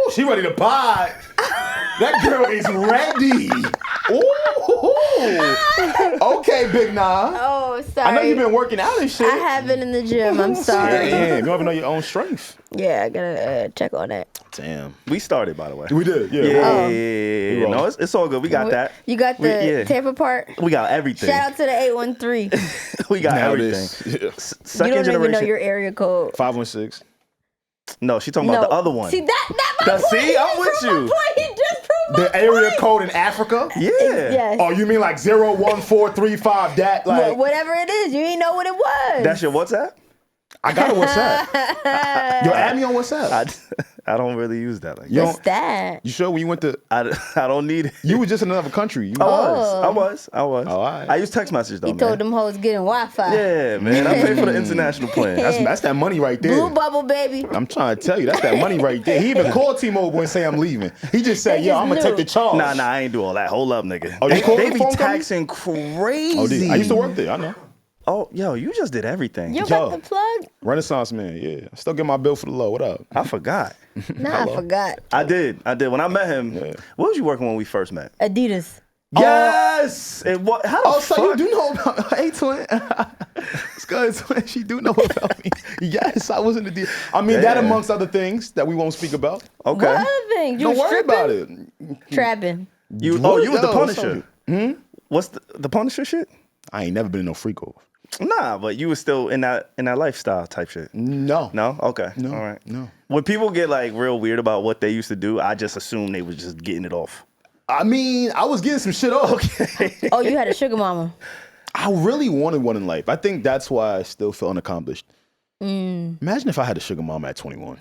Ooh, she ready to pod. That girl is ready. Ooh. Okay, Big Nah. Oh, sorry. I know you've been working out and shit. I have been in the gym. I'm sorry. Yeah, you don't even know your own strength. Yeah, I gotta check on that. Damn. We started, by the way. We did, yeah. Yeah. No, it's all good. We got that. You got the Tampa part? We got everything. Shout out to the 813. We got everything. Second you don't generation. even know your area code. 516. No, she's talking about the other one. See, my point. See, I'm with you. My point. He just proved my The area code in Africa? Yeah. Yes. Oh, you mean like 01435? That like whatever it is, you didn't know what it was. That's your WhatsApp? I got a WhatsApp. Yo, add me on WhatsApp. I don't really use that. What's that? You sure when you went to? I don't need it. You were just in another country. I was. Oh, all right. I use text message though. He told them hoes getting Wi-Fi. Yeah, man. I pay for the international plan. That's that money right there. Blue bubble, baby. I'm trying to tell you, that's that money right there. He even called T-Mobile and say I'm leaving. He just said, "Yo, I'm gonna take the charge." Nah, I ain't do all that. Hold up, nigga. Oh, they be taxing crazy. I used to work there. I know. Oh, yo, you just did everything. You got the plug? Renaissance man, yeah. I still get my bill for the low. What up? I forgot. Nah, I forgot. I did. When I met him, what was you working when we first met? Adidas. Yes. And what? How the fuck? So you do know about? Hey, twin. It's good, twin. She do know about me. Yes, I was in the deal. I mean, that amongst other things that we won't speak about. Okay. What other things? Don't worry about it. Trapping. You was the Punisher. What's the Punisher shit? I ain't never been in no freak off. Nah, but you was still in that lifestyle type shit. No. Okay. No. All right. No. When people get like real weird about what they used to do, I just assume they was just getting it off. I mean, I was getting some shit off. Okay. Oh, you had a sugar mama. I really wanted one in life. I think that's why I still feel unaccomplished. Imagine if I had a sugar mama at 21.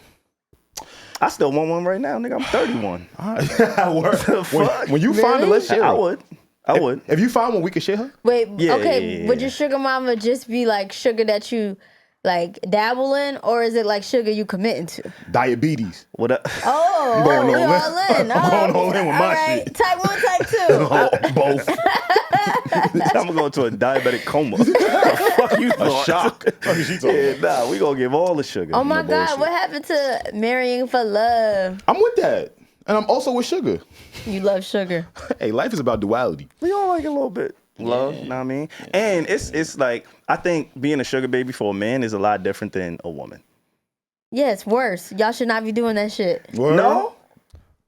I still want one right now, nigga. I'm 31. When you find it, let's share it. I would. If you find one, we could share her. Wait, Yeah, okay. yeah. Would your sugar mama just be like sugar that you like dabble in, or is it like sugar you committing to? Diabetes. What up? Oh, going we all in. all in. I'm going all in with my shit. Type 1, type 2. Both. I'm gonna go into a diabetic coma. The fuck you thought? Shock. Nah, we gonna give all the sugar. Oh my No God, bullshit. what happened to marrying for love? I'm with that. And I'm also with sugar. You love sugar. Hey, life is about duality. We all like a little bit. Love, know what I mean? And it's like, I think being a sugar baby for a man is a lot different than a woman. Yeah, it's worse. Y'all should not be doing that shit. Word? No?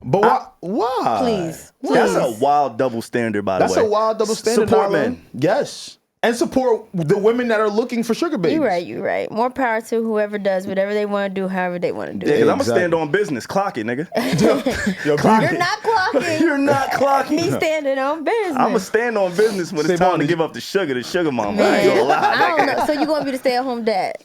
But why? Please. That's a wild double standard, by the way. That's a wild double standard. Support Nyla. men. Yes. And support the women that are looking for sugar babies. You're right. More power to whoever does whatever they want to do, however they want to do Yeah, it. because I'm going to stand on business. Clock it, nigga. Yo, You're not clocking. You're not clocking. Me standing on business. I'm going to stand on business when it's time to give up the sugar mama. I ain't Man, gonna lie. I don't know. So you going to be the stay-at-home dad?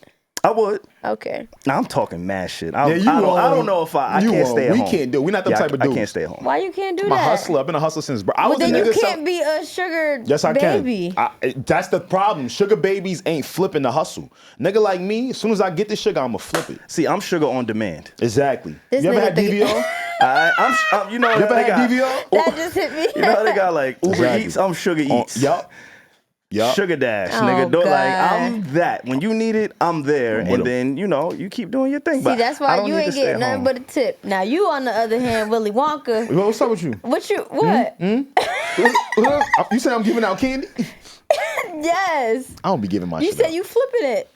I would. Okay. Nah, I'm talking mad shit. Yeah, I don't know if I can't stay at home. We can't do it. We're not the type of dudes. I can't stay at home. Why you can't do I'm a that? hustler. I've been a hustler since birth. Well, then you can't be a sugar Yes, I baby. can. That's the problem. Sugar babies ain't flipping the hustle. Nigga like me, as soon as I get the sugar, I'ma flip it. See, I'm sugar on demand. Exactly. This You ever nigga had think- DVO? You know, You ever had DVO? That just hit me. You know how they got like Uber Exactly. Eats? I'm Sugar Eats. Yup. Sugar Dash, Oh, nigga. Like, God. I'm that. When you need it, I'm there. What And a- then, you keep doing your thing. See, But that's I why don't you need to ain't stay getting at nothing home. but a tip. Now, you, on the other hand, Willy Wonka. What's up with you? What? You say I'm giving out candy? Yes. I don't be giving my You shit said out. you flipping it.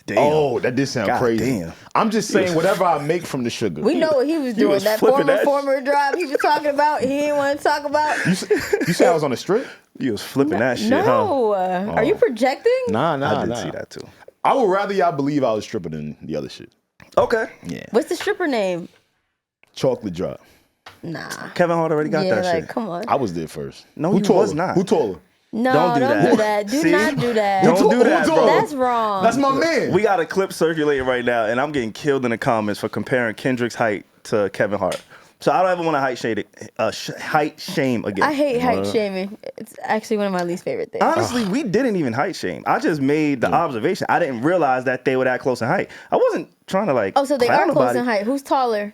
Damn. Oh, that did sound God crazy. damn. I'm just saying whatever I make from the sugar. We know what he was doing. was That flipping that former drive he was talking about, he didn't want to talk about. You say I was on the strip? You was flipping that shit, huh? No. Are you projecting? Nah. I did see that too. I would rather y'all believe I was stripping than the other shit. Okay. Yeah. What's the stripper name? Chocolate drop. Nah. Kevin Hart already got Yeah, that like, shit. come on. I was there first. No, Who you taller? was not. Who taller? No, Don't don't do do that. that. Do See? not do that. Don't do that, bro. That's wrong. That's my man. We got a clip circulating right now, and I'm getting killed in the comments for comparing Kendrick's height to Kevin Hart. So I don't ever want to height shame again. I hate height shaming. It's actually one of my least favorite things. Honestly, we didn't even height shame. I just made the observation. I didn't realize that they were that close in height. I wasn't trying to like. Oh, so they clown are close nobody. in height. Who's taller?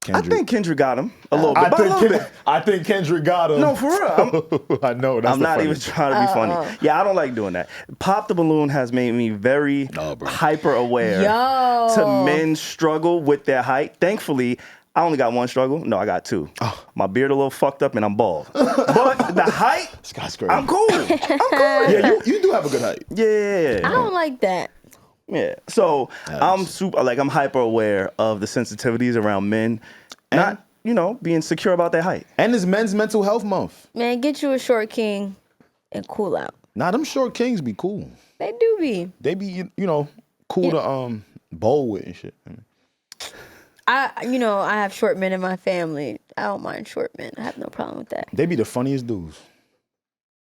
Kendrick. I think Kendrick got him a little bit. By a little bit. I think Kendrick got him. No, for real. I know. That's I'm not even trying to be funny. Yeah, I don't like doing that. Pop the Balloon has made me very hyper aware Yo. to men's struggle with their height. Thankfully, I only got one struggle. No, I got two. My beard a little fucked up and I'm bald. But the height, This guy's crazy. I'm cool. I'm cool. Yeah, you do have a good height. Yeah. I don't like that. Yeah. So I'm I'm hyper aware of the sensitivities around men not, being secure about their height. And it's Men's Mental Health Month. Man, get you a short king and cool out. Nah, them short kings be cool. They do be. They be, cool to bowl with and shit. I have short men in my family. I don't mind short men. I have no problem with that. They be the funniest dudes.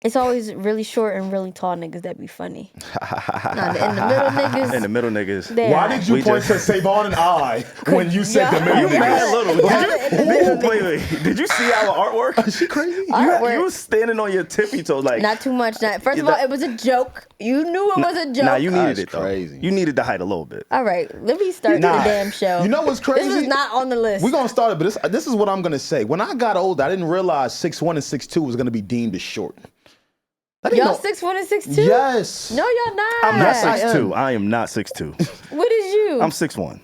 It's always really short and really tall niggas that be funny. Nah, in the middle niggas. And the middle niggas. Why did you point to Savon and I when you said the middle You mad niggas? little. Wait. Did you see our artwork? Is she crazy? You was standing on your tippy toes like. Not too much. First of all, it was a joke. You knew it was a joke. Nah, you needed That's it though. crazy. You needed the height a little bit. All right, let me start the damn show. You know what's crazy? This is not on the list. We're going to start it, but this is what I'm going to say. When I got older, I didn't realize 6'1" and 6'2" was going to be deemed as short. Y'all 6'1" and 6'2"? Yes. No, y'all not. I'm not Yes, I 6'2". I am not 6'2". What is you? I'm 6'1".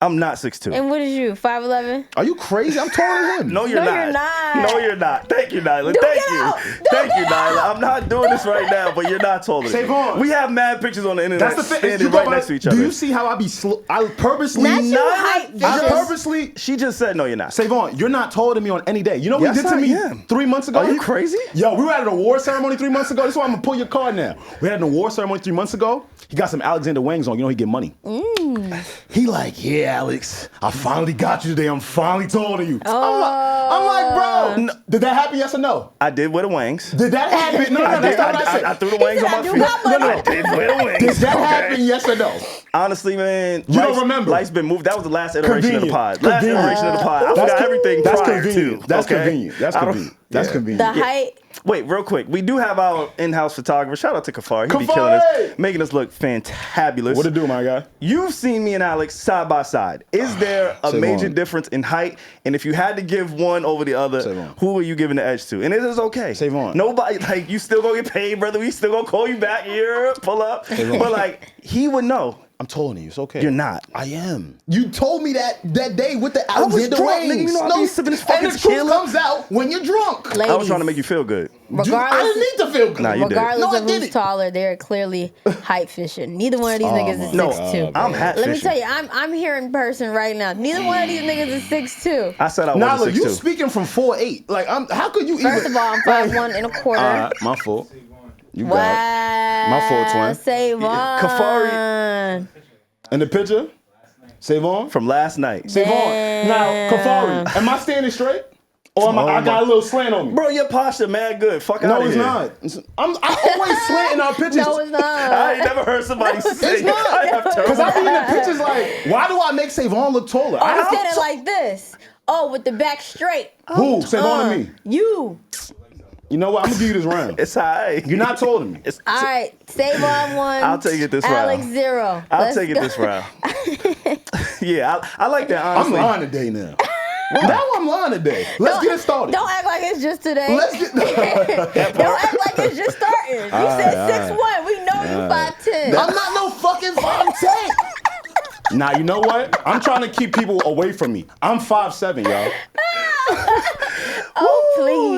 I'm not 6'2". And what is you? 5'11"? Are you crazy? I'm taller than him. No, you're No, not. you're not. No, you're not. Thank you, Nyla. Don't Thank get you. out. Thank you, Nyla. I'm not doing this right now, but you're not taller. than me. Savon. We have mad pictures on the internet That's the thing. standing right next to each other. Do you see how I be I purposely... Not you height I vicious. purposely... She just said no, you're not. Savon, you're not taller than me on any day. You know what Yes, he did to I me am. 3 months ago? Are you crazy? Yo, we were at an award ceremony 3 months ago. This is why I'm going to pull your card now. We had an award ceremony 3 months ago. He got some Alexander Wangs on. You know he get money. He like, yeah, Alex, I finally got you today. I'm finally taller than you. I'm like, bro, did that happen, yes or no? I did with the wings. Did that happen? No, that's not what I said. I threw the wings on my do feet. got money. I did with the wings. Did that okay? happen, yes or no? Honestly, man, You don't remember. Life's been moved. That was the last iteration of the Convenient. pod. Last Convenient. iteration of the pod. I That's forgot everything That's prior convenient. to. That's okay? convenient. That's I don't- convenient. That's yeah. convenient. The height. Wait, real quick. We do have our in-house photographer. Shout out to Kafari. He be Kafari! killing us, making us look fantabulous. What it do, my guy? You've seen me and Alex side by side. Is there a Say major one. difference in height? And if you had to give one over the other, Say one. who are you giving the edge to? And it is okay. Say one. Nobody, like, you still gonna get paid, brother. We still gonna call you back here, pull up. one. But, like, he would know. I'm taller than you. It's okay. You're not. I am. You told me that day with the was Alexander drunk, Wangs. nigga. You know I be sipping this fucking and the truth tequila. comes out when you're drunk. Ladies, I was trying to make you feel good. I didn't regardless, need to feel good. Nah, you did. regardless No, I of who's didn't. taller, they're clearly height fishing. Neither one of these niggas is my No, 6'2". I'm hat Let me fishing. tell you, I'm here in person right now. Neither one of these niggas is 6'2". I said I Nyla, wasn't you 6'2". speaking from 4'8". Like, how could you First even... of all, I'm 5'1" and a quarter. my fault. You got Wow. My fault, twin. Savon. Kafari- In the picture, Savon. From last night. Savon. Now, Kafari, am I standing straight? Or am I got a little slant on me? Bro, your posture mad good. Fuck out No, of it's here. not. I always slant in our pictures. No, it's not. I ain't never heard somebody say It's not. I have terrible Because I be in the pictures like, why do I make Savon look taller? I'm standing like this. Oh, with the back straight. Who? Savon and me. You. You know what? I'm gonna give you this round. It's high. You're not taller than me. It's, All right, Savon 1. I'll take it this Alex round. 0. I'll Let's take it go. this round. Yeah, I like that, I'm honestly. lying today now. Now I'm lying today. Let's get it started. Don't act like it's just today. Let's get. Don't act like it's just starting. You said 6'1". We know you 5'10". I'm not no fucking 5'10". Now you know what? I'm trying to keep people away from me. I'm 5'7", y'all. Oh,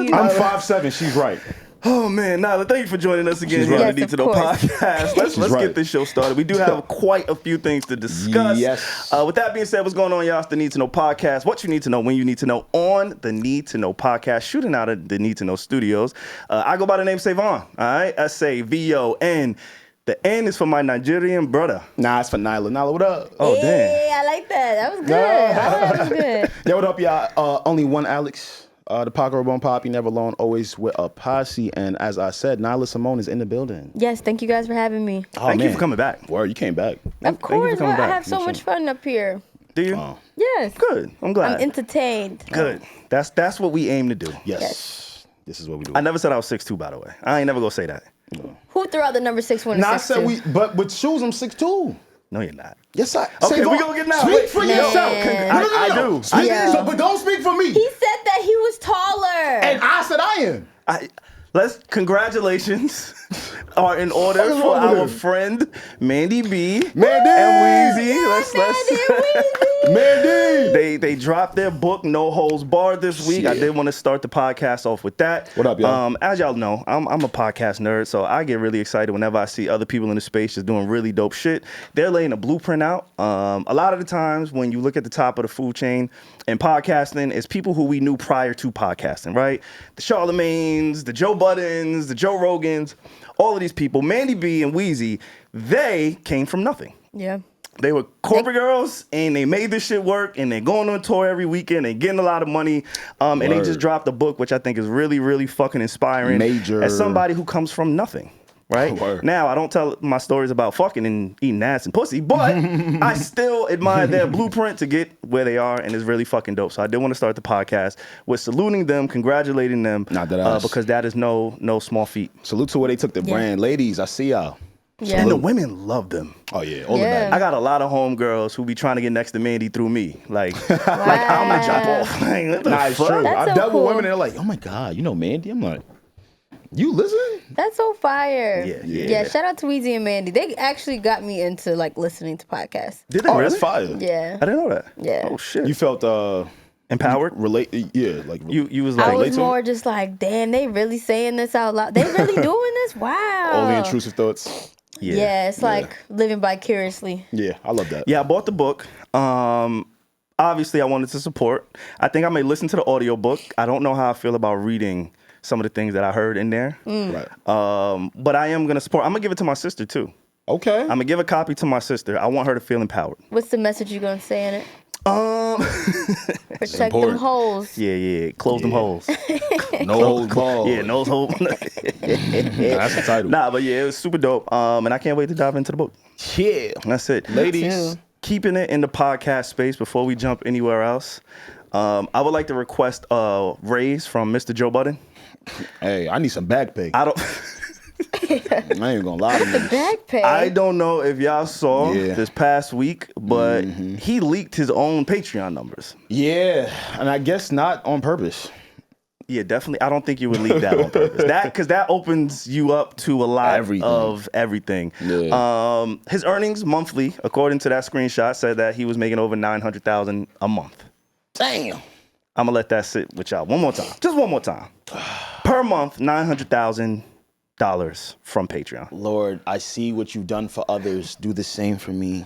please. I'm 5'7". She's right. Oh man, Nyla, thank you for joining us again She's here right. on the Yes, Need of to Know course. podcast. Let's right. get this show started. We do have quite a few things to discuss. Yes. With that being said, what's going on, y'all? It's the Need to Know podcast. What you need to know when you need to know on the Need to Know podcast, shooting out of the Need to Know studios. I go by the name Savon. All right, SAVON. The N is for my Nigerian brother. Nah, it's for Nyla. Nyla, what up? Oh damn. Hey, I like that. That was good. That was good. Yeah, what up, y'all? Only one Alex. The Paco Bone Poppy, never alone, always with a posse. And as I said, Nyla Simone is in the building. Yes, thank you guys for having me. Oh, Thank you man. for coming back. Word, you came back. Of Thank you for course, coming I back. have so much fun up here. Do you? Oh. Yes. Good. I'm glad. I'm entertained. Good. That's what we aim to do. Yes. This is what we do. I never said I was 6'2", by the way. I ain't never gonna say that. Who threw out the number 6'1" and Nah, I 6'2"? said but with shoes, I'm 6'2". No, you're not. Yes, I. Okay, Savon, we gonna get now. Speak Wait, for man. yourself. I do. Speak, Yeah. but don't speak for me. He said that he was taller. And I said I am. Congratulations. are in order What's for wrong with our him? friend Mandy B Mandy! and Weezy. Let's Mandy! They dropped their book, No Holds Barred, this week. I Shit. did want to start the podcast off with that. What up, y'all? As y'all know, I'm a podcast nerd, so I get really excited whenever I see other people in the space just doing really dope shit. They're laying a blueprint out. A lot of the times when you look at the top of the food chain in podcasting, it's people who we knew prior to podcasting, right? The Charlemagnes, the Joe Buddens, the Joe Rogans, all of these people. Mandy B and Weezy, they came from nothing. Yeah. They were corporate girls, and they made this shit work, and they're going on tour every weekend, and getting a lot of money, and they just dropped a book, which I think is really, really fucking inspiring. Major. As somebody who comes from nothing, right? Word. Now, I don't tell my stories about fucking and eating ass and pussy, but I still admire their blueprint to get where they are, and it's really fucking dope. So I did want to start the podcast with saluting them, congratulating them, Not that ass. because that is no small feat. Salute to where they took the brand. Ladies, I see y'all. Yeah. And the women love them. Oh, yeah. All Yeah. the I got a lot of homegirls who be trying to get next to Mandy through me. Like I'm gonna jump off. Like, what the Nah, it's fuck? true. That's I so dealt cool. with women, they're like, oh my God, you know Mandy? I'm like, you listen? That's so fire. Yeah. Shout out to Weezy and Mandy. They actually got me into like listening to podcasts. Did they Oh, really? that's fire. Yeah. I didn't know that. Yeah. Oh shit. You felt empowered? relate, yeah, like You was I like, relate was to more just like, damn, they really saying this out loud. They really doing this? Wow. all the intrusive thoughts. Yeah, it's like living vicariously. Yeah, I love that. yeah, I bought the book. Obviously I wanted to support. I think I may listen to the audiobook. I don't know how I feel about reading some of the things that I heard in there. Right. But I am gonna support. I'm gonna give it to my sister too. Okay. I'm gonna give a copy to my sister. I want her to feel empowered. What's the message you gonna say in it? Protect them important. holes. Yeah. Close them holes. No holds barred. Yeah, no holes. That's the title. Nah, but yeah, it was super dope. And I can't wait to dive into the book. Yeah. That's it. Ladies. too. Keeping it in the podcast space before we jump anywhere else. I would like to request a raise from Mr. Joe Budden. Hey, I need some back pay. I don't I ain't gonna lie to you. Back pay. I don't know if y'all saw Yeah. this past week, but he leaked his own Patreon numbers. Yeah, and I guess not on purpose. Yeah, definitely. I don't think you would leak that on purpose. Because that opens you up to a lot Everything. of everything. Yeah. His earnings monthly, according to that screenshot, said that he was making over $900,000 a month. Damn. I'm gonna let that sit with y'all one more time. Just one more time. Per month, $900,000 from Patreon. Lord, I see what you've done for others. Do the same for me.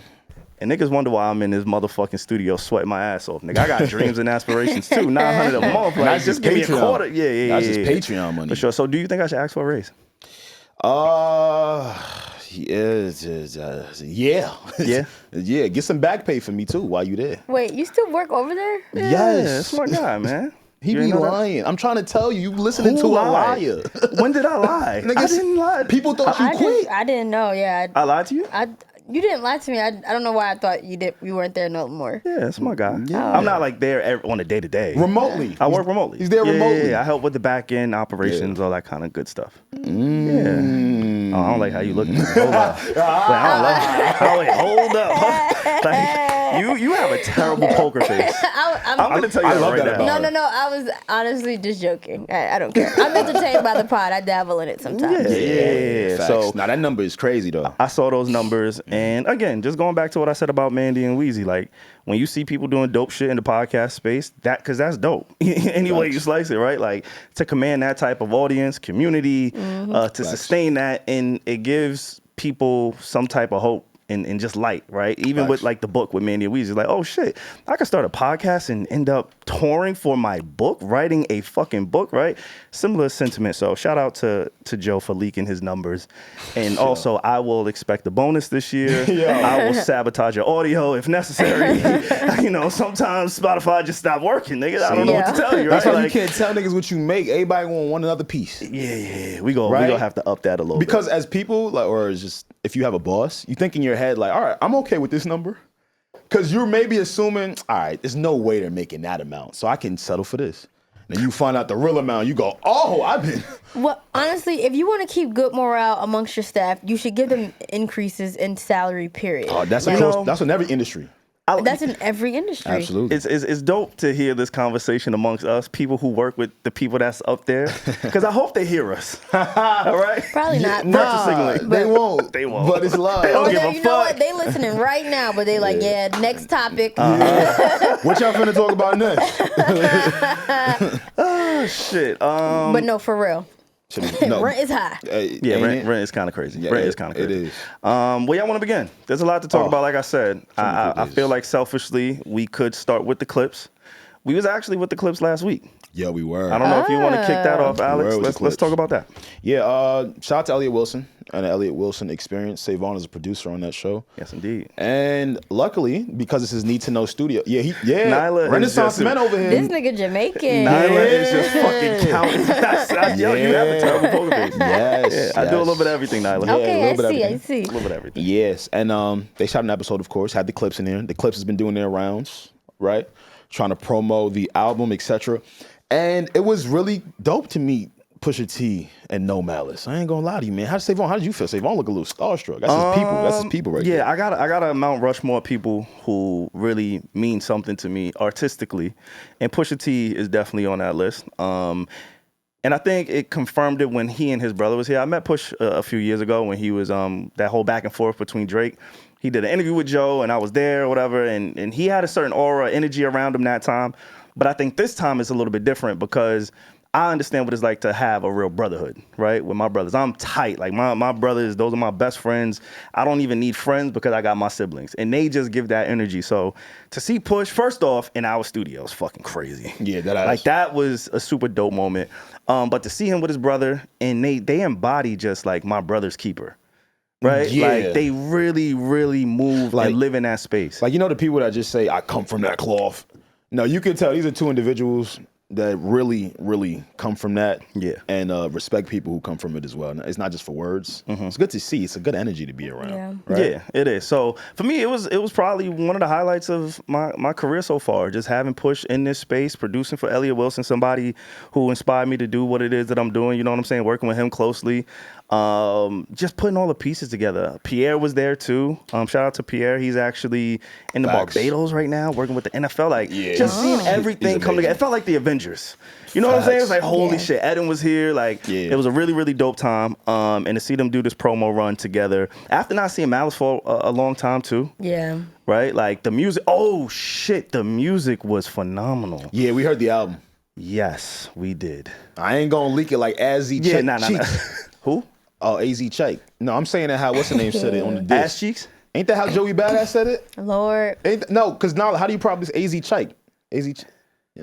And niggas wonder why I'm in this motherfucking studio sweating my ass off. Nigga, I got dreams and aspirations too. $900 a month. Like, Not just just give me a Patreon. quarter. Yeah. That's just Patreon money. For sure. So do you think I should ask for a raise? Yeah. Yeah? Yeah, get some back pay for me too while you there. Wait, you still work over there? Yeah, smart guy, man. He You be ain't know that? lying. I'm trying to tell you, you listening Who to a lied? liar. When did I lie? I Niggas- didn't lie. People thought you quit. I didn't know. Yeah, I lied to you? you didn't lie to me. I don't know why I thought you weren't there no more. Yeah, that's my guy. Yeah. I'm not like there on a day to day. Remotely. I work remotely. He's there remotely. Yeah, I help with the back end operations, all that kind of good stuff. Yeah. Oh, I don't like how you looking. Hold up. Wait, I don't like. Oh, wait, hold up. Like, you have a terrible poker face. I'm gonna tell you I that love right that now. about No. I was honestly just joking. I don't care. I'm entertained by the pod. I dabble in it sometimes. Yeah. Facts. So Now that number is crazy though. I saw those numbers, and again, just going back to what I said about Mandy and Weezy, like when you see people doing dope shit in the podcast space, because that's dope. Any way you slice it, right? Like to command that type of audience, community, to sustain that, and it gives people some type of hope. And just light, right? Even with like the book with Mandy and Weezy, like, oh shit, I could start a podcast and end up touring for my book, writing a fucking book, right? Similar sentiment. So shout out to Joe for leaking his numbers. And also, I will expect a bonus this year. I will sabotage your audio if necessary. Sometimes Spotify just stopped working, nigga. I don't know what to tell you, right? That's why you Like, can't tell niggas what you make. Everybody want one another piece. Yeah. We gonna have to up that a little bit. Because as people, like, or it's just if you have a boss, you think in your head, like, all right, I'm okay with this number. Because you're maybe assuming, all right, there's no way they're making that amount, so I can settle for this. Then you find out the real amount, you go, oh, I've been. Well, honestly, if you want to keep good morale amongst your staff, you should give them increases in salary, period. Oh, that's You know- that's in every industry. That's in every industry. Absolutely. It's dope to hear this conversation amongst us, people who work with the people that's up there, because I hope they hear us. All right? Probably not. Nah, they won't. They won't. But it's live. They don't Or give they, a you know what? fuck. They listening right now, but they like, yeah, next topic. What y'all finna talk about next? Oh, shit. But no, for real. No. Rent is high. Yeah, Ain't rent is kind of crazy. Yeah, Rent is kind of crazy. it is. Where y'all want to begin? There's a lot to talk about. Like I said, I quick feel like selfishly we could start with the Clipse. We was actually with the Clipse last week. Yeah, we were. I don't know if you want to kick that off, Alex. were with the Let's talk Clipse. about that. Yeah, shout out to Elliott Wilson and the Elliott Wilson Experience. Savon is a producer on that show. Yes, indeed. And luckily, because it's his Need to Know studio. Yeah, Nyla is Renaissance just- men over here. This nigga Jamaican. Nyla is just fucking counting. Yo, you have a terrible poker face. Yes, Yeah, I do a yes. little bit of everything, Nyla. Yeah, a Okay, little I bit of see. I everything. see. A little bit of everything. Yes, and they shot an episode, of course, had the Clipse in there. The Clipse has been doing their rounds, right? Trying to promo the album, etc. And it was really dope to meet Pusha T and No Malice. I ain't gonna lie to you, man. How did you feel? Savon look a little starstruck. That's his people. That's his people right there. Yeah, I got a Mount Rushmore people who really mean something to me artistically, and Pusha T is definitely on that list. And I think it confirmed it when he and his brother was here. I met Push a few years ago when he was that whole back and forth between Drake. He did an interview with Joe, and I was there or whatever, and he had a certain aura, energy around him that time. But I think this time it's a little bit different because I understand what it's like to have a real brotherhood, right? With my brothers. I'm tight. Like my brothers, those are my best friends. I don't even need friends because I got my siblings. And they just give that energy. So to see Push, first off, in our studio is fucking crazy. Yeah, that was a super dope moment. But to see him with his brother, and they embody just like my brother's keeper. Right? Yeah. Like they really, really move Like- and live in that space. Like, you know the people that just say, I come from that cloth? No, you can tell these are two individuals that really, really come from that. Yeah. And respect people who come from it as well. It's not just for words. It's good to see. It's a good energy to be around. Yeah. Right? Yeah, it is. So for me, it was probably one of the highlights of my career so far. Just having Push in this space, producing for Elliott Wilson, somebody who inspired me to do what it is that I'm doing. You know what I'm saying? Working with him closely. Just putting all the pieces together. Pierre was there too. Shout out to Pierre. He's actually in the Facts. Barbados right now, working with the NFL. Like Yeah. just seeing everything He's come amazing. together. It felt like the Avengers. You know what I'm saying? It's like, holy Yeah. shit. Eden was here. Like Yeah. it was a really, really dope time. And to see them do this promo run together after not seeing Malice for a long time too. Yeah. Right? Like the music. Oh shit. The music was phenomenal. Yeah, we heard the album. Yes, we did. I ain't gonna leak it like AZ Yeah, Cheek. nah. Who? Oh, AZ Cheek. No, I'm saying that how, what's the name said it on the disc. Ass cheeks? Ain't that how Joey Badass said it? Lord. No, because now, how do you probably say AZ Cheek? AZ Cheek.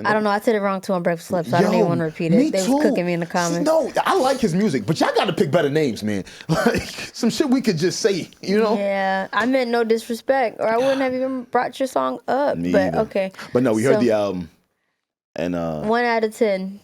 I don't know. I said it wrong too on Breakfast Club, so I don't even want to repeat me it. They too. was cooking me in the comments. No, I like his music, but y'all got to pick better names, man. Like, some shit we could just say, you know? Yeah, I meant no disrespect, or I wouldn't have even brought your song up. Me But either. okay. But no, we heard So, the album. And 1 out of 10.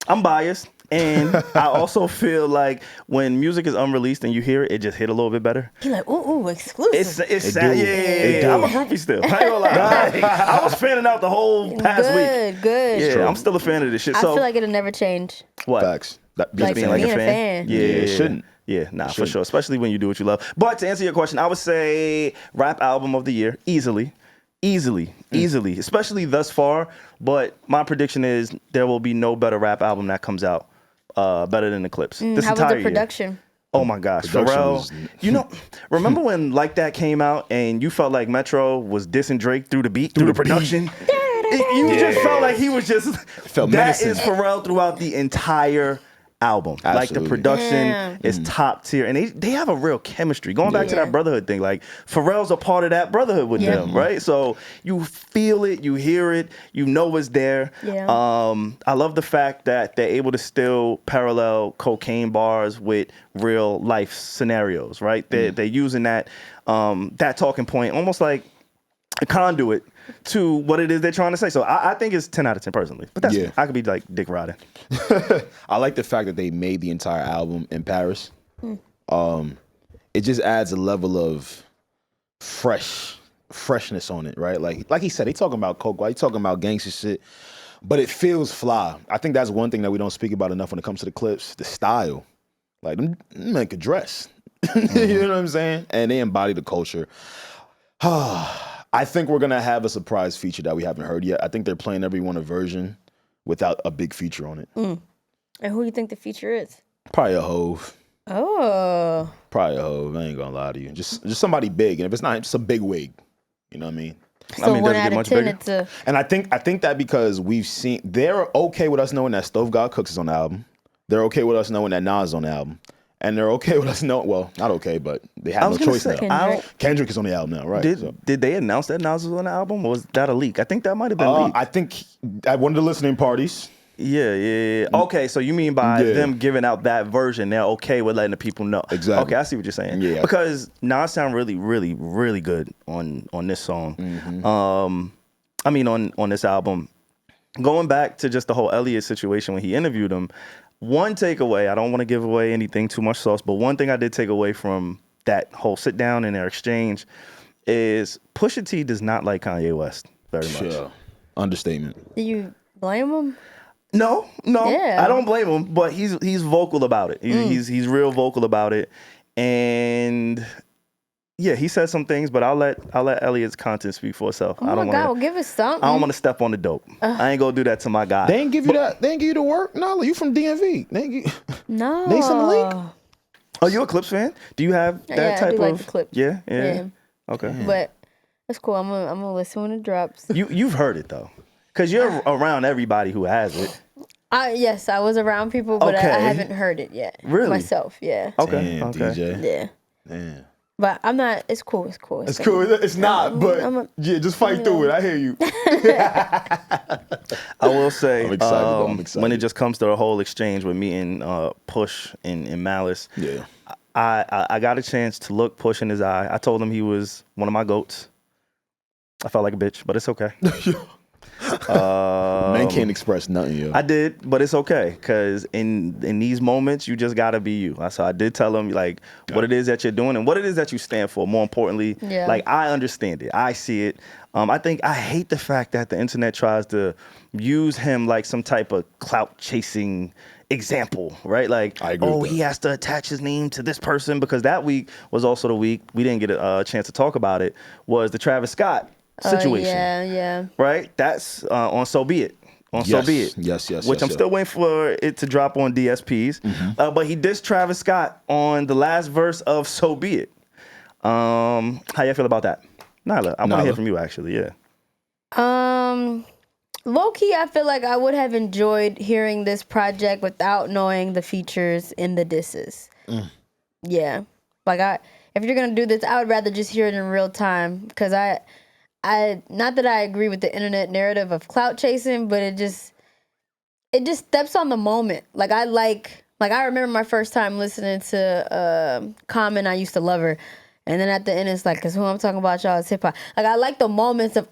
I'm biased. And I also feel like when music is unreleased and you hear it, it just hit a little bit better. He like, ooh, exclusive. It's It sad. do. Yeah, It do. I'm a groupie still. I ain't gonna lie. I was fanning out the whole past week. Good. Yeah, I'm still a fan of this shit. I So feel like it'll never change. what? facts. That, Like, Being for like being a a fan? fan. Yeah, it shouldn't. Yeah, nah, for shouldn't. sure. Especially when you do what you love. But to answer your question, I would say rap album of the year, easily. Especially thus far. But my prediction is there will be no better rap album that comes out better than the Clipse. This How was entire the year. production? Oh my gosh, Production Pharrell. was- You know, remember when Like That came out and you felt like Metro was dissing Drake through the beat, through the production? You just felt like he was just Felt that menacing. is Pharrell throughout the entire album. Like the Absolutely. production Yeah. is top tier, and they have a real chemistry. Going back to Yeah. that brotherhood thing, like Pharrell's a part of that brotherhood with Yeah. them, right? So you feel it, you hear it, you know it's there. Yeah. I love the fact that they're able to still parallel cocaine bars with real life scenarios, right? They're using that that talking point almost like a conduit to what it is they're trying to say. So I think it's 10 out of 10 personally. But that's Yeah. I could be like dick riding. I like the fact that they made the entire album in Paris. It just adds a level of freshness on it, right? Like he said, they talking about coke, right? He talking about gangster shit, but it feels fly. I think that's one thing that we don't speak about enough when it comes to the Clipse, the style. Like them men could dress. You know what I'm saying? And they embody the culture. I think we're gonna have a surprise feature that we haven't heard yet. I think they're playing everyone a version without a big feature on it. And who do you think the feature is? Probably a Hove. Oh. Probably a Hove. I ain't gonna lie to you. Just somebody big, and if it's not, just a big wig. You know what I mean? So I mean, 1 does it out get of much 10, bigger? it's a... And I think that because we've seen, they're okay with us knowing that Stove God Cooks is on the album. They're okay with us knowing that Nas is on the album. And they're okay with us knowing, well, not okay, but they have no choice now. Kendrick is on the album now, right? Did they announce that Nas was on the album, or was that a leak? I think that might have been leaked. I think at one of the listening parties. Yeah. Okay, so you mean by them giving out that version, they're okay with letting the people know. Exactly. Okay, I see what you're saying. Yeah. Because Nas sound really, really, really good on this song. I mean, on this album. Going back to just the whole Elliott situation when he interviewed him, one takeaway, I don't want to give away anything too much sauce, but one thing I did take away from that whole sit down and their exchange is Pusha T does not like Kanye West very much. Sure. Understatement. Do you blame him? No, Yeah. I don't blame him, but he's vocal about it. He's real vocal about it, and yeah, he said some things, but I'll let Elliott's content speak for itself. Oh my God, well, give us something. I don't want to step on the dope. I ain't gonna do that to my guy. They ain't give you that. They ain't give you the work. No, you from DMV. They ain't give, No. They send the link. Oh, you a Clipse fan? Do you have that type I do of? like the Clipse. Yeah. Okay. But that's cool. I'm gonna listen when it drops. You've heard it though, because you're around everybody who has it. Yes, I was around people, but Okay. I haven't heard it yet. Really? Myself, yeah. Okay. Damn, okay. DJ. Yeah. Damn. But I'm not. It's cool. It's cool. It's not, but yeah, just fight through it. I hear you. I will say, I'm excited, though. I'm excited. when it just comes to the whole exchange with me and Push and Malice, Yeah. I got a chance to look Push in his eye. I told him he was one of my goats. I felt like a bitch, but it's okay. Man can't express nothing, yo. I did, but it's okay, because in these moments, you just got to be you. So I did tell him, like, what it is that you're doing and what it is that you stand for. More importantly, like, I understand it. I see it. I hate the fact that the internet tries to use him like some type of clout chasing example, right? Like, he has to attach his name to this person, because that week was also the week we didn't get a chance to talk about it, was the Travis Scott situation. Yeah. Right? That's on So Be It. So Be It. Yes. Which I'm still waiting for it to drop on DSPs. But he dissed Travis Scott on the last verse of So Be It. How you feel about that? Nyla, I want to hear from you, actually. Yeah. Low key, I feel like I would have enjoyed hearing this project without knowing the features in the disses. Yeah. Like, if you're gonna do this, I would rather just hear it in real time, because I not that I agree with the internet narrative of clout chasing, but it just steps on the moment. Like I remember my first time listening to Common, I Used to Love Her. And then at the end, it's like, because who I'm talking about, y'all, is hip hop. Like, I like the moments of,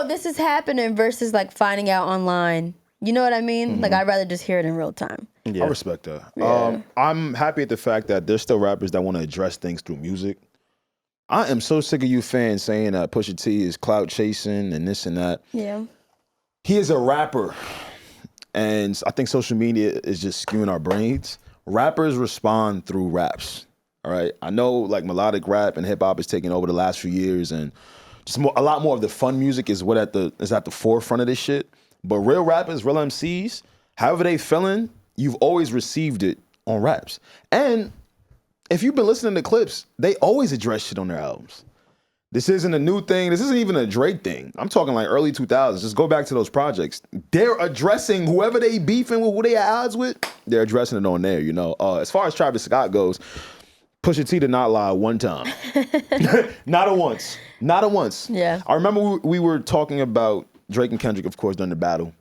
this is happening, versus like finding out online. You know what I mean? Like, I'd rather just hear it in real time. I respect that. Yeah. I'm happy at the fact that there's still rappers that want to address things through music. I am so sick of you fans saying that Pusha T is clout chasing and this and that. Yeah. He is a rapper. And I think social media is just skewing our brains. Rappers respond through raps. All right. I know like melodic rap and hip hop is taking over the last few years, and just a lot more of the fun music is what is at the forefront of this shit. But real rappers, real MCs, however they feeling, you've always received it on raps. And if you've been listening to Clipse, they always address shit on their albums. This isn't a new thing. This isn't even a Drake thing. I'm talking like early 2000s. Just go back to those projects. They're addressing whoever they beefing with, who they at odds with, they're addressing it on there, you know. As far as Travis Scott goes, Pusha T did not lie one time. Not a once. Yeah. I remember we were talking about Drake and Kendrick, of course, during the battle.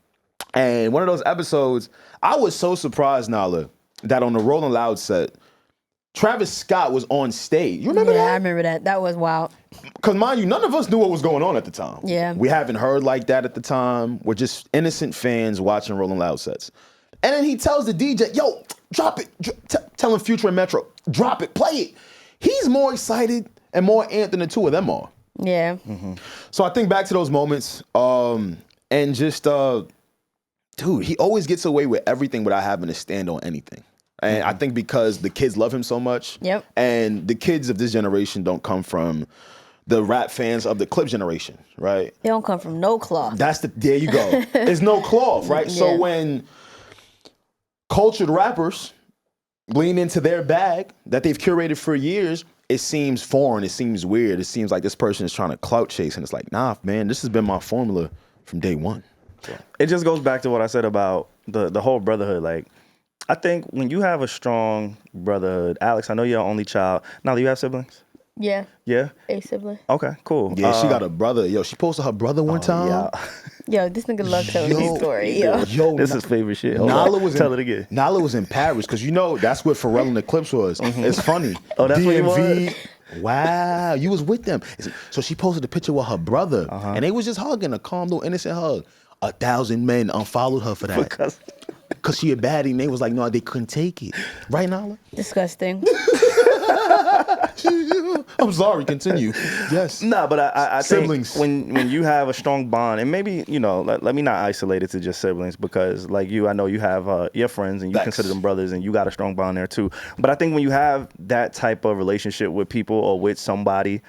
And one of those episodes, I was so surprised, Nyla, that on the Rolling Loud set, Travis Scott was on stage. You remember that? Yeah, I remember that. That was wild. Because mind you, none of us knew what was going on at the time. Yeah. We haven't heard like that at the time. We're just innocent fans watching Rolling Loud sets. And then he tells the DJ, yo, drop it. Telling Future and Metro, drop it, play it. He's more excited and more amped than the two of them are. Yeah. So I think back to those moments, and just, dude, he always gets away with everything without having to stand on anything. And I think because the kids love him so much. Yep. And the kids of this generation don't come from the rap fans of the Clipse generation, right? They don't come from no cloth. There you go. There's no cloth, right? Yeah. So when cultured rappers lean into their bag that they've curated for years, it seems foreign, it seems weird, it seems like this person is trying to clout chase, and it's like, nah, man, this has been my formula from day one. So. It just goes back to what I said about the whole brotherhood. Like, I think when you have a strong brotherhood, Alex, I know you're an only child. Now, do you have siblings? Yeah. Yeah? A sibling. Okay, cool. Yeah, she got a brother. Yo, she posted her brother one time. Yeah. Yo, this nigga love telling his story. Yo. This is favorite shit. Tell it again. Nyla was in Paris because that's what Pharrell and the Clipse was. It's funny. Oh, that's what he DMV. Wow, you was with them. So she posted a picture with her brother, and they was just hugging, a calm little innocent hug. 1,000 men unfollowed her for that. Because she a baddie, and they was like, no, they couldn't take it. Right, Nyla? Disgusting. I'm sorry, continue. Yes. Nah, but I think Siblings. when you have a strong bond, and maybe, let me not isolate it to just siblings, because like you, I know you have your friends and you consider them brothers and you got a strong bond there too. But I think when you have that type of relationship with people or with somebody,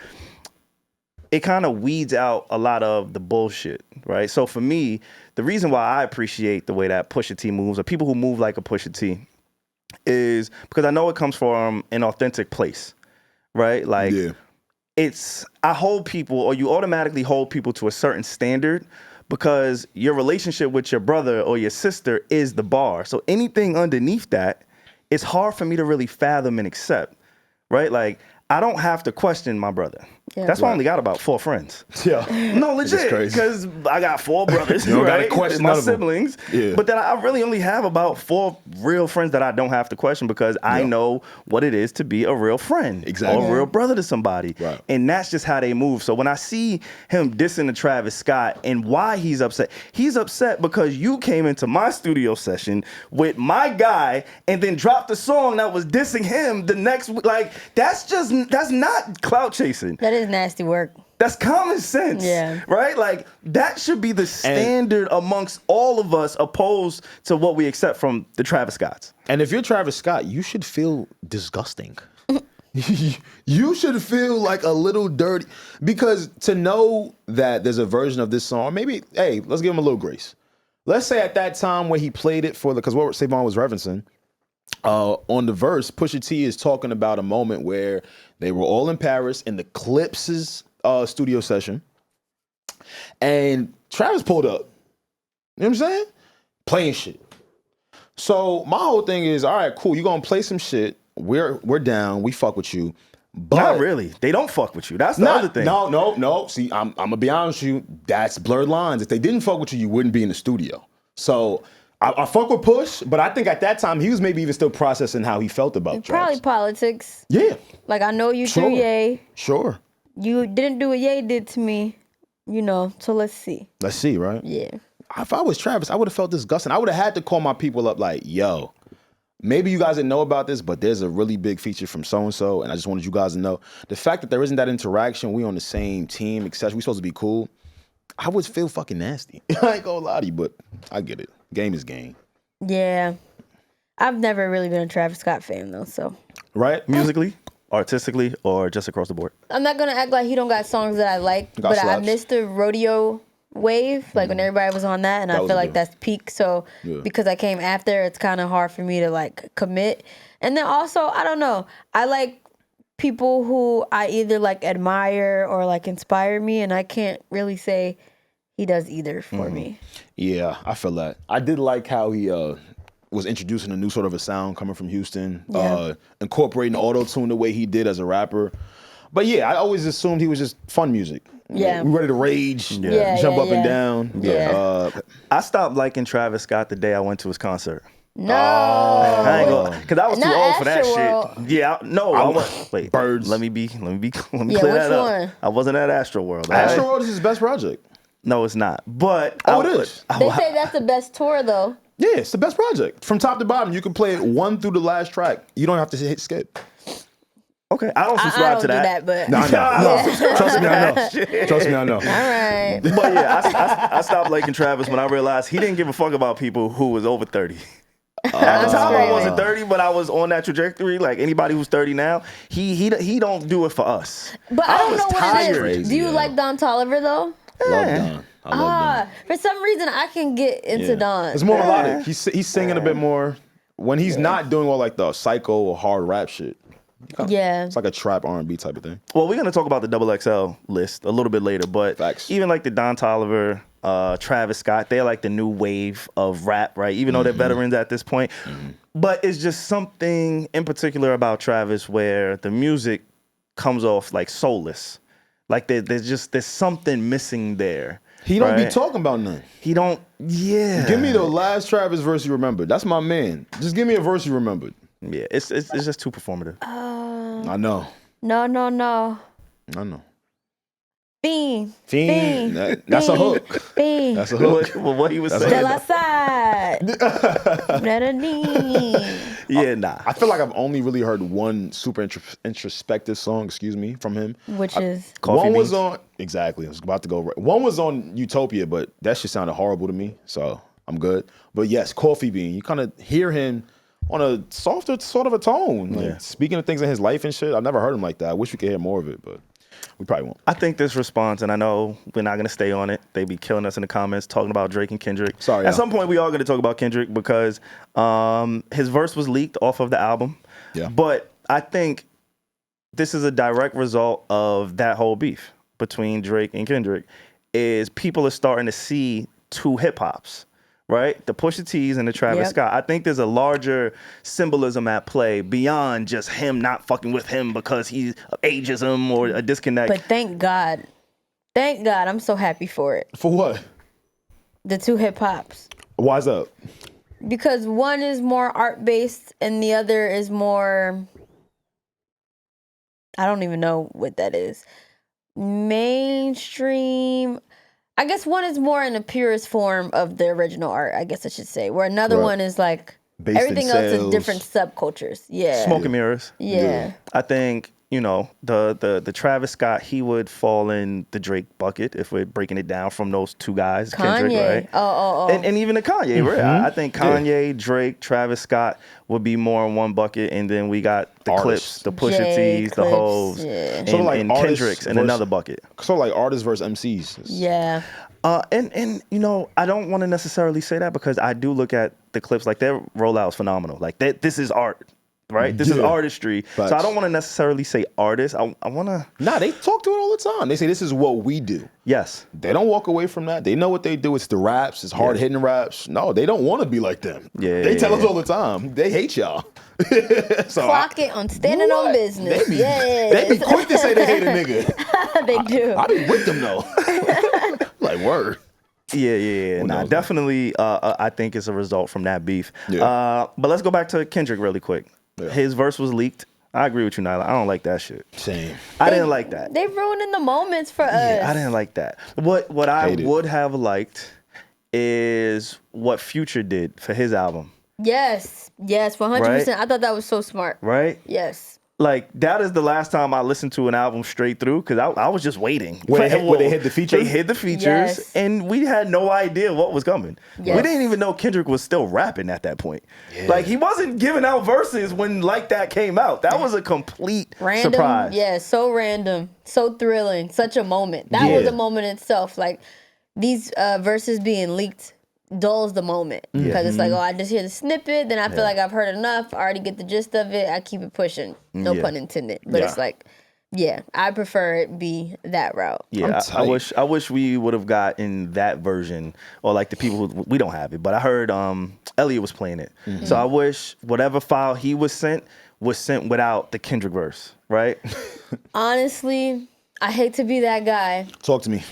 it kind of weeds out a lot of the bullshit, right? So for me, the reason why I appreciate the way that Pusha T moves, or people who move like a Pusha T, is because I know it comes from an authentic place, right? Like, I hold people, or you automatically hold people to a certain standard because your relationship with your brother or your sister is the bar. So anything underneath that, it's hard for me to really fathom and accept, right? Like, I don't have to question my brother. Yeah. That's why I only got about 4 friends. Yeah. No, legit. Because I got 4 brothers, you don't right? gotta question my siblings. Yeah. But then I really only have about 4 real friends that I don't have to question because I know what it is to be a real friend. Exactly. Or a real brother to somebody. Right. And that's just how they move. So when I see him dissing to Travis Scott and why he's upset because you came into my studio session with my guy and then dropped a song that was dissing him the next week. Like, that's not clout chasing. That is nasty work. That's common sense, right? Like, that should be the standard amongst all of us, opposed to what we accept from the Travis Scotts. And if you're Travis Scott, you should feel disgusting. You should feel like a little dirty, because to know that there's a version of this song, maybe, hey, let's give him a little grace. Let's say at that time when he played it because what Symone was referencing, on the verse, Pusha T is talking about a moment where they were all in Paris in the Clipse's studio session, and Travis pulled up. You know what I'm saying? Playing shit. So my whole thing is, all right, cool. You gonna play some shit? We're down. We fuck with you. But not really. They don't fuck with you. That's the other thing. No. See, I'm gonna be honest with you. That's blurred lines. If they didn't fuck with you, you wouldn't be in the studio. So I fuck with Push, but I think at that time he was maybe even still processing how he felt about Probably Travis. politics. Yeah. Like, I know you threw Ye. Sure. You didn't do what Ye did to me, so let's see. Let's see, right? Yeah. If I was Travis, I would have felt disgusting. I would have had to call my people up like, yo, maybe you guys didn't know about this, but there's a really big feature from so-and-so, and I just wanted you guys to know. The fact that there isn't that interaction, we on the same team, etc., we supposed to be cool, I would feel fucking nasty. I ain't gonna lie to you, but I get it. Game is game. Yeah. I've never really been a Travis Scott fan, though, so. Right? Musically, artistically, or just across the board? I'm not gonna act like he don't got songs that I like, but I missed the rodeo wave, like when everybody was on that, and I feel like that's peak. So because I came after, it's kind of hard for me to like commit. And then also, I don't know, I like people who I either like admire or like inspire me, and I can't really say he does either for me. Yeah, I feel that. I did like how he was introducing a new sort of a sound coming from Houston, incorporating auto-tune the way he did as a rapper. But yeah, I always assumed he was just fun music. Yeah. We ready to rage, jump up and down. Yeah. I stopped liking Travis Scott the day I went to his concert. No. I ain't gonna, because I was too old for that Astroworld. shit. Yeah, I went, wait, Birds. Let me clear that up. One? I wasn't at Astroworld. Astroworld is his best project. No, it's not. But it is. They say that's the best tour, though. Yeah, it's the best project. From top to bottom, you can play it one through the last track. You don't have to hit skip. Okay, I don't subscribe to that. But No, trust me, I know. Trust me, I know. All right. But yeah, I stopped liking Travis when I realized he didn't give a fuck about people who was over 30. At the time, I screaming. wasn't 30, but I was on that trajectory. Like anybody who's 30 now, he don't do it for us. But I don't was know what it tired. is. Crazy, Do you yeah. like Don Toliver though? Love Don. I love Don. For some reason, I can get into Yeah. Don. It's more melodic. He's singing a bit more. When he's not doing all like the psycho or hard rap shit. Yeah. It's like a trap R&B type of thing. Well, we're gonna talk about the XXL list a little bit later, but Facts. even like the Don Toliver, Travis Scott, they're like the new wave of rap, right? Even though they're veterans at this point. But it's just something in particular about Travis where the music comes off like soulless. Like there's something missing there. He don't be right? talking about nothing. He don't, yeah. Give me the last Travis verse you remembered. That's my man. Just give me a verse you remembered. Yeah, it's just too performative. I know. No. I know. Fiend. That's a hook. Fiend. That's a hook. What he was That's saying. De La Side. Yeah, nah. I feel like I've only really heard one super introspective song, from him. Which is Coffee One was Beans? on, exactly, I was about to go right. One was on Utopia, but that shit sounded horrible to me, so I'm good. But yes, Coffee Bean, you kind of hear him on a softer sort of a tone, like speaking of things in his life and shit. I've never heard him like that. I wish we could hear more of it, but we probably won't. I think this response, and I know we're not going to stay on it. They be killing us in the comments talking about Drake and Kendrick. Sorry, At y'all. some point, we are going to talk about Kendrick because his verse was leaked off of the album. Yeah. But I think this is a direct result of that whole beef between Drake and Kendrick is people are starting to see two hip-hops. Right? The Pusha T's and the Travis Scott. I think there's a larger symbolism at play beyond just him not fucking with him because he ageism or a disconnect. But thank God, I'm so happy for it. For what? The two hip hops. Why's up? Because one is more art based and the other is more, I don't even know what that is. Mainstream. I guess one is more in the purest form of the original art, I guess I should say. Where another Right. one is like Based in everything else is sales. different subcultures. Yeah. Smoke and mirrors. Yeah. I think, the Travis Scott, he would fall in the Drake bucket if we're breaking it down from those two guys, Kendrick, Kanye. right? Oh. And even the Kanye, right? I think Kanye, Drake, Travis Scott would be more in one bucket, and then we got the Artists. Clipse, the Pusha Jay, T's, the Clipse, Hoes, yeah. and, So like and artists Kendrick's in versus- another bucket. So like artists versus MCs. Yeah. And I don't want to necessarily say that because I do look at the Clipse, like their rollout is phenomenal. Like this is art, right? This is Yeah. artistry. Facts. So I don't want to necessarily say artist. I want to, Nah, they talk to it all the time. They say this is what we do. yes. They don't walk away from that. They know what they do. It's the raps. It's hard hitting raps. No, they don't want to be like them. Yeah, They tell yeah, us all the time. They hate y'all. So Clock it on standing on What? business. They Yes. be quick to say they hate a nigga. They do. I be with them though. Like word. Yeah. Nah, knows? definitely. I think it's a result from that beef. Yeah. But let's go back to Kendrick really quick. Yeah. His verse was leaked. I agree with you, Nyla. I don't like that shit. Same. I didn't like that. They ruining the moments for us. Yeah, I didn't like that. What I Hate it. would have liked is what Future did for his album, Yes, 100%. Right? I thought that was so smart. right? Yes. Like that is the last time I listened to an album straight through because I was just waiting. Where they hit the features? They hit the features, Yes. and we had no idea what was coming. Yes. We didn't even know Kendrick was still rapping at that point. Like he wasn't giving out verses when Like That came out. That was a complete Random. surprise. Yeah, so random. So thrilling. Such a moment. That was Yeah. a moment in itself. Like these verses being leaked dulls the moment. Because it's like, Mm-hmm. oh, I just hear the snippet, then I feel like I've heard enough. I already get the gist of it. I keep it pushing. No Yeah. pun intended. But Yeah. it's like, yeah, I prefer it be that route. Yeah, I'm I tight. wish we would have gotten that version, or like the people who we don't have it. But I heard Elliott was playing it, so I wish whatever file he was sent without the Kendrick verse, right? Honestly, I hate to be that guy, Talk to me.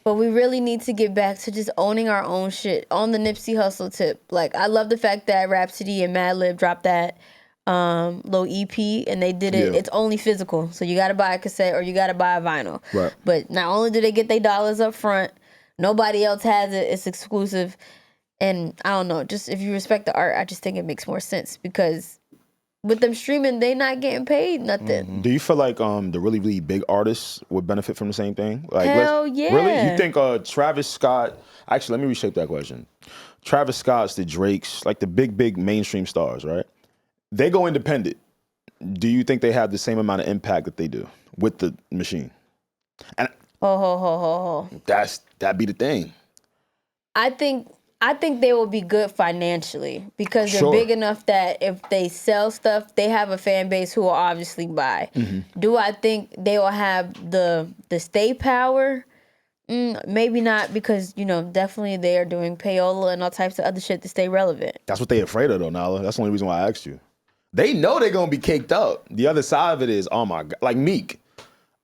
but we really need to get back to just owning our own shit on the Nipsey Hussle tip. Like, I love the fact that Rhapsody and Madlib dropped that little EP and they did it. Yeah. It's only physical, so you got to buy a cassette or you got to buy a vinyl. Right. But not only do they get their dollars up front, nobody else has it. It's exclusive, and I don't know. Just if you respect the art, I just think it makes more sense because with them streaming, they not getting paid nothing. Do you feel like the really, really big artists would benefit from the same thing? Like, Hell yeah. Really? You think Travis Scott... Actually, let me reshape that question. Travis Scott's, the Drakes, like the big mainstream stars, right? They go independent. Do you think they have the same amount of impact that they do with the machine? And that'd be the thing. I think they will be good financially because they're big enough that if they sell stuff, they have a fan base who will obviously buy. Do I think they will have the stay power? Maybe not, because definitely they are doing payola and all types of other shit to stay relevant. That's what they're afraid of, though, Nyla. That's the only reason why I asked you. They know they're gonna be caked up. The other side of it is, oh my God, like Meek.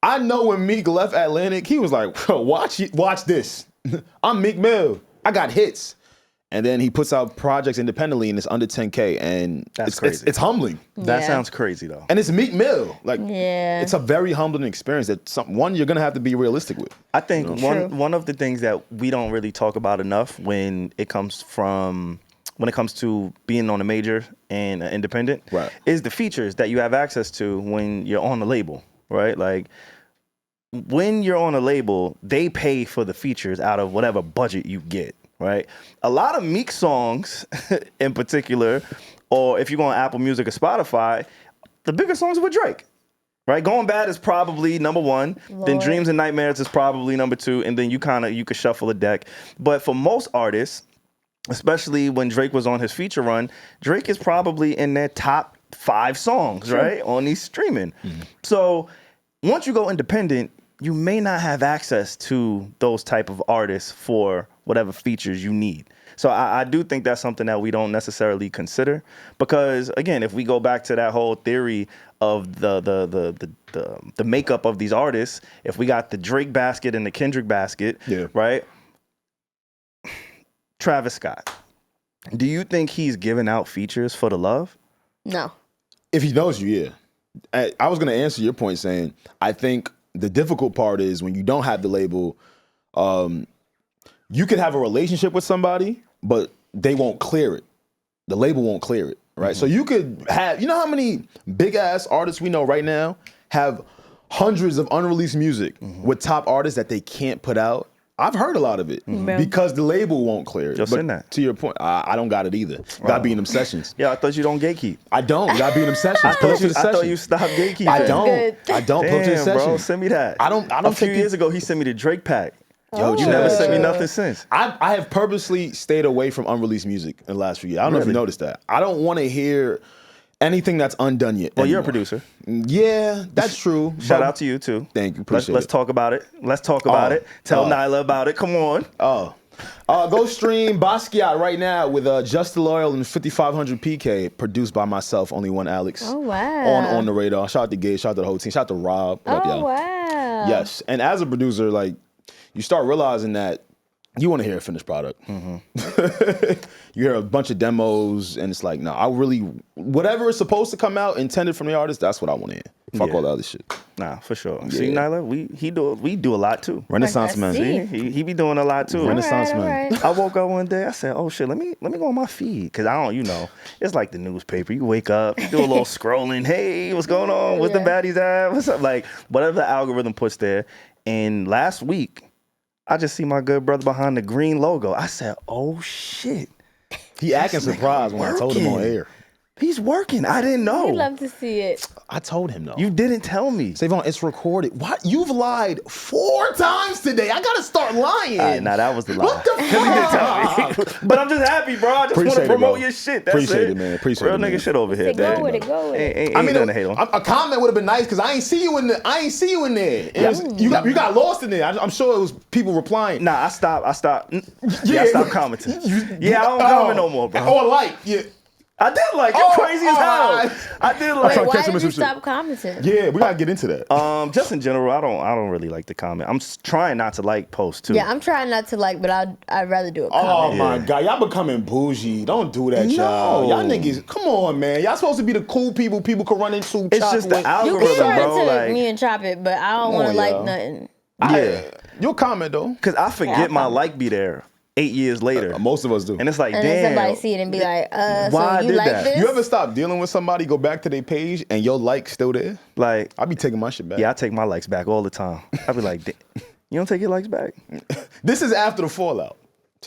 I know when Meek left Atlantic, he was like, watch this. I'm Meek Mill. I got hits. And then he puts out projects independently and it's under 10K, and that's crazy. It's humbling. That sounds crazy though. And it's Meek Mill. Like, it's a very humbling experience that one you're gonna have to be realistic with. I think one of the things that we don't really talk about enough when it comes to being on a major and an independent, is the features that you have access to when you're on the label, right? Like, when you're on a label, they pay for the features out of whatever budget you get, right? A lot of Meek songs in particular, or if you go on Apple Music or Spotify, the bigger songs are with Drake, right? Going Bad is probably number one. Then Dreams and Nightmares is probably number two. And then you could shuffle a deck. But for most artists, especially when Drake was on his feature run, Drake is probably in their top 5 songs, right? On these streaming. So once you go independent, you may not have access to those type of artists for whatever features you need. So I do think that's something that we don't necessarily consider, because again, if we go back to that whole theory of the makeup of these artists, if we got the Drake basket and the Kendrick basket, right? Travis Scott, do you think he's giving out features for the love? No. If he knows you, yeah. I was going to answer your point saying, I think the difficult part is when you don't have the label, you could have a relationship with somebody, but they won't clear it. The label won't clear it, right? So you could have, how many big ass artists we know right now have hundreds of unreleased music with top artists that they can't put out? I've heard a lot of it because the label won't clear it. Just in that. To your point, I don't got it either. Gotta be in them sessions. Yeah, I thought you don't gatekeep. I don't. Gotta be in them sessions. I thought you stopped gatekeeping. I don't pull up to the Damn, session. bro, send me that. I don't. A few years ago, he sent me the Drake pack. Yo, You never sent me nothing since. I have purposely stayed away from unreleased music in the last few years. I don't know if you noticed that. I don't want to hear anything that's undone yet. Well, you're a producer. Yeah, that's true. Shout out to you too. Thank you. Appreciate Let's it. talk about it. Let's talk about it. Tell Nyla about it. Come on. Go stream Basquiat right now with Just Loyal and 5500 PK, produced by myself, only one Alex. Oh, wow. On the radar. Shout out to Gabe, shout out to the whole team, shout out to Rob. What up, y'all? Wow. Yes, and as a producer, like, you start realizing that you want to hear a finished product. You hear a bunch of demos, and it's like, no, whatever is supposed to come out intended from the artist, that's what I want to hear. Fuck all the other shit. Nah, for sure. See, Nyla, we do a lot too. Renaissance man. See, he be doing a lot too. Renaissance man. Right. I woke up one day, I said, oh shit, let me go on my feed. Because I don't, it's like the newspaper. You wake up, you do a little scrolling. Hey, what's going on? What's the baddies at? What's up? Like, whatever the algorithm puts there. And last week, I just see my good brother behind the green logo. I said, oh shit. He acting surprised when I told him on air. He's working. I didn't know. We'd love to see it. I told him though. You didn't tell me. Savon, it's recorded. What? You've lied 4 times today. I gotta start lying. Nah, that was the lie. What the fuck? But I'm just happy, bro. I just want to promote your shit. That's Appreciate it, it, man. Appreciate Real it, man. nigga shit over here. Go with it. Ain't I mean, nothing to hate on. a comment would have been nice because I ain't see you in there. You got lost in there. I'm sure it was people replying. Nah, I stopped. I stopped commenting. I don't comment no more, bro. Or like, I did like. You're crazy as hell. I did like. trying to Why catch him in did you some shit. stop commenting? Yeah, we gotta get into that. Just in general, I don't really like to comment. I'm trying not to like posts too. Yeah, I'm trying not to like, but I'd rather do a Oh comment. my God, y'all becoming bougie. Don't do that, y'all. Y'all niggas, come on, man. Y'all supposed to be the cool people can run into. It's just the You algorithm, can bro. to Like, me and chop it, but I don't want to like y'all. nothing. You'll comment though. Because I forget my like be there 8 years later. Most of us do. And it's like, And then damn. somebody see it and be like, Why so I you did like that? this? You ever stop dealing with somebody, go back to their page, and your like still there? Like, I be taking my shit back. yeah, I take my likes back all the time. I be like, you don't take your likes back? This is after the fallout.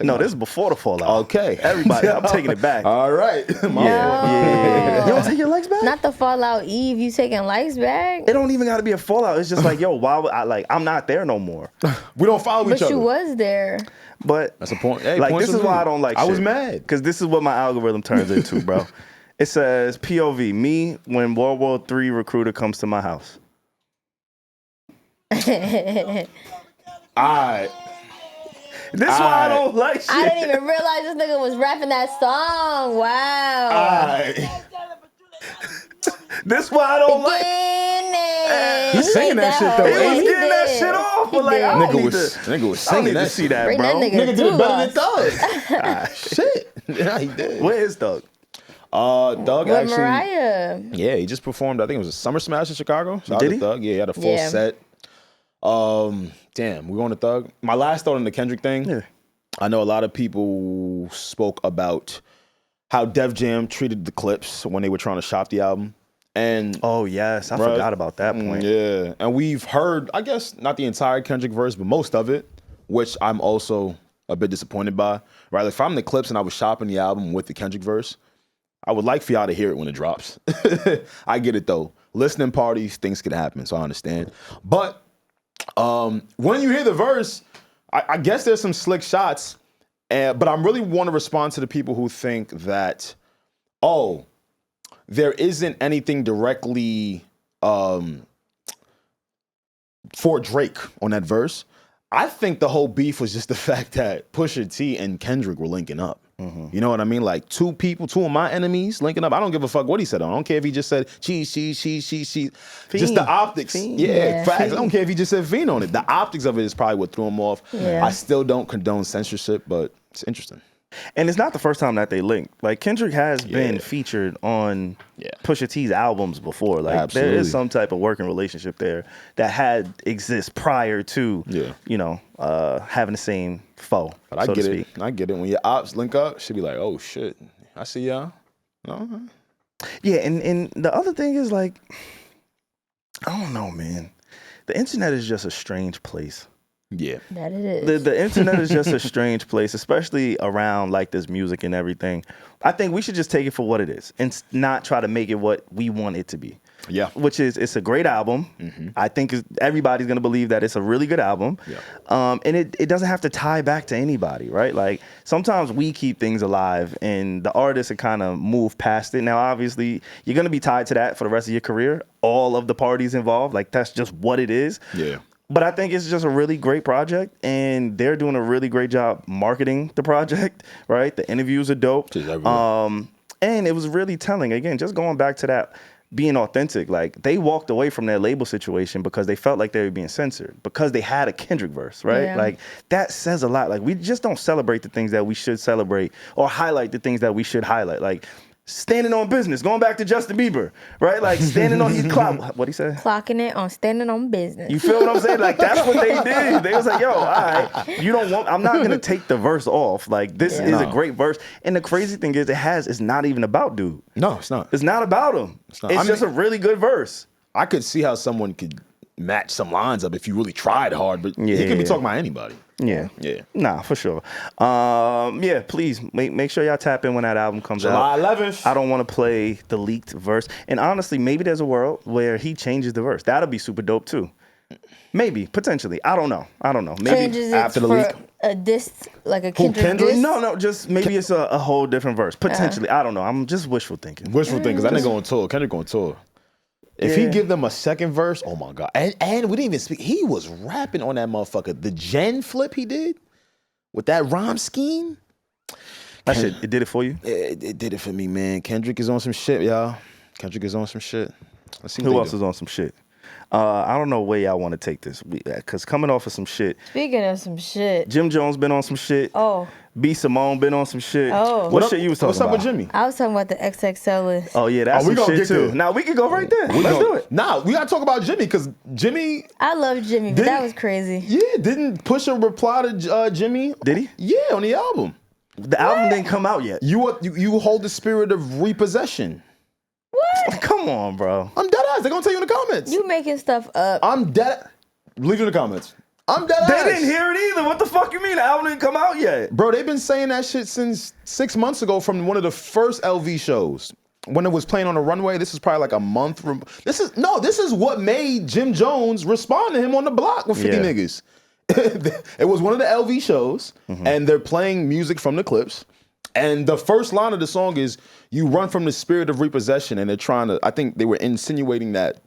No, this is before the fallout. Okay. Everybody, I'm taking it back. All right. Yeah. You don't take your legs back? Not the Fallout Eve. You taking legs back? It don't even got to be a fallout. It's just like, yo, why would I'm not there no more. We don't follow each But other. you was there. But That's a point. Hey, like, points this is of why view. I don't like I shit. was mad. Because this is what my algorithm turns into, bro. It says, POV, me when World War III recruiter comes to my house. All right. This is why I don't like shit. I didn't even realize this nigga was rapping that song. Wow. All right. This why I don't like. He's singing that shit, though. He was He getting that shit off, but like, I don't Nigga need was to singing I don't need to that see shit. that, Bring bro. that Nigga did to it better than us. Thug. Shit. Yeah, he did. Where is Thug? Thug With actually. Mariah. Yeah, he just performed. I think it was a Summer Smash in Chicago. Shout out Did to he? Thug. Yeah, he had a full Yeah. set. Damn, we going to Thug. My last thought on the Kendrick thing. Yeah. I know a lot of people spoke about how Def Jam treated the Clipse when they were trying to shop the album. And Oh, yes. I Right. forgot about that point. yeah, and we've heard, I guess, not the entire Kendrick verse, but most of it, which I'm also a bit disappointed by. Right, like if I'm the Clipse and I was shopping the album with the Kendrick verse, I would like for y'all to hear it when it drops. I get it though. Listening parties, things could happen, so I understand. But when you hear the verse, I guess there's some slick shots, but I really want to respond to the people who think that, oh, there isn't anything directly for Drake on that verse. I think the whole beef was just the fact that Pusha T and Kendrick were linking up. You know what I mean? Like two of my enemies linking up. I don't give a fuck what he said. I don't care if he just said she. Just the optics. Fiend. Yeah, facts. I don't care if he just said fiend on it. The optics of it is probably what threw him off. Yeah. I still don't condone censorship, but it's interesting. And it's not the first time that they linked. Like, Kendrick has been featured on Pusha T's albums before. Like, there Absolutely. is some type of working relationship there that exists prior to, you know, having the same foe, But I so get to it. speak. I get it. When your ops link up, she'll be like, oh shit, I see y'all. No. Yeah, and the other thing is, like, I don't know, man. The internet is just a strange place. Yeah. That it is. The internet is just a strange place, especially around like this music and everything. I think we should just take it for what it is and not try to make it what we want it to be. Yeah. Which is, it's a great album. I think everybody's gonna believe that it's a really good album. Yeah. And it doesn't have to tie back to anybody, right? Like, sometimes we keep things alive and the artists are kind of move past it. Now, obviously, you're gonna be tied to that for the rest of your career. All of the parties involved, like, that's just what it is. Yeah. But I think it's just a really great project, and they're doing a really great job marketing the project, right? The interviews are dope. Just everywhere. And it was really telling. Again, just going back to that being authentic, like, they walked away from their label situation because they felt like they were being censored because they had a Kendrick verse, right? Yeah. Like, that says a lot. Like, we just don't celebrate the things that we should celebrate or highlight the things that we should highlight. Like, standing on business, going back to Justin Bieber, right? Like, standing on his clock. What'd he say? Clocking it on standing on business. You feel what I'm saying? Like, that's what they did. They was like, yo, all right, you don't want, I'm not going to take the verse off. Like, this is a great verse. And the crazy thing is, it's not even about dude. No, it's not. It's not about him. It's, not. just a really good verse. I could see how someone could match some lines up if you really tried hard, but he could be talking about anybody. Yeah. Yeah. Nah, for sure. Yeah, please make sure y'all tap in when that album comes July out. 11th. I don't want to play the leaked verse. And honestly, maybe there's a world where he changes the verse. That'll be super dope too. Maybe, potentially. I don't know. Maybe Changes it after the for leak. a diss, like a Kendrick Kendrick? diss. No, just maybe it's a whole different verse. Potentially. I don't know. I'm just wishful thinking. Wishful thinking, because that nigga on tour. Kendrick on tour. If he Yeah. give them a second verse, oh my God. And we didn't even speak. He was rapping on that motherfucker. The gen flip he did with that rhyme scheme. That shit, it did it for you? It did it for me, man. Kendrick is on some shit, y'all. Kendrick is on some shit. Let's see what Who they else do. is on some shit? I don't know where y'all want to take this. Because coming off of some shit, Speaking of some shit. Jim Jones been on some shit. Oh, B. Simone been on some shit. Oh. What shit you was talking What's up about? with Jimmy? I was talking about the XXL list. Oh, yeah, that's Oh, we some gonna shit get too. there. Now, we can go right there. Let's do it. Nah, we gotta talk about Jimmy, because Jimmy, I love Jimmy, but Did- that was crazy. didn't Pusha reply to Jimmy? Did he? Yeah, on the album. The album didn't come out yet. You hold the spirit of repossession. What? Come on, bro. I'm dead ass. They're gonna tell you in the comments. You making stuff up. I'm dead. Leave it in the comments. I'm dead They ass. didn't hear it either. What the fuck you mean? The album didn't come out yet. Bro, they've been saying that shit since 6 months ago from one of the first LV shows. When it was playing on the runway, this is probably like a month. This is what made Jim Jones respond to him on the block with 50 niggas. It was one of the LV shows, and they're playing music from the Clipse. And the first line of the song is, "You run from the spirit of repossession," and they're trying to, I think they were insinuating that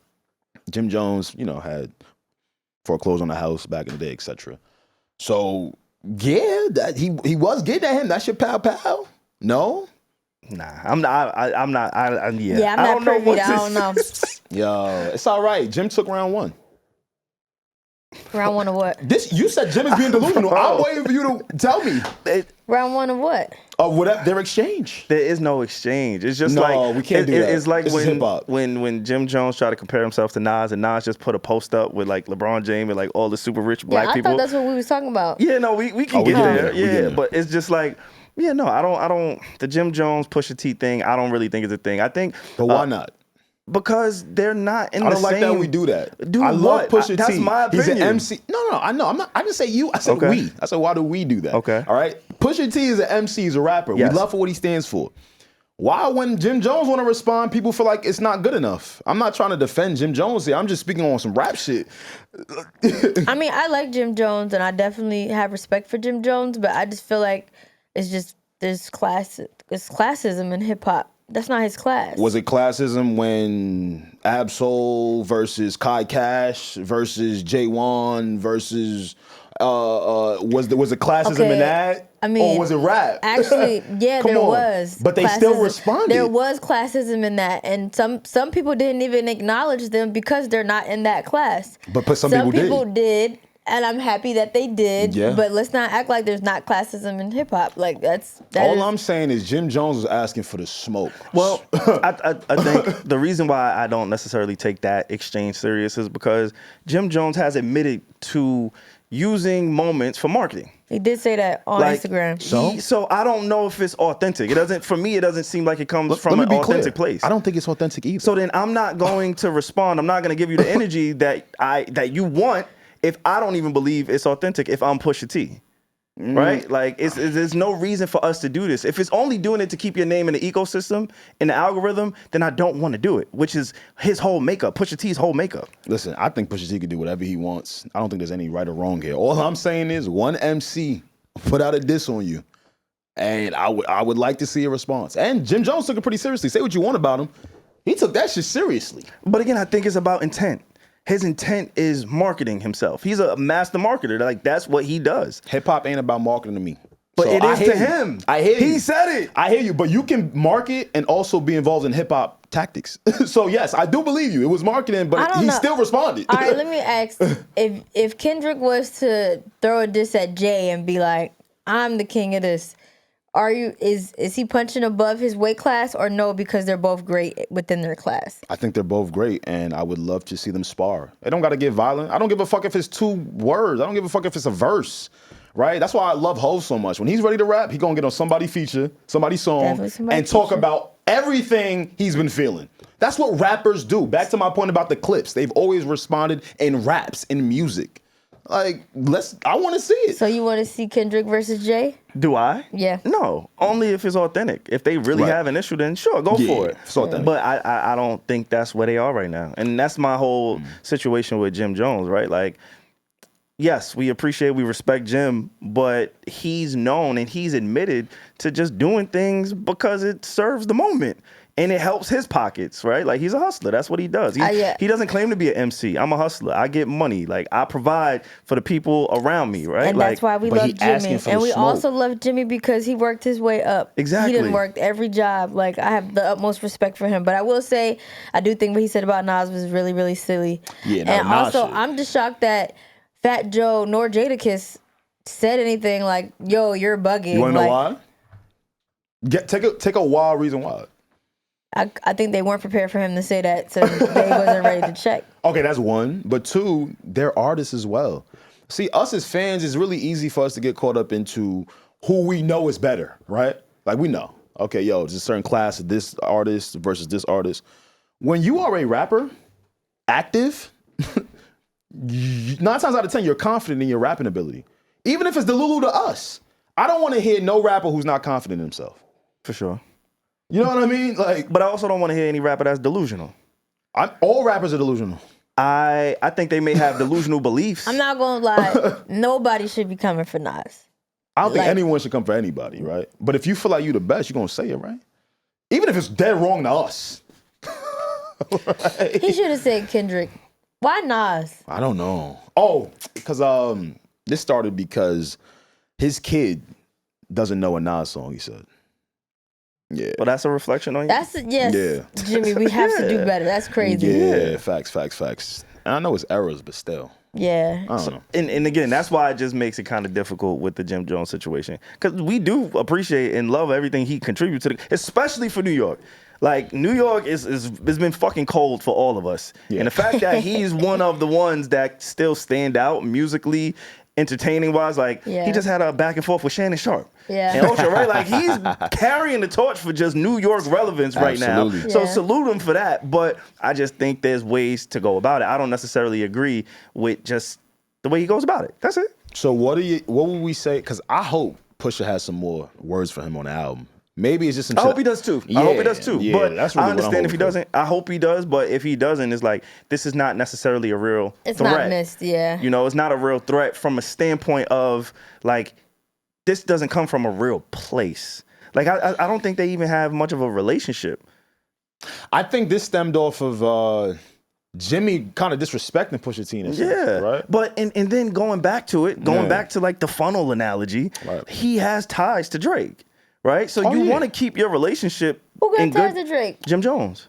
Jim Jones, had foreclosed on the house back in the day, etc. So, yeah, that he was getting at him. That shit pow pow. No? Nah, I'm not. I'm not. Yeah, I'm not privy. I don't know. Yo, it's all right. Jim took round one. Round one of what? You said Jim is being delusional. I'm waiting for you to tell me. Round one of what? Whatever their exchange. There is no exchange. It's just we can't do that. It's like this is hip-hop. when Jim Jones tried to compare himself to Nas, and Nas just put a post up with like LeBron James and like all the super rich black people. I thought that's what we was talking about. Yeah, no, we can get there. Yeah, but it's just like, I don't. The Jim Jones Pusha T thing, I don't really think is a thing. I think, but why not? Because they're not in the same. I don't like that we do that. Do I love what? Pusha T. That's my opinion. He's an MC. No, I know. I'm not. I didn't say you. I said we. I said, why do we do that? Okay. All right. Pusha T is an MC. He's a rapper. Yes. We love for what he stands for. Why, when Jim Jones want to respond, people feel like it's not good enough? I'm not trying to defend Jim Jones here. I'm just speaking on some rap shit. I mean, I like Jim Jones, and I definitely have respect for Jim Jones, but I just feel like there's classism in hip hop. That's not his class. Was it classism when Absol versus Kai Cash versus J1 versus was it classism in that? I mean, or was it rap? Actually, yeah, there was. But they still responded. There was classism in that, and some people didn't even acknowledge them because they're not in that class. But some people did. And I'm happy that they did, but let's not act like there's not classism in hip hop. Like I'm saying is Jim Jones was asking for the smoke. Well, I think the reason why I don't necessarily take that exchange serious is because Jim Jones has admitted to using moments for marketing. He did say that on Instagram. So I don't know if it's authentic. For me, it doesn't seem like it comes from an authentic place. I don't think it's authentic either. So then I'm not going to respond. I'm not going to give you the energy that you want if I don't even believe it's authentic, if I'm Pusha T. Right? Like, there's no reason for us to do this. If it's only doing it to keep your name in the ecosystem, in the algorithm, then I don't want to do it, which is his whole makeup, Pusha T's whole makeup. Listen, I think Pusha T can do whatever he wants. I don't think there's any right or wrong here. All I'm saying is one MC put out a diss on you, and I would like to see a response. And Jim Jones took it pretty seriously. Say what you want about him. He took that shit seriously. But again, I think it's about intent. His intent is marketing himself. He's a master marketer. Like, that's what he does. Hip hop ain't about marketing to me. But it is to him. I hear you. He said it. I hear you, but you can market and also be involved in hip hop tactics. So yes, I do believe you. It was marketing, but he still responded. All right, let me ask: if Kendrick was to throw a diss at Jay and be like, "I'm the king of this," is he punching above his weight class or no, because they're both great within their class? I think they're both great, and I would love to see them spar. They don't got to get violent. I don't give a fuck if it's 2 words. I don't give a fuck if it's a verse, right? That's why I love Hov so much. When he's ready to rap, he gonna get on somebody's feature, somebody's song, and talk about everything he's been feeling. That's what rappers do. Back to my point about the Clipse. They've always responded in raps, in music. Like, I want to see it. So you want to see Kendrick versus Jay? Do I? Yeah. No, only if it's authentic. If they really have an issue, then sure, go for it. It's authentic. But I don't think that's where they are right now. And that's my whole situation with Jim Jones, right? Like, yes, we respect Jim, but he's known and he's admitted to just doing things because it serves the moment. And it helps his pockets, right? Like, he's a hustler. That's what he does. He doesn't claim to be an MC. I'm a hustler. I get money. Like, I provide for the people around me, right? And that's why we love Jimmy. And we also love Jimmy because he worked his way up. Exactly. He didn't work every job. Like, I have the utmost respect for him. But I will say, I do think what he said about Nas was really, really silly. Yeah, and also, I'm just shocked that Fat Joe nor Jadakiss said anything like, yo, you're bugging. You want to know why? Take a wild reason why. I think they weren't prepared for him to say that, so they wasn't ready to check. Okay, that's one. But 2, they're artists as well. See, us as fans, it's really easy for us to get caught up into who we know is better, right? Like, we know. Okay, yo, there's a certain class of this artist versus this artist. When you are a rapper, active, 9 times out of 10, you're confident in your rapping ability. Even if it's Delulu to us. I don't want to hear no rapper who's not confident in himself. For sure. You know what I mean? Like, But I also don't want to hear any rapper that's delusional. all rappers are delusional. I think they may have delusional beliefs. I'm not gonna lie. Nobody should be coming for Nas. I don't think Like- anyone should come for anybody, right? But if you feel like you the best, you're going to say it, right? Even if it's dead wrong to us. Right? He should have said Kendrick. Why Nas? I don't know. Oh, because this started because his kid doesn't know a Nas song, he said. Yeah. But that's a reflection on you. That's yes, Yeah. Jimmy. We have to do better. That's crazy. Yeah, facts. And I know it's errors, but still. Yeah. I don't know. And again, that's why it just makes it kind of difficult with the Jim Jones situation. Because we do appreciate and love everything he contributes to, especially for New York. Like, New York has been fucking cold for all of us. Yeah. And the fact that he's one of the ones that still stand out musically, entertaining wise, like, Yeah. he just had a back and forth with Shannon Sharp. Yeah. And Ultra, right? Like, he's carrying the torch for just New York relevance right now. Absolutely. So Yeah. salute him for that. But I just think there's ways to go about it. I don't necessarily agree with just the way he goes about it. That's it. So what would we say? Because I hope Pusha has some more words for him on the album. Maybe it's just some I shit. hope he does too. I hope he does too. Yeah, but that's really I what I'm understand if he hoping for. doesn't. I hope he does. But if he doesn't, it's like, this is not necessarily a real It's threat. not missed. Yeah. You know, it's not a real threat from a standpoint of, like, this doesn't come from a real place. Like, I don't think they even have much of a relationship. I think this stemmed off of Jimmy kind of disrespecting Pusha T. and shit, Yeah. right? But, and then going back to it, Yeah. back to, like, the funnel analogy, Right. he has ties to Drake, right? So you yeah. want to keep your relationship Who got in ties good. to Drake? Jim Jones.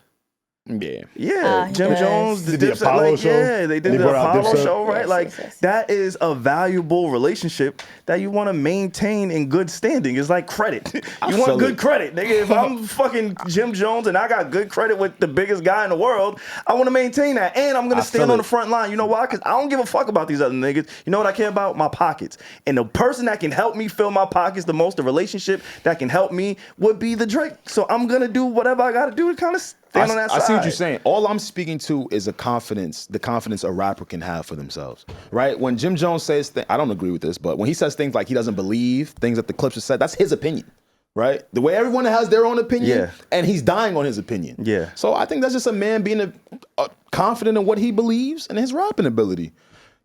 Yeah. Yeah, he Jim does. Jones, Did the Dipset, Apollo like, show? Yeah, they They did the brought out Apollo Dipset? show, right? Yes, Like, yes. that is a valuable relationship that you want to maintain in good standing. It's like credit. You want feel good it. credit, nigga. If I'm fucking Jim Jones and I got good credit with the biggest guy in the world, I want to maintain that. And I'm going I to stand feel on it. the front line. You know why? Because I don't give a fuck about these other niggas. You know what I care about? My pockets. And the person that can help me fill my pockets the most, the relationship that can help me, would be the Drake. So I'm going to do whatever I got to do to kind of stand on that side. I see what you're saying. All I'm speaking to is the confidence a rapper can have for themselves, right? When Jim Jones says things, I don't agree with this, but when he says things like he doesn't believe things that the Clipse have said, that's his opinion, right? The way everyone has their own opinion, Yeah. and he's dying on his opinion. Yeah. So I think that's just a man being confident in what he believes and his rapping ability.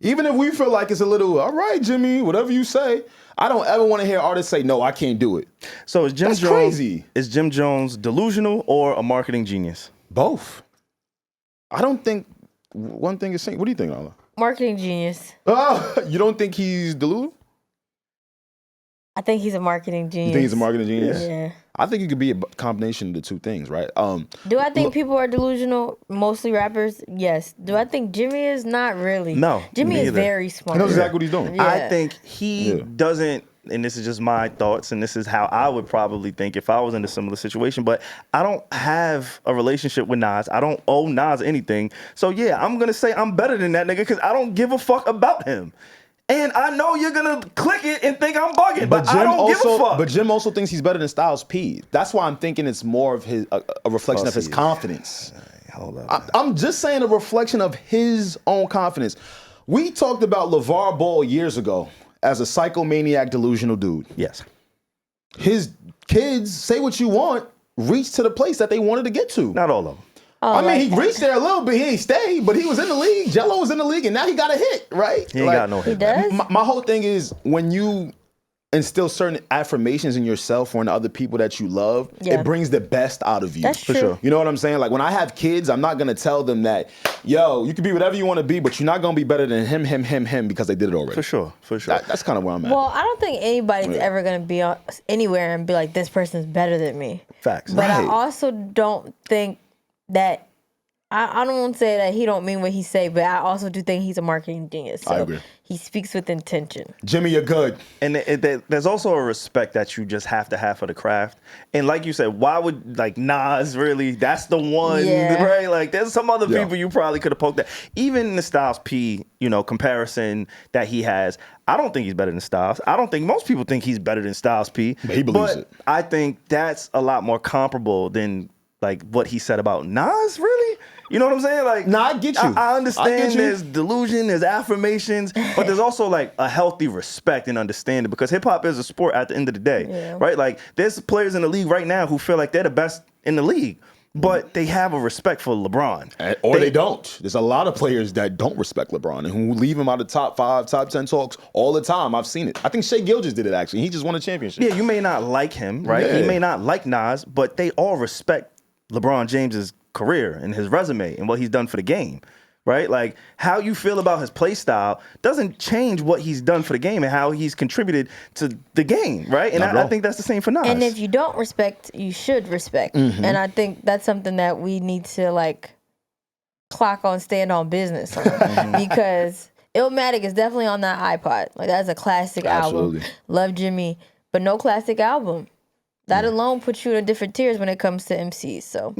Even if we feel like it's a little, all right, Jimmy, whatever you say, I don't ever want to hear artists say, no, I can't do it. So is Jim That's Jones crazy. Is Jim Jones delusional or a marketing genius? Both. I don't think one thing is saying. What do you think, Nyla? Marketing genius. Oh, you don't think he's delusional? I think he's a marketing genius. You think he's a marketing genius? Yeah. I think it could be a combination of the two things, right? Do I think people are delusional? Mostly rappers? Yes. Do I think Jimmy is? Not really. No, Jimmy me is either. very he smart. knows exactly what he's doing. Yeah. I think he Yeah. doesn't, and this is just my thoughts, and this is how I would probably think if I was in a similar situation, but I don't have a relationship with Nas. I don't owe Nas anything. So yeah, I'm going to say I'm better than that nigga because I don't give a fuck about him. And I know you're going to click it and think I'm bugging, but I don't give a fuck. But Jim also thinks he's better than Styles P. That's why I'm thinking it's more of his a reflection of his see. confidence. Hold up. I'm just saying a reflection of his own confidence. We talked about LeVar Ball years ago as a psychomaniac, delusional dude. Yes. His kids, say what you want, reached to the place that they wanted to get to. Not all of them. I mean, he reached there a little bit. He ain't stay, but he was in the league. Jello was in the league, and now he got a hit, right? He ain't got no He hit. does? My whole thing is when you instill certain affirmations in yourself or in other people that you love, Yeah. it brings the best out of you. That's For true. sure. You know what I'm saying? Like when I have kids, I'm not gonna tell them that, yo, you can be whatever you want to be, but you're not gonna be better than him because they did it already. For sure. For sure. That's kind of where I'm at. Well, I don't think anybody's Yeah. ever going to be anywhere and be like, this person's better than me. Facts. But I Right. also don't think that, I don't want to say that he don't mean what he say, but I also do think he's a marketing genius. So I agree. He speaks with intention. Jimmy, you're good. And there's also a respect that you just have to have for the craft. And like you said, why would like Nas really? That's the one, Yeah. right? Like there's some other Yeah. people you probably could have poked at. Even the Styles P, comparison that he has, I don't think he's better than Styles. I don't think most people think he's better than Styles P. But he believes it. I think that's a lot more comparable than like what he said about Nas. Really? You know what I'm saying? Like, Nah, I get you. I understand I get you. there's delusion, there's affirmations, but there's also like a healthy respect and understanding because hip hop is a sport at the end of the day, right? Like, there's players in the league right now who feel like they're the best in the league, but they have a respect for LeBron. Or they don't. There's a lot of players that don't respect LeBron and who leave him out of top 5, top 10 talks all the time. I've seen it. I think Shai Gilgeous did it, actually. He just won a championship. Yeah, you may not like him, right? Yeah. He may not like Nas, but they all respect LeBron James's career and his resume and what he's done for the game, right? Like, how you feel about his play style doesn't change what he's done for the game and how he's contributed to the game, right? And I think that's the same for Nas. And if you don't respect, you should respect. And I think that's something that we need to like clock on, stand on business on. Because Illmatic is definitely on that iPod. Like, that's a classic album. Love Jimmy, but no classic album. That alone puts you in different tiers when it comes to MCs. So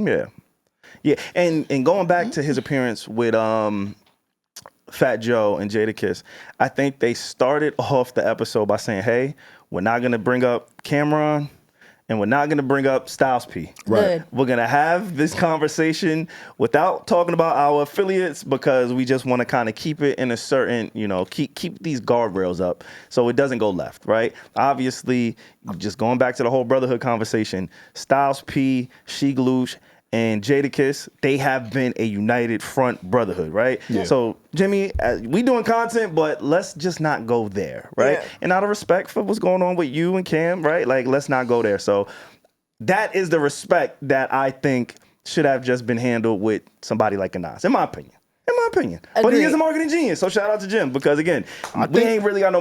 yeah, and going back to his appearance with Fat Joe and Jadakiss, I think they started off the episode by saying, "Hey, we're not gonna bring up Cameron, and we're not gonna bring up Styles P. Right. We're gonna have this conversation without talking about our affiliates because we just want to kind of keep it in a certain, keep these guardrails up so it doesn't go left, right? Obviously, just going back to the whole brotherhood conversation, Styles P, She Gloosh, and Jadakiss, they have been a united front brotherhood, right? Yeah. So, Jimmy, we doing content, but let's just not go there, right? Yeah. And out of respect for what's going on with you and Cam, right? Like, let's not go there. So, that is the respect that I think should have just been handled with somebody like a Nas, in my opinion. Agreed. But he is a marketing genius, so shout out to Jim because, again, we ain't really got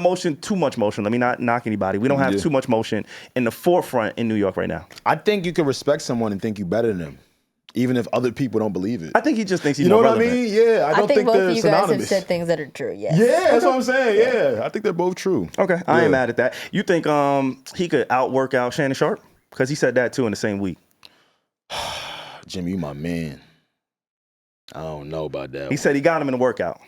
too much motion. Let me not knock anybody. We don't have too much motion in the forefront in New York right now. I think you can respect someone and think you better than them, even if other people don't believe it. I think he just thinks he's more relevant. I mean? Yeah, I don't think both they're of you guys synonymous. have said things that are true. Yes. Yeah, that's what I'm saying. Yeah, I think they're both true. Okay, I ain't mad at that. You think he could outwork out Shannon Sharp? Because he said that too in the same week. Jimmy, you my man. I don't know about that. He said he got him in the workout.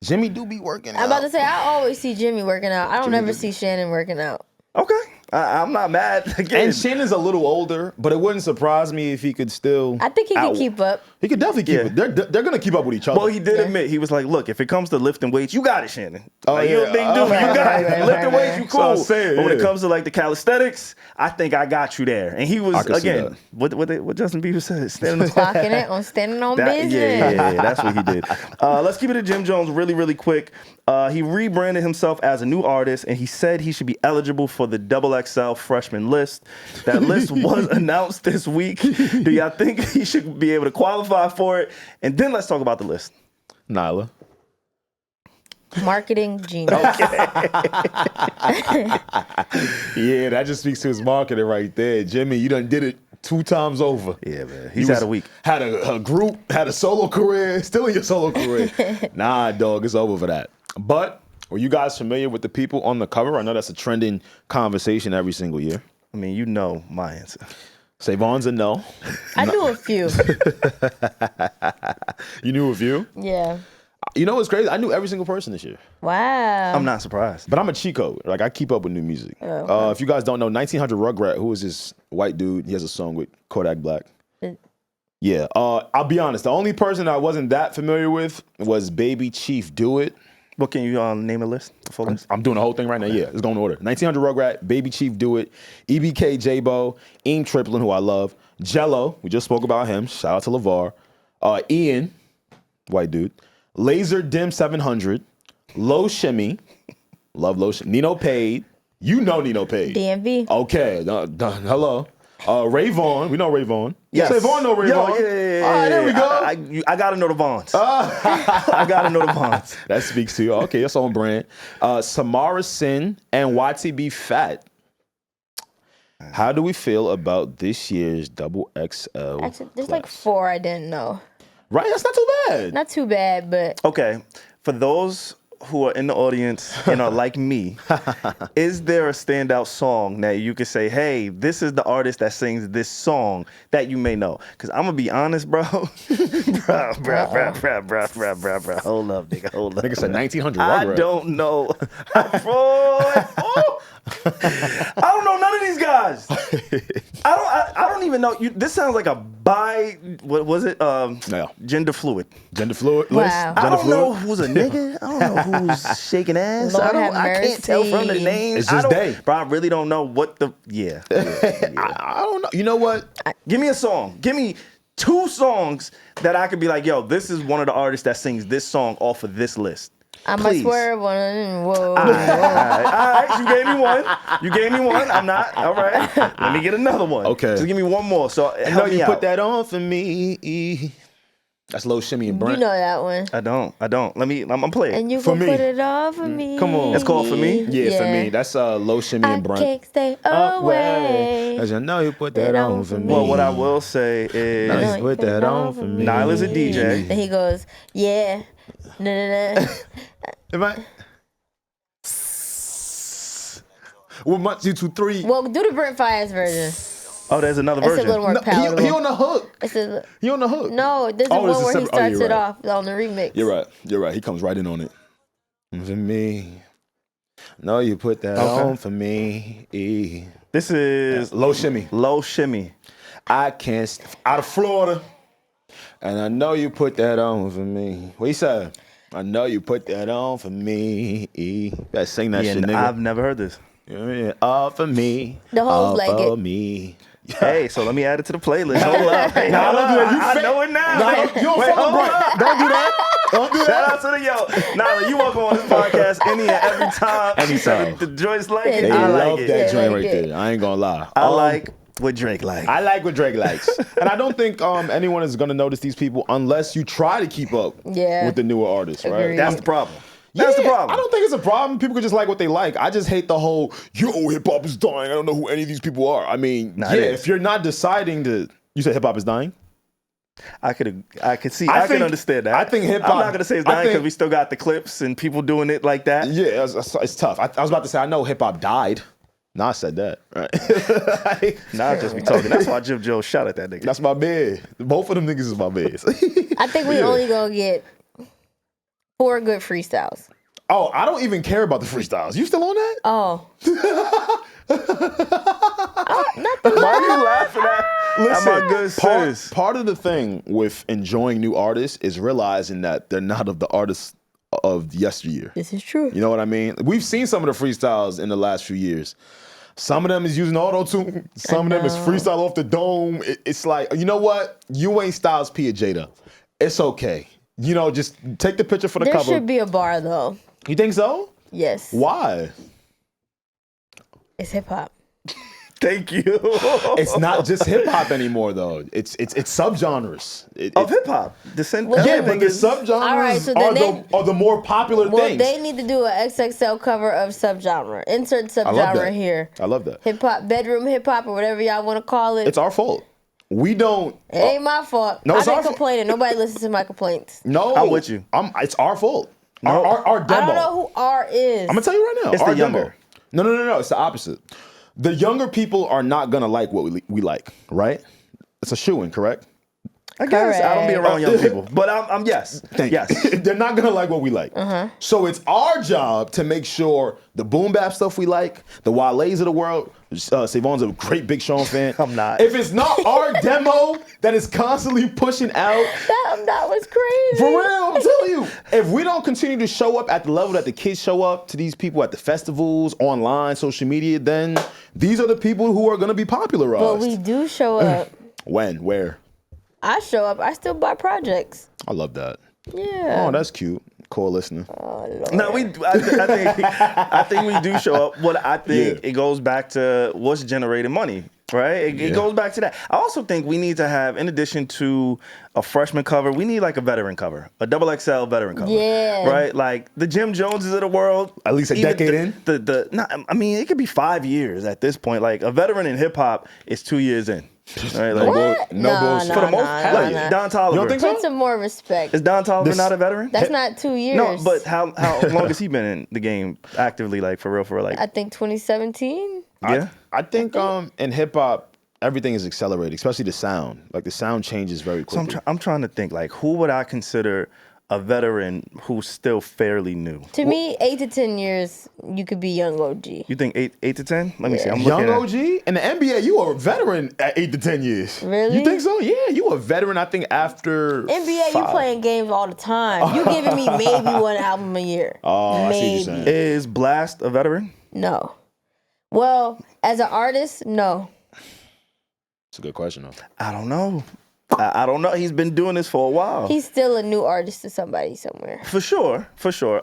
Jimmy do be working out. I'm about to say, I always see Jimmy working out. I don't ever see Shannon working out. Okay. I'm not mad. Again. And Shannon's a little older, but it wouldn't surprise me if he could still. I think he could keep up. He could definitely keep it. They're going to keep up with each other. Well, he did admit, he was like, look, if it comes to lifting weights, you got it, Shannon. You don't think, dude, you got it. Lifting weights, you cool. But when it comes to like the calisthenics, I think I got you there. And he was, again, what Justin Bieber said, standing standing on business. Yeah, that's what he did. Let's keep it to Jim Jones really, really quick. He rebranded himself as a new artist, and he said he should be eligible for the XXL freshman list. That list was announced this week. Do y'all think he should be able to qualify for it? And then let's talk about the list. Nyla. Marketing genius. Okay. Yeah, that just speaks to his marketing right there. Jimmy, you done did it 2 times over. Yeah, man. He's had a week. Had a group, had a solo career, still in your solo career. Nah, dog, it's over for that. But were you guys familiar with the people on the cover? I know that's a trending conversation every single year. I mean, you know my answer. Savon's a no. I knew a few. You knew a few? Yeah. You know what's crazy? I knew every single person this year. Wow. I'm not surprised. But I'm a Chico. Like, I keep up with new music. If you guys don't know, 1900 Rugrat, who is this white dude? He has a song with Kodak Black. Yeah. I'll be honest. The only person I wasn't that familiar with was Baby Chief Do It. What can you name a list? The full list? I'm doing the whole thing right now. Yeah, it's going in order. 1900 Rugrat, Baby Chief Do It, EBK J-Bo, Eam Triplin, who I love, Jello, we just spoke about him. Shout out to LeVar. Ian, white dude. Laser Dim 700, Low Shimmy, love Low Shimmy, Nino Pade, you know Nino Pade. DMV. Okay, hello. Ray Vaughn, we know Ray Vaughn. Yes. Say Vaughn know Ray Vaughn. Yeah. All right, there we go. I gotta know the Vaughns. I gotta know the Vaughns. That speaks to you. Okay, that's on brand. Samara Sin and YTB Fat. How do we feel about this year's XXL? Actually, there's like 4 I didn't know. Right, that's not too bad. Not too bad, but Okay, for those who are in the audience and are like me, is there a standout song that you could say, hey, this is the artist that sings this song that you may know? Because I'm going to be honest, bro. bro. Hold up, nigga, hold up. Nigga said 1900 I Rugrat. don't know. I don't know none of these guys. I don't even know. This sounds like a what was it? Gender fluid. Gender fluid Wow. list. I Gender don't fluid. know who's a nigga. I don't know who's shaking ass. Lord have I can't tell from the mercy. names. It's just they. Bro, I really don't know what the. Yeah. I don't know. You know what? Give me a song. Give me 2 songs that I could be like, yo, this is one of the artists that sings this song off of this list. I Please. swear one. Whoa. All right. You gave me one. I'm not. All right. Let me get another one. Okay. Just give me one more. So I know help me you out. put that on for me. That's Low Shimmy and Brent. You know that one. I don't. I'm gonna play it. And you For can me. put it on for me. Come on. It's called For Me? Yeah, for me. That's Low Shimmy I and Brent. can't stay away. As I know you put that on for me. Well, what I will say is Nice. Put that on for me. Nyla's a DJ. And he goes, yeah. No. Am I? What much? 2, 3. Well, do the Brent Fiennes version. Oh, there's another It's a version. little more palatable. He on the hook. It's a, He on the hook. no, there's Oh, one this is where he separate. Oh, starts you're it right. off on the remix. You're right. He comes right in on it. For me. No, you put that on for me. This is Low Shimmy. Low Shimmy. I can't. Out of Florida. And I know you put that on for me. What you say? I know you put that on for me. You gotta sing that Yeah, shit, nigga. I've never heard this. You know what I mean? All for me. The hoes all like for it. me. Hey, so let me add it to the playlist. Hold up. Hey, Nah, hold don't do that. up. You I fake- know it now. Nah, you don't Wait, follow hold Brent. up. Don't do that. Don't do Shout that. out to the Nyla, you welcome on this podcast any and every time. Anytime. The joints like it. They I love like that it. Yeah, joint like right it. there. I ain't gonna lie. I like what Drake like. I like what Drake likes. And I don't think anyone is gonna notice these people unless you try to keep up Yeah. with the newer artists, right? Agreed. That's the problem. That's the Yeah, problem. I don't think it's a problem. People can just like what they like. I just hate the whole, hip hop is dying. I don't know who any of these people are. I mean, Nah, it is. if you're not deciding to, you said hip hop is dying? I could see. I I can think- understand that. I think hip-hop- I'm not gonna say it's I dying because think- we still got the clips and people doing it like that. Yeah, it's tough. I was about to say, I know hip hop died. Nas said that, right? Nah, I just be talking. That's why Jim Joe shot at that nigga. That's my man. Both of them niggas is my mans. I think we only gonna get 4 good freestyles. Oh, I don't even care about the freestyles. You still on that? Oh. Why are you laughing at my good sis? Part of the thing with enjoying new artists is realizing that they're not of the artists of yesteryear. This is true. You know what I mean? We've seen some of the freestyles in the last few years. Some of them is using auto-tune. Some of them is freestyle off the dome. It's like, you know what? You ain't Styles P or Jada. It's okay. You know, just take the picture for the There cover. should be a bar though. You think so? Yes. Why? It's hip hop. Thank you. It's not just hip hop anymore, though. It's subgenres. Of hip hop. The Well, Yeah, everything but the is- subgenres All right, so are, then are the more popular Well, things. they need to do an XXL cover of subgenre. Insert I love that. subgenre here. I love that. Hip hop, bedroom hip hop, or whatever y'all want to call it. It's our fault. We don't. It ain't my fault. No, it's I've our been fault. complaining. Nobody listens to my complaints. No, I'm with you. It's our fault. No. Our demo. I don't know who R is. I'm gonna tell you right now. It's our the younger. demo. No. It's the opposite. The younger people are not gonna like what we like, right? It's a shoo-in, correct? I guess I don't be Correct. around young people, but I'm yes. Thank Yes. you. They're not gonna like what we like. So it's our job to make sure the boom bap stuff we like, the Wale's of the world. Simone's a great Big Sean fan. I'm not. If it's not our demo that is constantly pushing out, That was crazy. for real, I'm telling you, if we don't continue to show up at the level that the kids show up to these people at the festivals, online, social media, then these are the people who are gonna be popularized. But we do show up. When? Where? I show up. I still buy projects. I love that. Yeah. Oh, that's cute. Core listener. No, I think we do show up. What I think Yeah. it goes back to what's generating money, right? It goes back to that. I also think we need to have, in addition to a freshman cover, we need like a veteran cover, a XXL veteran cover. Yeah. Right? Like the Jim Joneses of the world. At least a even decade in? I mean, it could be 5 years at this point. Like a veteran in hip hop is 2 years in. Right? Like, What? No bullshit. For the most Nah, like nah. Don Toliver. You don't think so? Put some more respect. Is Don Toliver This- not a veteran? That's not 2 years. No, but how long has he been in the game actively, like for real, like I think 2017. yeah? I think in hip hop everything is accelerated, especially the sound. Like the sound changes very So quickly. I'm trying to think, like, who would I consider a veteran who's still fairly new? To me, 8 to 10 years, you could be young OG. You think eight to 10? Let me see. I'm Young looking OG? In the NBA, you are a veteran at 8 to 10 years. Really? You think so? Yeah, you a veteran, I think, after NBA, 5. you playing games all the time. You giving me maybe one album a year. Oh, maybe. I see what you're saying. Is Blast a veteran? No. Well, as an artist, no. It's a good question, though. I don't know. I don't know. He's been doing this for a while. He's still a new artist to somebody somewhere. For sure.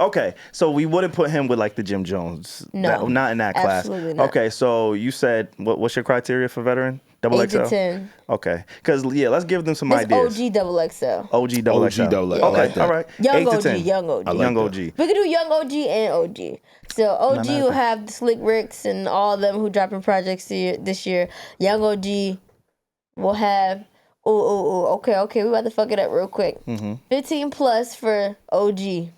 Okay, so we wouldn't put him with like the Jim Jones. No, not in that class. absolutely not. Okay, so you said what's your criteria for veteran? Double 8 XL? to 10. Okay, because let's give them some It's ideas. OG double XL. OG double OG XL. double XL. Okay, I like that. all right. Young 8 to OG, 10. young OG. I like Young that. OG. We could do young OG and OG. So OG will have the Slick Ricks and all of them who dropping projects this year. Young OG will have okay, we about to fuck it up real quick. 15 plus for OG.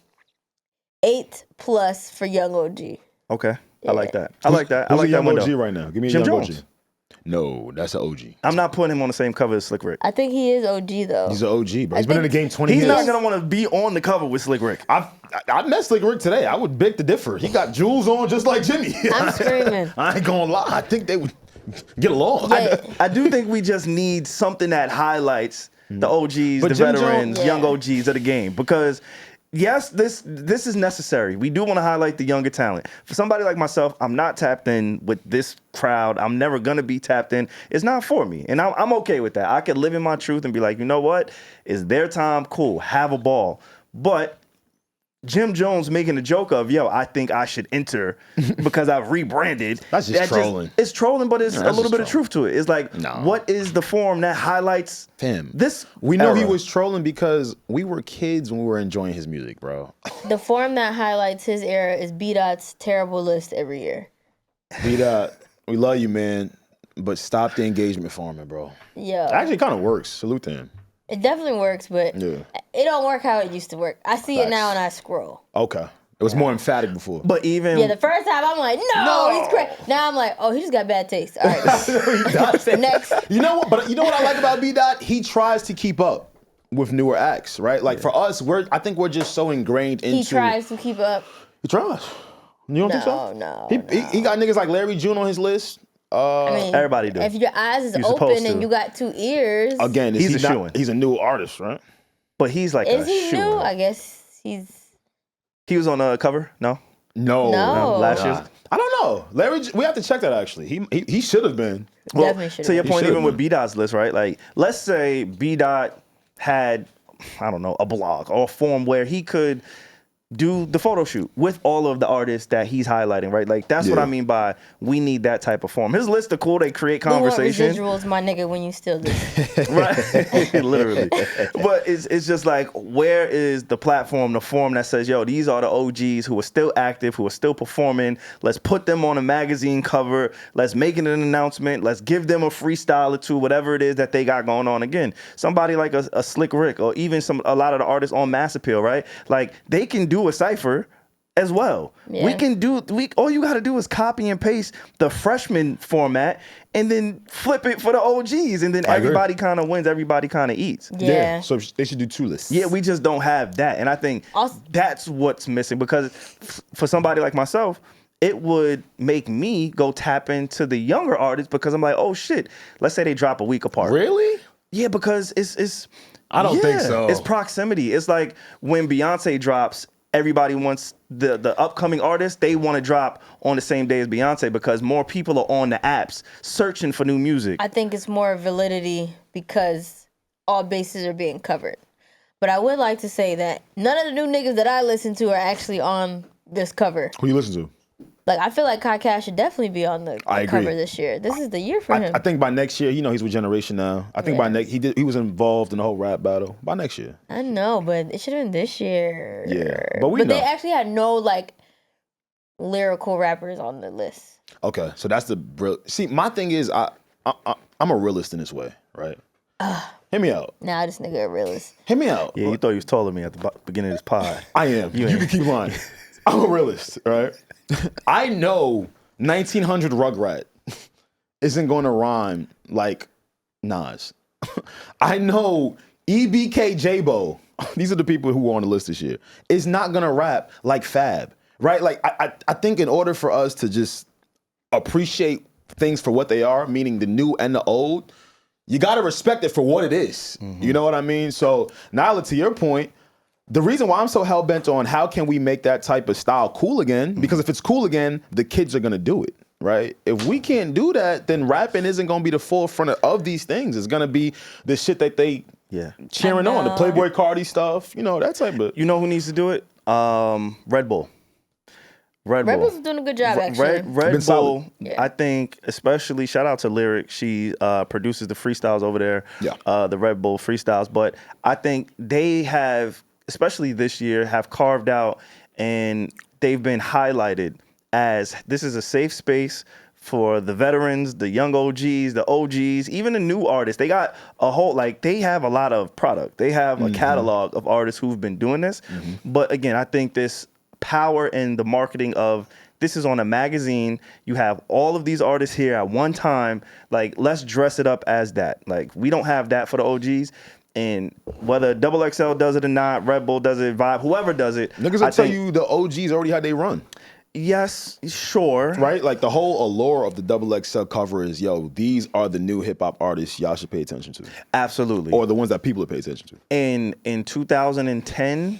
8 plus for young OG. Okay, I like that. I like that. I Who's like a that young window. OG right now? Give me a Jim young Jones. OG. No, that's an OG. I'm not putting him on the same cover as Slick Rick. I think he is OG though. He's an OG, bro. He's been in the game 20 He's years. not gonna want to be on the cover with Slick Rick. I met Slick Rick today. I would beg to differ. He got jewels on just like Jimmy. I'm screaming. I ain't gonna lie. I think they would get along. Yeah. I do think we just need something that highlights the OGs, But the Jim veterans, Jones- young Yeah. OGs of the game. Because yes, this is necessary. We do want to highlight the younger talent. For somebody like myself, I'm not tapped in with this crowd. I'm never gonna be tapped in. It's not for me, and I'm okay with that. I could live in my truth and be like, you know what? It's their time. Cool. Have a ball. But Jim Jones making a joke of, I think I should enter because I've rebranded. That's just trolling. It's trolling, but it's No, a that's little just bit of truth to it. It's like, No. what is the form that highlights Him. this? We know he era? was trolling because we were kids when we were enjoying his music, bro. The form that highlights his era is B-Dot's terrible list every year. B-Dot, we love you, man, but stop the engagement farming, bro. Yeah. Actually, it kind of works. Salute to him. It definitely works, but Yeah. it don't work how it used to work. I see it Facts. now and I scroll. Okay. It was more emphatic before. But even Yeah, the first time I'm like, no, he's crazy. Now I'm like, oh, he just got bad taste. All right. Next. You know what? But you know what I like about B-Dot? He tries to keep up with newer acts, right? Like for us, I think we're just so ingrained into. He tries to keep up. He tries. You don't think so? No. He got niggas like Larry June on his list. I mean, everybody do. If your eyes is You're supposed open and to. you got 2 ears, Again, He's he's a not, shoo-in. he's a new artist, right? but he's like is a he shoo-in. new? I guess he's He was on a cover. No, No. No. last Nah. year. I don't know. Larry, we have to check that actually. He should have been. definitely should to your have. point, should've even with been. B-Dot's list, right? Like, let's say B-Dot had, I don't know, a blog or a form where he could do the photo shoot with all of the artists that he's highlighting, right? Like, that's what Yeah. I mean by we need that type of form. His list are cool. They create We want conversation. residuals, my nigga, when you still this. Right, literally. But it's just like, where is the platform, the form that says, yo, these are the OGs who are still active, who are still performing. Let's put them on a magazine cover. Let's make it an announcement. Let's give them a freestyle or two, whatever it is that they got going on. Again, somebody like a Slick Rick or even a lot of the artists on Mass Appeal, right? Like, they can do a cipher as well. Yeah. All you got to do is copy and paste the freshman format and then flip it for the OGs, and then I agree. everybody kind of wins, everybody kind of eats. Yeah. So they should do 2 lists. Yeah, we just don't have that, and I think Also- that's what's missing, because for somebody like myself, it would make me go tap into the younger artists, because I'm like, oh shit, let's say they drop a week apart. Really? Yeah, because it's I don't think so. It's proximity. It's like when Beyonce drops, everybody wants the upcoming artists, they want to drop on the same day as Beyonce because more people are on the apps searching for new music. I think it's more validity because all bases are being covered. But I would like to say that none of the new niggas that I listen to are actually on this cover. Who you listen to? Like, I feel like Kai Cash should definitely be on the I agree. cover this year. This is the year for him. I think by next year, he's with Generation now. I think by next he was involved in the whole rap battle. By next year. I know, but it should have been this year. Yeah, but we But know. they actually had no, like, lyrical rappers on the list. Okay, so that's the see. My thing is, I'm a realist in this way, right? Hear me out. Nah, this nigga a realist. Hear me out. Yeah, you thought you was taller than me at the beginning of this pod. I am. You can keep lying. I'm a realist, right? I know 1900 Rugrat isn't going to rhyme like Nas. I know EBK J-Bo, these are the people who were on the list this year, is not gonna rap like Fab, right? Like I think in order for us to just appreciate things for what they are, meaning the new and the old, you gotta respect it for what it is. You know what I mean? So Nyla, to your point, the reason why I'm so hell-bent on how can we make that type of style cool again, because if it's cool again, the kids are gonna do it, right? If we can't do that, then rapping isn't gonna be the forefront of these things. It's gonna be the shit that they cheering on, the Playboy Cardi stuff, that type of. You know who needs to do it? Red Bull. Red Bull's doing a good job, actually. Red Bull, I think, especially, shout out to Lyric. She produces the freestyles over there, the Red Bull freestyles. But I think they have, especially this year, have carved out and they've been highlighted as this is a safe space for the veterans, the young OGs, the OGs, even the new artists. They got a whole, they have a lot of product. They have a catalog of artists who've been doing this. But again, I think this power in the marketing of this is on a magazine. You have all of these artists here at one time. Let's dress it up as that. We don't have that for the OGs. And whether XXL does it or not, Red Bull does it, Vibe, whoever does it. Niggas will tell you the OGs already had they run. Yes, sure. Right? The whole allure of the XXL cover is, these are the new hip hop artists y'all should pay attention to. Absolutely. Or the ones that people would pay attention to. In 2010,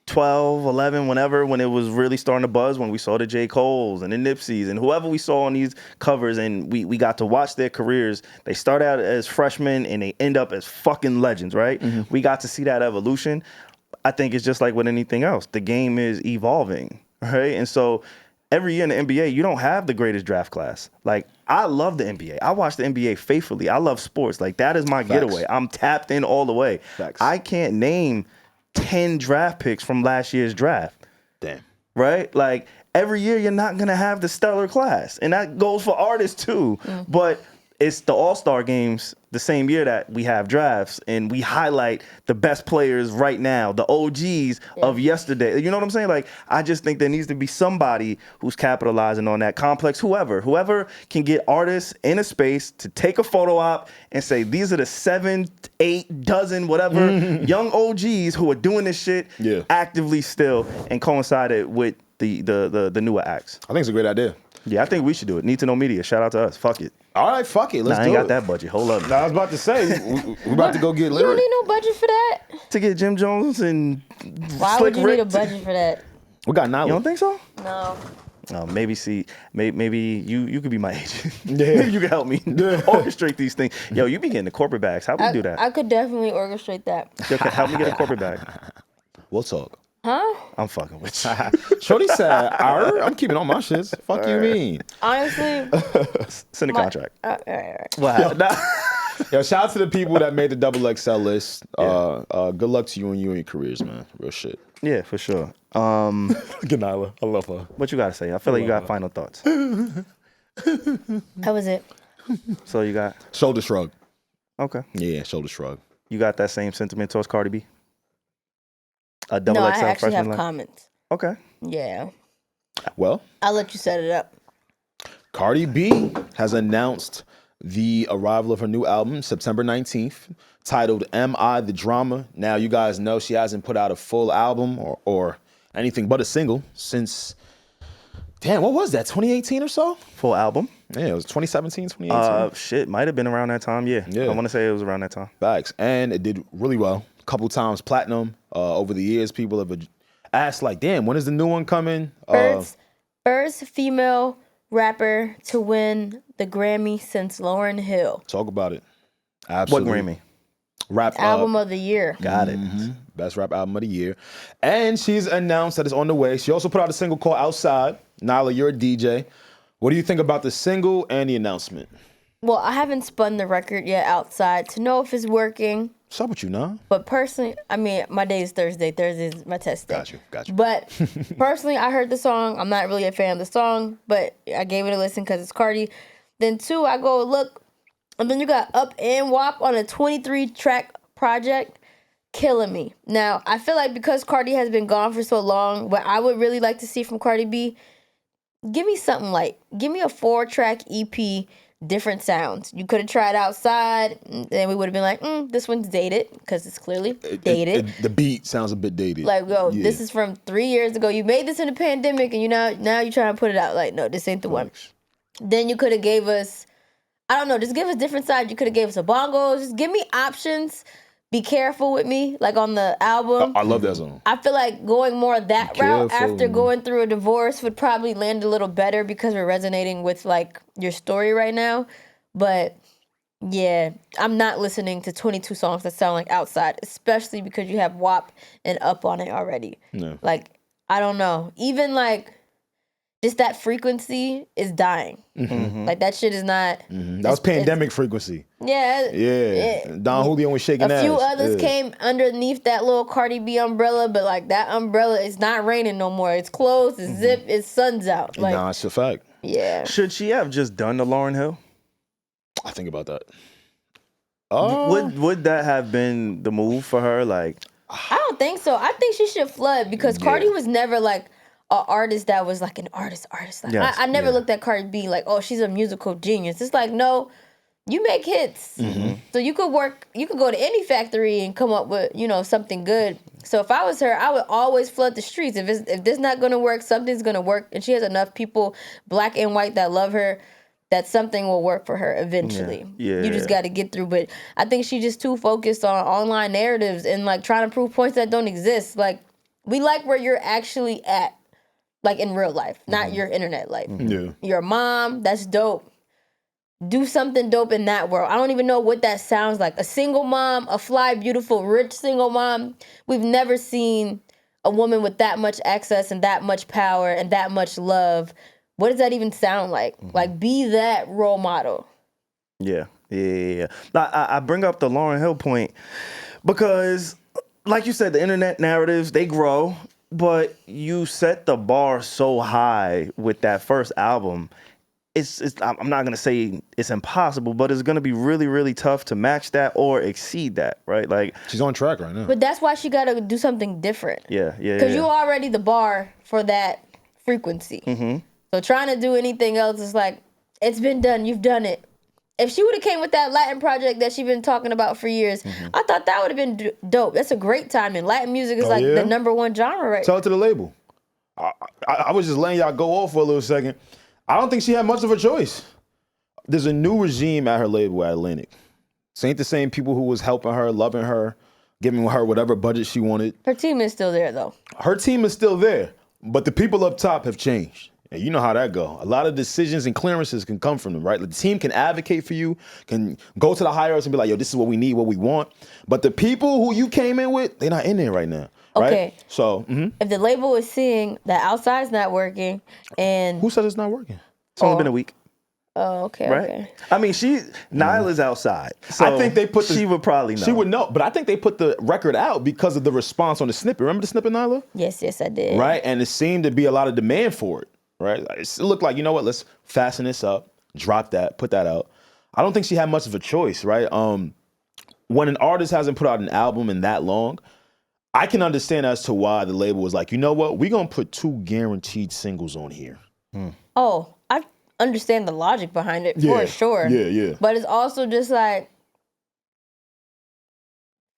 12, 11, when it was really starting to buzz, when we saw the J. Coles and the Nipseys and whoever we saw on these covers, and we got to watch their careers. They start out as freshmen and they end up as fucking legends, right? We got to see that evolution. I think it's just like with anything else. The game is evolving, right? And so every year in the NBA, you don't have the greatest draft class. I love the NBA. I watch the NBA faithfully. I love sports. That is my getaway. I'm tapped in all the way. Facts. I can't name 10 draft picks from last year's draft. Damn. Right? Every year you're not going to have the stellar class. And that goes for artists too. But it's the All-Star games the same year that we have drafts and we highlight the best players right now, the OGs of yesterday. You know what I'm saying? I just think there needs to be somebody who's capitalizing on that. Complex, whoever can get artists in a space to take a photo op and say, these are the 7, 8 dozen, whatever, young OGs who are doing this shit actively still and coincide it with the newer acts. I think it's a great idea. Yeah, I think we should do it. Need to Know Media. Shout out to us. Fuck it. All right, fuck it. Let's do it. I ain't got that budget. Hold up. I was about to say, we about to go get Lyric. You don't need no budget for that. To get Jim Jones and Why Slick would you Rick need a budget for that? We got Nyla. You don't think so? No. Maybe you could be my agent. Yeah. Maybe you can help me orchestrate these things. Yo, you be getting the corporate bags. How we do that? I could definitely orchestrate that. Yo, help me get a corporate bag. We'll talk. Huh? I'm fucking with you. Shorty said, I'm keeping all my shits. Fuck you mean? Honestly. Send a contract. All right. Wow. Yo, shout out to the people that made the XXL list. Good luck to you and your careers, man. Real shit. Yeah, for sure. Good Nyla. I love her. What you got to say? I feel like you got final thoughts. That was it. So you got? Shoulder shrug. Okay. Yeah, shoulder shrug. You got that same sentiment towards Cardi B? A No, I XXL actually have freshman comments. Okay. Yeah. Well, I'll let you set it up. Cardi B has announced the arrival of her new album, September 19th, titled Am I the Drama? Now, you guys know she hasn't put out a full album or anything but a single since, damn, what was that, 2018 or so? Full album? Yeah, it was 2017, 2018. Shit, might have been around that time, yeah. I want to say it was around that time. Facts. And it did really well. A couple times platinum. Over the years, people have asked, damn, when is the new one coming? First female rapper to win the Grammy since Lauryn Hill. Talk about it. Absolutely. What Grammy? Rap Album of the year. Got it. Best rap album of the year. And she's announced that it's on the way. She also put out a single called Outside. Nyla, you're a DJ. What do you think about the single and the announcement? Well, I haven't spun the record yet outside to know if it's working. What's up with you, nah? But personally, my day is Thursday. Thursday is my test day. Got you. But personally, I heard the song. I'm not really a fan of the song, but I gave it a listen because it's Cardi. Then 2, I go look, and then you got Up and WAP on a 23-track project, killing me. Now, I feel like because Cardi has been gone for so long, what I would really like to see from Cardi B, give me something light. Give me a 4-track EP different sounds. You could have tried Outside, and we would have been like, this one's dated because it's clearly dated. The beat sounds a bit dated. Like, yo, this is from 3 years ago. You made this in the pandemic, and now you're trying to put it out. Like, no, this ain't the one. Then you could have gave us, I don't know, just give us different sides. You could have gave us a bongo. Just give me options. Be Careful with Me, like on the album. I love that song. I feel like going more that route after going through a divorce would probably land a little better because we're resonating with like your story right now. But yeah, I'm not listening to 22 songs that sound like Outside, especially because you have WAP and Up on it already. No. Like, I don't know. Even like just that frequency is dying. Mm-hmm. Like that shit is not. Mm-hmm. That was pandemic frequency. Yeah. Don Julio was shaking ass. A few others came underneath that little Cardi B umbrella, but like that umbrella, it's not raining no more. It's closed, it's zipped, it's sun's out. Like, nah, it's a fact. Yeah. Should she have just done the Lauryn Hill? I think about that. Would that have been the move for her? Like, I don't think so. I think she should flood because Cardi was never like an artist that was like an artist. Like, I never looked at Cardi B like, oh, she's a musical genius. It's like, no, you make hits. Mm-hmm. So you could go to any factory and come up with, something good. So if I was her, I would always flood the streets. If this not gonna work, something's gonna work. And she has enough people, black and white, that love her, that something will work for her eventually. Yeah. You just gotta get through. But I think she's just too focused on online narratives and like trying to prove points that don't exist. Like, we like where you're actually at. Like in real life, not your internet life. Yeah. Your mom, that's dope. Do something dope in that world. I don't even know what that sounds like. A single mom, a fly, beautiful, rich single mom. We've never seen a woman with that much access and that much power and that much love. What does that even sound like? Mm-hmm. Like, be that role model. Yeah. I bring up the Lauryn Hill point because, like you said, the internet narratives, they grow. But you set the bar so high with that first album. I'm not going to say it's impossible, but it's going to be really, really tough to match that or exceed that, right? Like, she's on track right now. But that's why she got to do something different. Yeah. Because you already the bar for that frequency. Mm-hmm. So trying to do anything else is like, it's been done. You've done it. If she would have came with that Latin project that she's been talking about for years, I thought that would have been dope. That's a great timing. Latin music is the #1 genre right now. Tell it to the label. I was just letting y'all go off for a little second. I don't think she had much of a choice. There's a new regime at her label at Atlantic. This ain't the same people who was helping her, loving her, giving her whatever budget she wanted. Her team is still there, though. Her team is still there, but the people up top have changed. And you know how that go. A lot of decisions and clearances can come from them, right? Like, the team can advocate for you, can go to the higher ups and be like, yo, this is what we need, what we want. But the people who you came in with, they're not in there right now. Right? Okay. So, if the label is seeing that Outside's not working and... Who said it's not working? It's only been a week. Oh, okay. Right? Okay. I mean, Nyla's outside. So I think they she would probably know. She would know, but I think they put the record out because of the response on the snippet. Remember the snippet, Nyla? Yes, I did. Right? And it seemed to be a lot of demand for it. Right? It looked like, you know what, let's fasten this up, drop that, put that out. I don't think she had much of a choice, right? When an artist hasn't put out an album in that long, I can understand as to why the label was like, you know what, we're going to put 2 guaranteed singles on here. Oh, I understand the logic behind it for sure. Yeah. But it's also just like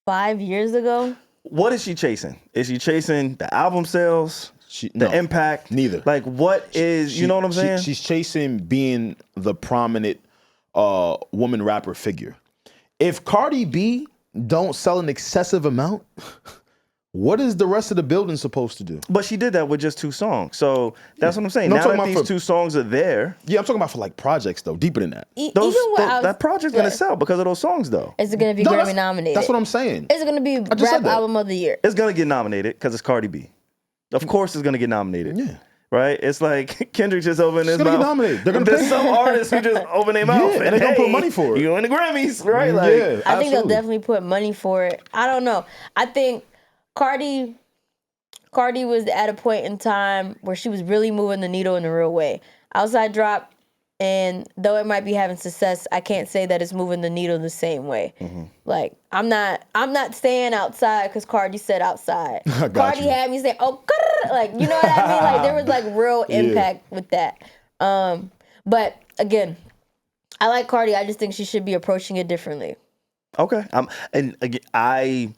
5 years ago. What is she chasing? Is she chasing the album sales? The impact? Neither. Like, what is, you know what I'm saying? She's chasing being the prominent woman rapper figure. If Cardi B don't sell an excessive amount, what is the rest of the building supposed to do? But she did that with just 2 songs. So that's what I'm saying. Now that these 2 songs are there. Yeah, I'm talking about for like projects though, deeper than that. That project's going to sell because of those songs though. Is it going to be Grammy nominated? That's what I'm saying. Is it going to be Rap Album of the Year? It's going to get nominated because it's Cardi B. Of course it's going to get nominated. Yeah. Right? It's like Kendrick just opened his mouth. Get nominated. They're gonna There's some artists who just open their mouth and they're going to put money for it. You in the Grammys, right? Like, yeah, I think they'll definitely put money for it. I don't know. I think Cardi was at a point in time where she was really moving the needle in a real way. Outside dropped, and though it might be having success, I can't say that it's moving the needle the same way. Mm-hmm. Like, I'm not staying outside because Cardi said outside. Cardi had me say, oh, like, you know what I mean? Like, there was like real impact with that. But again, I like Cardi. I just think she should be approaching it differently. Okay. And again, I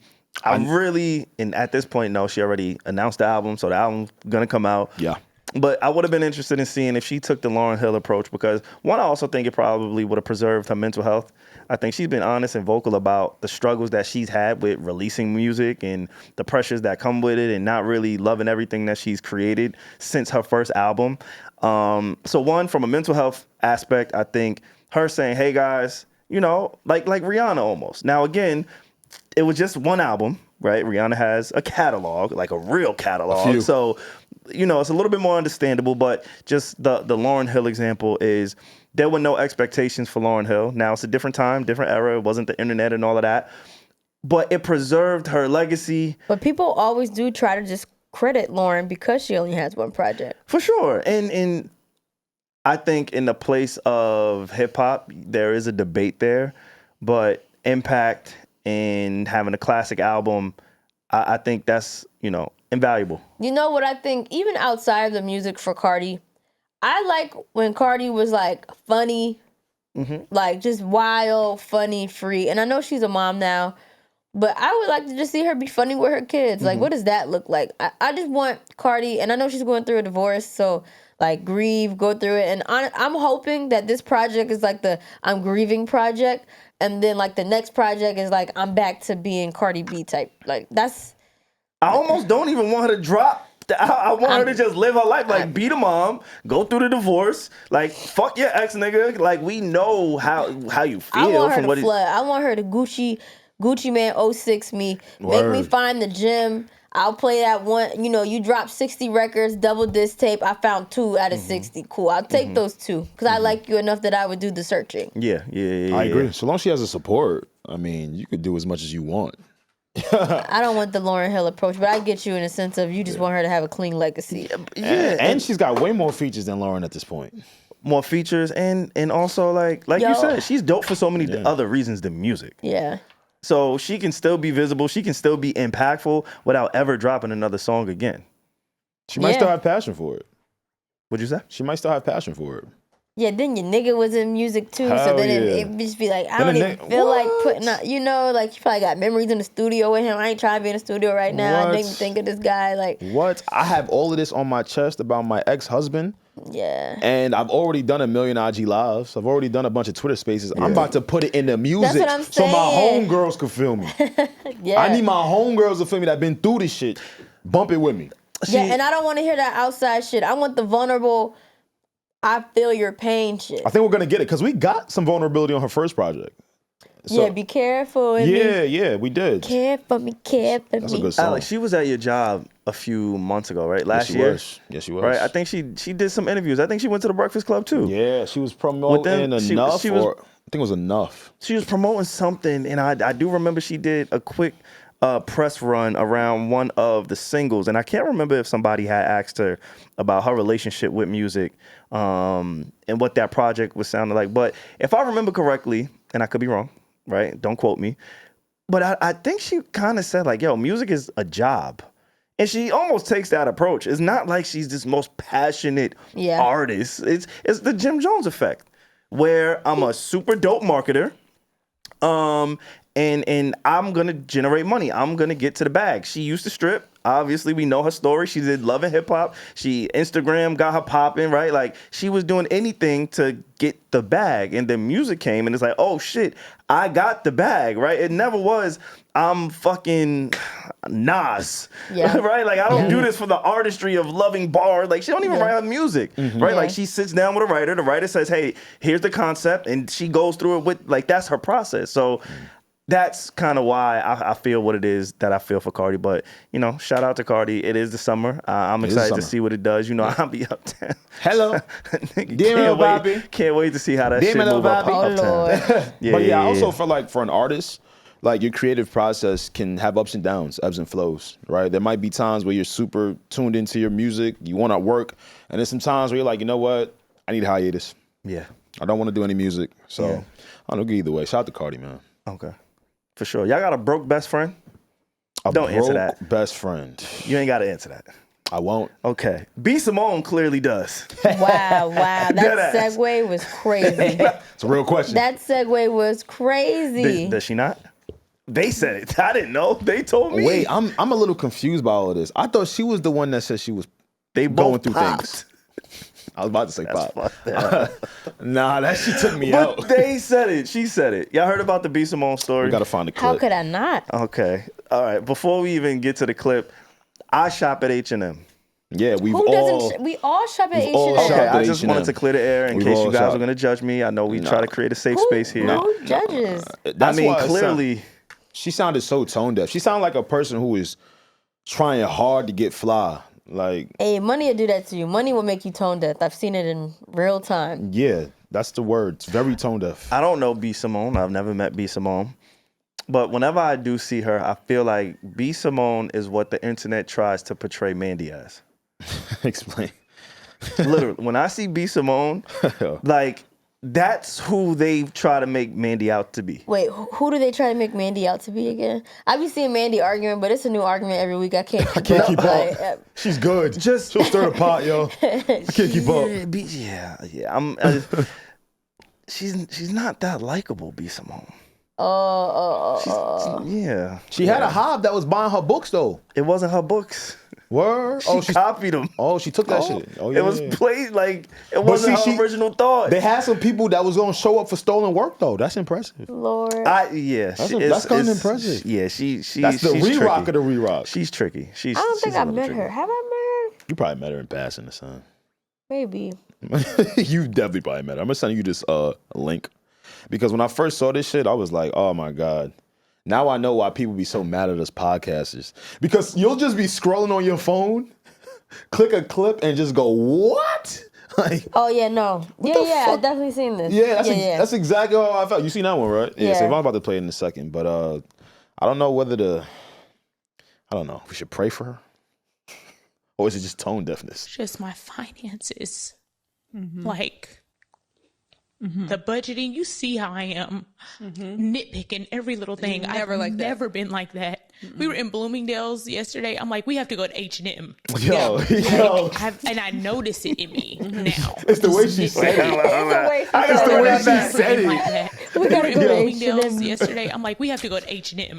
really, and at this point, no, she already announced the album, so the album's gonna come out. Yeah. But I would have been interested in seeing if she took the Lauryn Hill approach, because one, I also think it probably would have preserved her mental health. I think she's been honest and vocal about the struggles that she's had with releasing music and the pressures that come with it, and not really loving everything that she's created since her first album. So one, from a mental health aspect, I think her saying, hey guys, you know, like Rihanna almost. Now again, it was just one album, right? Rihanna has a catalog, like a real catalog. So, you know, it's a little bit more understandable, but just the Lauryn Hill example is there were no expectations for Lauryn Hill. Now it's a different time, different era. It wasn't the internet and all of that, but it preserved her legacy. But people always do try to just credit Lauryn because she only has one project. For sure. And I think in the place of hip hop, there is a debate there, but impact and having a classic album, I think that's, you know, invaluable. You know what I think? Even outside of the music for Cardi, I like when Cardi was like funny, like just wild, funny, free. And I know she's a mom now, but I would like to just see her be funny with her kids. Like, what does that look like? I just want Cardi, and I know she's going through a divorce, so like grieve, go through it. And I'm hoping that this project is like the I'm grieving project. And then like the next project is like I'm back to being Cardi B type. Like that's. I almost don't even want her to drop. I want her to just live her life, like be the mom, go through the divorce, like fuck your ex nigga. Like we know how you feel. I want her from to what flood. I want her to Gucci Man 06 me. Word. Make me find the gym. I'll play that one. You know, you dropped 60 records, double disc tape. I found 2 out of 60. Cool. I'll take those 2 because I like you enough that I would do the searching. Yeah. I agree. So long as she has a support, I mean, you could do as much as you want. I don't want the Lauryn Hill approach, but I get you in a sense of you just want her to have a clean legacy. Yeah. And she's got way more features than Lauryn at this point. More features and also like you said, she's dope for so many other reasons than music. Yeah. So she can still be visible. She can still be impactful without ever dropping another song again. She might still have passion for it. What'd you say? She might still have passion for it. Yeah, then your nigga was in music too, so Hell then yeah. it just be like, I Then don't even feel like putting out, you know, like you probably got memories in the studio with him. I ain't trying to be in the studio right now. It make me think of this guy. Like, what? I have all of this on my chest about my ex-husband. Yeah. And I've already done 1 million IG lives. I've already done a bunch of Twitter spaces. I'm about to put it in the music That's what I'm so my saying. homegirls can feel me. Yeah. I need my homegirls to feel me that been through this shit. Bump it with me. Yeah, and I don't want to hear that outside shit. I want the vulnerable, I feel your pain shit. I think we're gonna get it because we got some vulnerability on her first project. So, yeah, be careful. With yeah, we did. Care for me, care for That's me. a good song. Alex, she was at your job a few months ago, right? Last yes, she year. Was. Yes, she was. Right? I think she did some interviews. I think she went to the Breakfast Club too. Yeah, she was promoting enough. I think it was enough. She was promoting something, and I do remember she did a quick press run around one of the singles, and I can't remember if somebody had asked her about her relationship with music and what that project was sounding like. But if I remember correctly, and I could be wrong, right? Don't quote me. But I think she kind of said like, yo, music is a job. And she almost takes that approach. It's not like she's this most passionate artist. It's the Jim Jones effect, where I'm a super dope marketer. And I'm gonna generate money. I'm gonna get to the bag. She used to strip. Obviously, we know her story. She did Love and Hip Hop. Instagram got her popping, right? Like she was doing anything to get the bag. And then music came, and it's like, oh shit, I got the bag, right? It never was, I'm fucking Nas, right? Like I don't do this for the artistry of loving bars. Like she don't even write her music, right? Like she sits down with a writer. The writer says, hey, here's the concept, and she goes through it with like that's her process. So. That's kind of why I feel what it is that I feel for Cardi. But, you know, shout out to Cardi. It is the summer. I'm excited to see what it does. You know, I'll be uptown. Hello. Can't wait to see how that shit move up uptown. But I also feel like for an artist, like your creative process can have ups and downs, ebbs and flows, right? There might be times where you're super tuned into your music, you want to work, and there's some times where you're like, you know what? I need a hiatus. Yeah. I don't want to do any music. So I don't know, either way. Shout out to Cardi, man. Okay. For sure. Y'all got a broke best friend? Don't answer that. Best friend. You ain't got to answer that. I won't. Okay. B. Simone clearly does. Wow. That Deadass. segue was crazy. It's a real question. That segue was crazy. Does she not? They said it. I didn't know. They told me. Wait, I'm a little confused by all of this. I thought she was the one that said she was They going both through popped. things. I was about to say pop. fucked up. Nah, that shit took me But out. they said it. She said it. Y'all heard about the B. Simone story? We gotta find the clip. How could I not? Okay. All right. Before we even get to the clip, I shop at H&M. Yeah, we've Who all. doesn't? We all shop at we've all H&M. shopped Okay, at I just H&M. wanted to clear the air in We've case all you guys shopped. were going to judge me. I know we try to create a safe space here. Who judges? That's I mean, why it clearly, she sounded so tone deaf. She sounded like a person who is trying hard to get fly. Like, Hey, money will do that to you. Money will make you tone deaf. I've seen it in real time. yeah, that's the word. It's very tone deaf. I don't know B. Simone. I've never met B. Simone. But whenever I do see her, I feel like B. Simone is what the internet tries to portray Mandy as. Explain. Literally, when I see B. Simone, like, that's who they try to make Mandy out to be. Wait, who do they try to make Mandy out to be again? I be seeing Mandy arguing, but it's a new argument every week. I can't keep up. Like, She's good. Just- She'll stir the pot, yo. I can't keep up. Yeah. She's not that likable, B. Simone. Yeah. She had a hob that was buying her books though. It wasn't her books. Word? She copied them. Oh, she took that shit. Oh, yeah. It was played like it wasn't see, her original thought. They had some people that was gonna show up for stolen work though. That's impressive. Lord. That's kinda impressive. Yeah, That's the she's re-rock tricky. of the re-rock. She's tricky. I don't think I met her. Have I met her? You probably met her in passing or something. Maybe. You definitely probably met her. I'm gonna send you this link. Because when I first saw this shit, I was like, oh my God. Now I know why people be so mad at us podcasters. Because you'll just be scrolling on your phone, click a clip, and just go, what? Like, Oh, yeah, no. Yeah, the fuck? I've definitely seen this. yeah, that's exactly how I felt. You seen that one, right? Yeah. So I'm about to play it in a second. But I don't know whether I don't know. We should pray for her. Or is it just tone deafness? Just my finances. Like the budgeting, you see how I am nitpicking every little thing. I've never been like that. We were in Bloomingdale's yesterday. I'm like, we have to go to H&M. Yo. And I notice it in me now. It's the way she said it. It's the way It's the way she said it. We gotta in go to Bloomingdale's H&M. yesterday. I'm like, we have to go to H&M.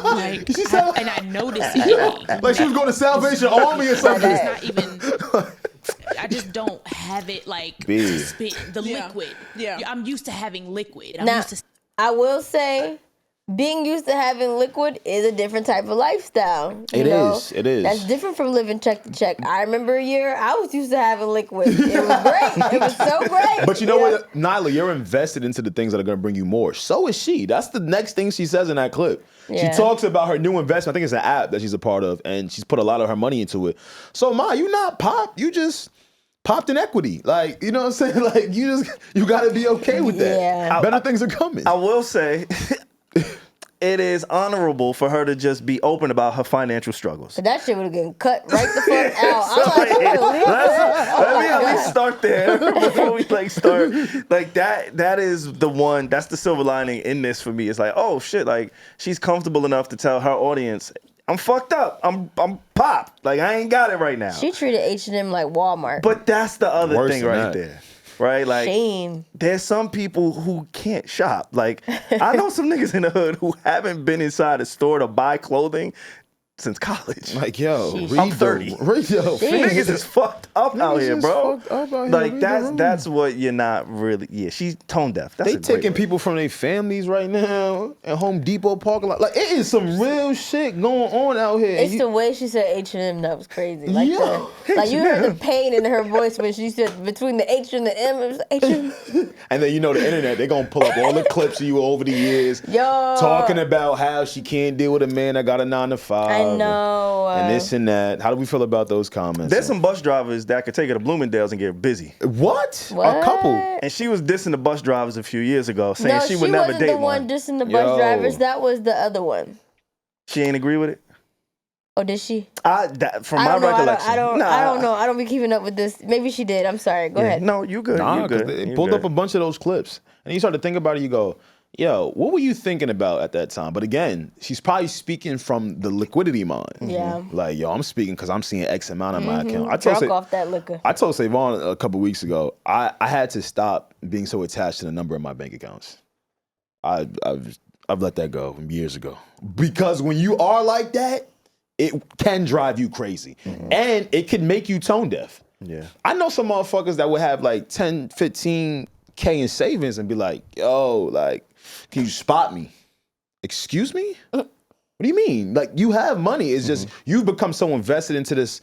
Like, and I notice it in me. Like she was going to Salvation Army or something. It's not even. I just don't have it like the liquid. Yeah. I'm used to having liquid. I'm Now, used to I will say, being used to having liquid is a different type of lifestyle. It is. That's different from living check to check. I remember a year I was used to having liquid. It was great. It was so great. But you know what, Nyla, you're invested into the things that are going to bring you more. So is she. That's the next thing she says in that clip. Yeah. She talks about her new investment. I think it's an app that she's a part of, and she's put a lot of her money into it. So, Ma, you not pop. You just popped in equity. Like, you know what I'm saying? Like, you got to be okay with that. Yeah. Better things are coming. I will say it is honorable for her to just be open about her financial struggles. But that shit would have gotten cut right the fuck out. I'm like, Let me at least start there before we start. Like that is the one. That's the silver lining in this for me. It's like, oh shit, like she's comfortable enough to tell her audience, I'm fucked up. I'm popped. Like I ain't got it right now. she treated H&M like Walmart. But that's the other Worse thing than right that. there. Right? Like Shame. there's some people who can't shop. Like I know some niggas in the hood who haven't been inside a store to buy clothing since college. Like, yo, Sheesh. I'm 30. Niggas is fucked up out here, is bro. fucked up out here. Like Read the room. that's what you're not really. Yeah, she's tone deaf. That's They a great taking word. people from their families right now at Home Depot parking lot. Like, it is some real shit going on out here. It's the way she said H&M that was crazy. Like, Yo, like you heard the pain in her voice when she said between the H and the M, it was H&M. And then, you know, the internet, they're going to pull up all the clips of you over the years. Yo. Talking about how she can't deal with a man that got a 9 to 5. I know. And this and that. How do we feel about those comments? There's some bus drivers that could take her to Bloomingdale's and get busy. What? What? A couple. And she was dissing the bus drivers a few years ago, saying No, she would never wasn't date the one one. dissing the bus Yo. drivers. That was the other one. She ain't agree with it. Oh, did she? From I my don't know. recollection, I don't know. I don't be keeping up with this. Maybe she did. I'm sorry. Go ahead. No, you good. Nah, you 'cause good. they You pulled good. up a bunch of those clips. And you start to think about it, you go, yo, what were you thinking about at that time? But again, she's probably speaking from the liquidity mind. Yeah. Like, yo, I'm speaking because I'm seeing X amount on my account. Drunk off that liquor. I told Savon a couple weeks ago, I had to stop being so attached to the number of my bank accounts. I've let that go from years ago. Because when you are like that, it can drive you crazy. And it can make you tone deaf. Yeah. I know some motherfuckers that would have like 10, 15K in savings and be like, yo, like, can you spot me? Excuse me? What do you mean? Like, you have money. It's just, you've become so invested into this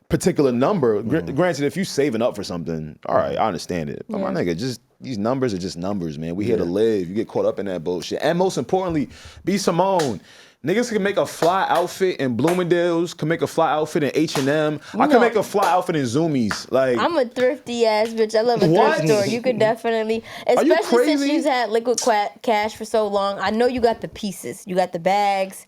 particular number. Granted, if you saving up for something, all right, I understand it. But my nigga, just these numbers are just numbers, man. We here to live. You get caught up in that bullshit. And most importantly, be Simone. Niggas can make a fly outfit in Bloomingdale's, can make a fly outfit in H&M. I can make a fly outfit in Zoomies. Like, I'm a thrifty ass bitch. I love a thrift store. You could definitely, especially since you've had liquid cash for so long. I know you got the pieces. You got the bags.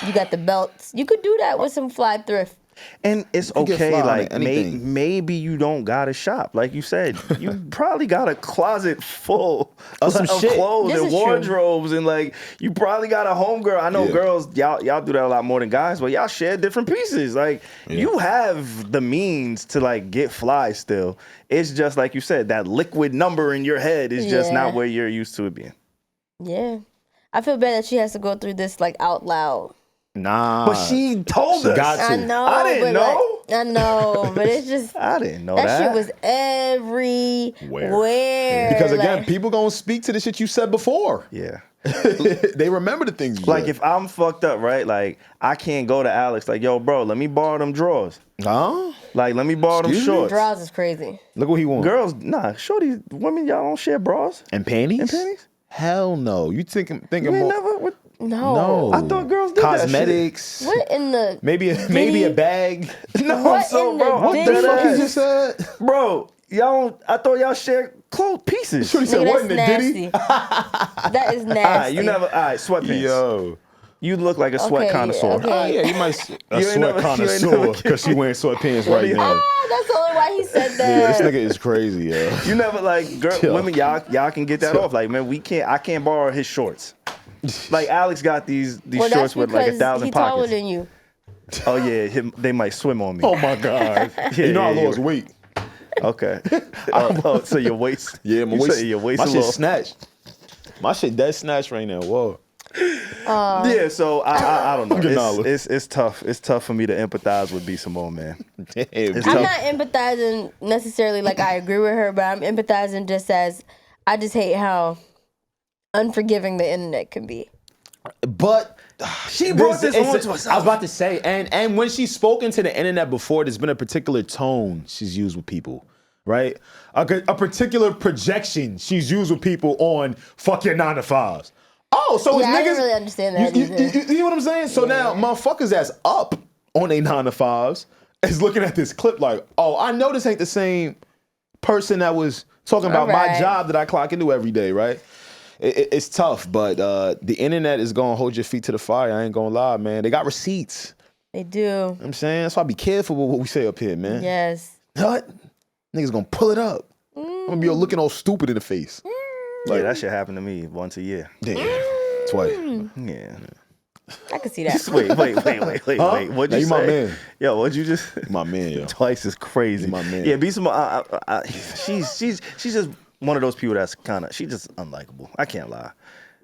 You got the belts. You could do that with some fly thrift. And it's okay, like maybe you don't gotta shop. Like you said, you probably got a closet full of some shit. Clothes and wardrobes, and like you probably got a homegirl. I know girls, y'all do that a lot more than guys, but y'all share different pieces. Like you have the means to like get fly still. It's just like you said, that liquid number in your head is just not where you're used to it being. Yeah. I feel bad that she has to go through this like out loud. Nah. But she told us. Got to. I know. I didn't know. Like, I know, but it's just. I didn't know that. That shit was everywhere. Because again, people gonna speak to the shit you said before. Yeah. They remember the things you like said. If I'm fucked up, right? Like I can't go to Alex like, yo, bro, let me borrow them drawers. Huh? Like, let me borrow them shorts. Drawers is crazy. Look what he wants. Girls, nah, shorty, women, y'all don't share bras. And panties? And panties? Hell no. You thinking You more. ain't never with No. I thought girls did cosmetics. that What in the maybe a bag. shit. No, What so in the bro, I'm diddy? dead What you ass. just said? Bro, I thought y'all shared clothes pieces. Shorty said, Nigga, what in that's the ditty? nasty. That is All right, nasty. you never. All right, sweatpants. Yo. You look like a sweat Okay, connoisseur. okay. Oh, yeah, you might a You ain't sweat never- you ain't connoisseur never- because she wearing sweatpants right now. Ah, that's only why he said Yeah, this that. nigga is crazy, yo. You never like Yo. women. Y'all can get that off. Like, man, I can't borrow his shorts. Like Alex got these Well, shorts that's with like 1,000 he's taller pockets. than you. Oh yeah, they might swim on me. Oh my God. You know I lost weight. Okay. So your waist? Yeah, my you waist. say your waist My a shit little. snatched. My shit dead snatched right now. Whoa. Yeah, so I don't know. Look at Nyla. It's tough. It's tough for me to empathize with B Simone, man. Damn, It's I'm tough. not empathizing necessarily like I agree with her, but I'm empathizing just as I just hate how unforgiving the internet can be. But She brought this on to I was herself. about to say, and when she's spoken to the internet before, there's been a particular tone she's used with people, right? A particular projection she's used with people on fuck your 9 to 5s. Oh, so it's Yeah, niggas. I didn't really understand that You either. know what I'm saying? So now motherfuckers that's up on a 9 to 5s is looking at this clip like, oh, I know this ain't the same person that was talking about my Alright. job that I clock into every day, right? It's tough, but the internet is gonna hold your feet to the fire. I ain't gonna lie, man. They got receipts. They do. You know what I'm saying? That's why be careful with what we say up here, man. Yes. What? Niggas gonna pull it up. I'm gonna be looking all stupid in the face. Yeah, that shit happened to me once a year. Damn. Twice. Yeah. I can see that. Wait. Huh? What'd Now you you say? my man. Yo, what'd you just? My man, yo. Twice is crazy. You my man. Yeah, B Simone. She's just one of those people that's kind of, she's just unlikable. I can't lie.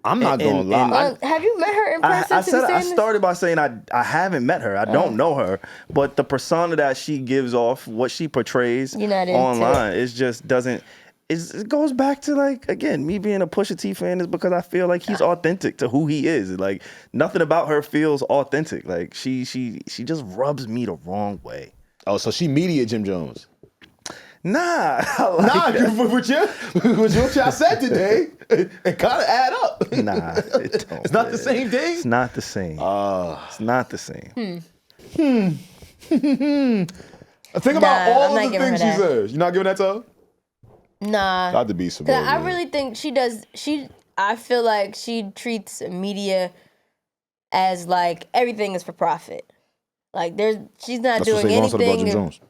I'm not gonna lie. Have you met her in person? I started by saying I haven't met her. I don't know her, but the persona that she gives off, what she portrays You're not into online, it just doesn't. It goes back to like, again, me being a Pusha T fan is because I feel like he's authentic to who he is. Like nothing about her feels authentic. Like she just rubs me the wrong way. Oh, so she media Jim Jones. Nah, What y'all said today, it kind of add up. nah, it don't, It's not man. the same thing? It's not the same. It's not the same. Think about I'm all not of the giving things her she that. says. You're not giving that to her? Nah. Got to be some. 'Cause I really think she does. I feel like she treats media as like everything is for profit. Like she's not That's what doing Savon said about Jim anything. Jones.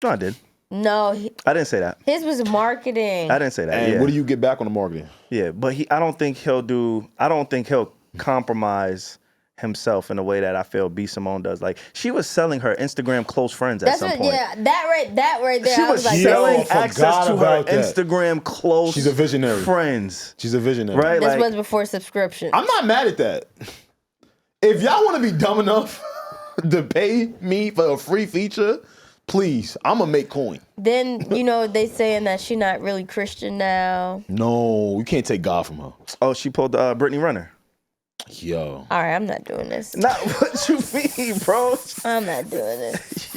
No, I did. No, I didn't say that. his was marketing. I didn't say that. And yeah. what do you get back on the marketing? Yeah, but I don't think he'll compromise himself in a way that I feel B Simone does. Like, she was selling her Instagram close friends at some point. Yeah, that right there. She I was like, selling I forgot access to her about that. Instagram close She's a visionary. friends. She's a visionary. Right? this Like, was before subscription. I'm not mad at that. If y'all want to be dumb enough to pay me for a free feature, please, I'm going to make coin. Then, they saying that she not really Christian now. No, you can't take God from her. oh, she pulled Brittany Renner. Yo. All right, I'm not doing this. Not what you mean, bro. I'm not doing this.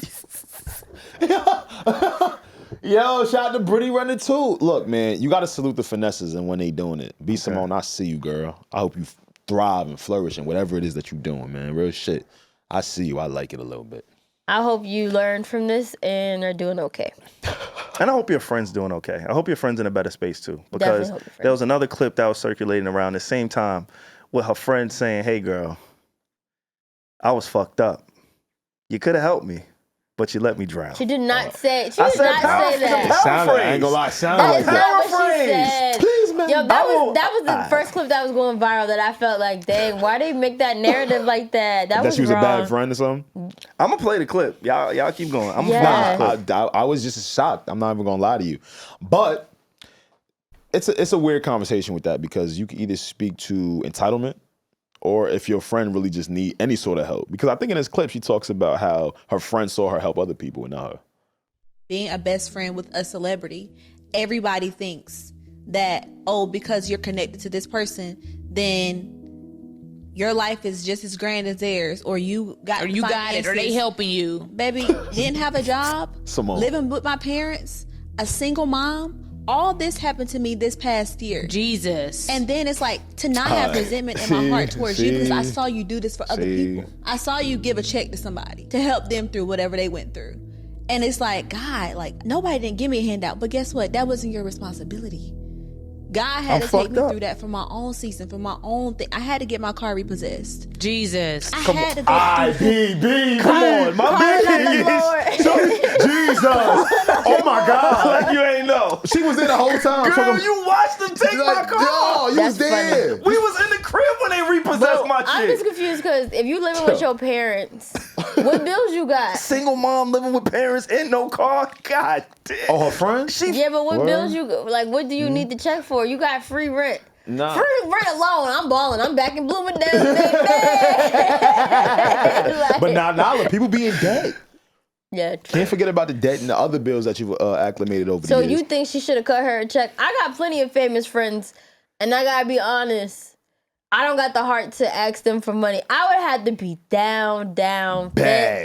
Yo, shout out to Brittany Renner too. Look, man, you got to salute the Finesses and when they doing it. B Simone, I see you, girl. I hope you thrive and flourish in whatever it is that you're doing, man. Real shit. I see you. I like it a little bit. I hope you learn from this and are doing okay. And I hope your friend's doing okay. I hope your friend's in a better space too. Definitely Because hope your friend- there was another clip that was circulating around the same time with her friend saying, hey girl, I was fucked up. You could have helped me, but you let me drown. She did not say. She I did said not say that. Sounded, I ain't gonna lie, sounded That like is that. not what she Paraphrase. said. Please, man. Yo, that was the first clip that was going viral that I felt like, dang, why they make that narrative like that? That was That she was wrong. a bad friend or something? I'm gonna play the clip. Y'all keep going. I'm Yeah. gonna play the clip. I was just shocked. I'm not even gonna lie to you. But it's a weird conversation with that because you can either speak to entitlement or if your friend really just need any sort of help. Because I think in this clip she talks about how her friend saw her help other people and not her. Being a best friend with a celebrity, everybody thinks that, because you're connected to this person, then your life is just as grand as theirs, or you got Or you got it, or they finances. helping you. Baby, didn't have a job, Simone. living with my parents, a single mom. All this happened to me this past year. Jesus. And then it's like to not have resentment in my heart towards you because I saw you do this for other people. I saw you give a check to somebody to help them through whatever they went through. And it's like, God, like nobody didn't give me a handout, but guess what? That wasn't your responsibility. God had to take me through that for my own season, for my own thing. I had to get my car repossessed. Jesus. I had to go through. IBB, come on, my Lord. Jesus. Oh my God. Like you ain't know. She was in the whole time. Girl, talking- you watched them take my like, car. yo, you was That's funny. there. We was in the crib when they repossessed my I'm just shit. confused because if you living with your parents, what bills you got? Single mom living with parents and no car. God damn. Oh, her friend? Yeah, but what Word. bills you like? What do you need to check for? You got free rent. Nah. Free rent alone. I'm balling. I'm back in Bloomingdale, baby. Like- But now, Nyla, people be in debt. yeah. Can't forget about the debt and the other bills that you've acclimated over So the years. you think she should have cut her a check? I got plenty of famous friends, and I gotta be honest. I don't got the heart to ask them for money. I would have to be down. Bad.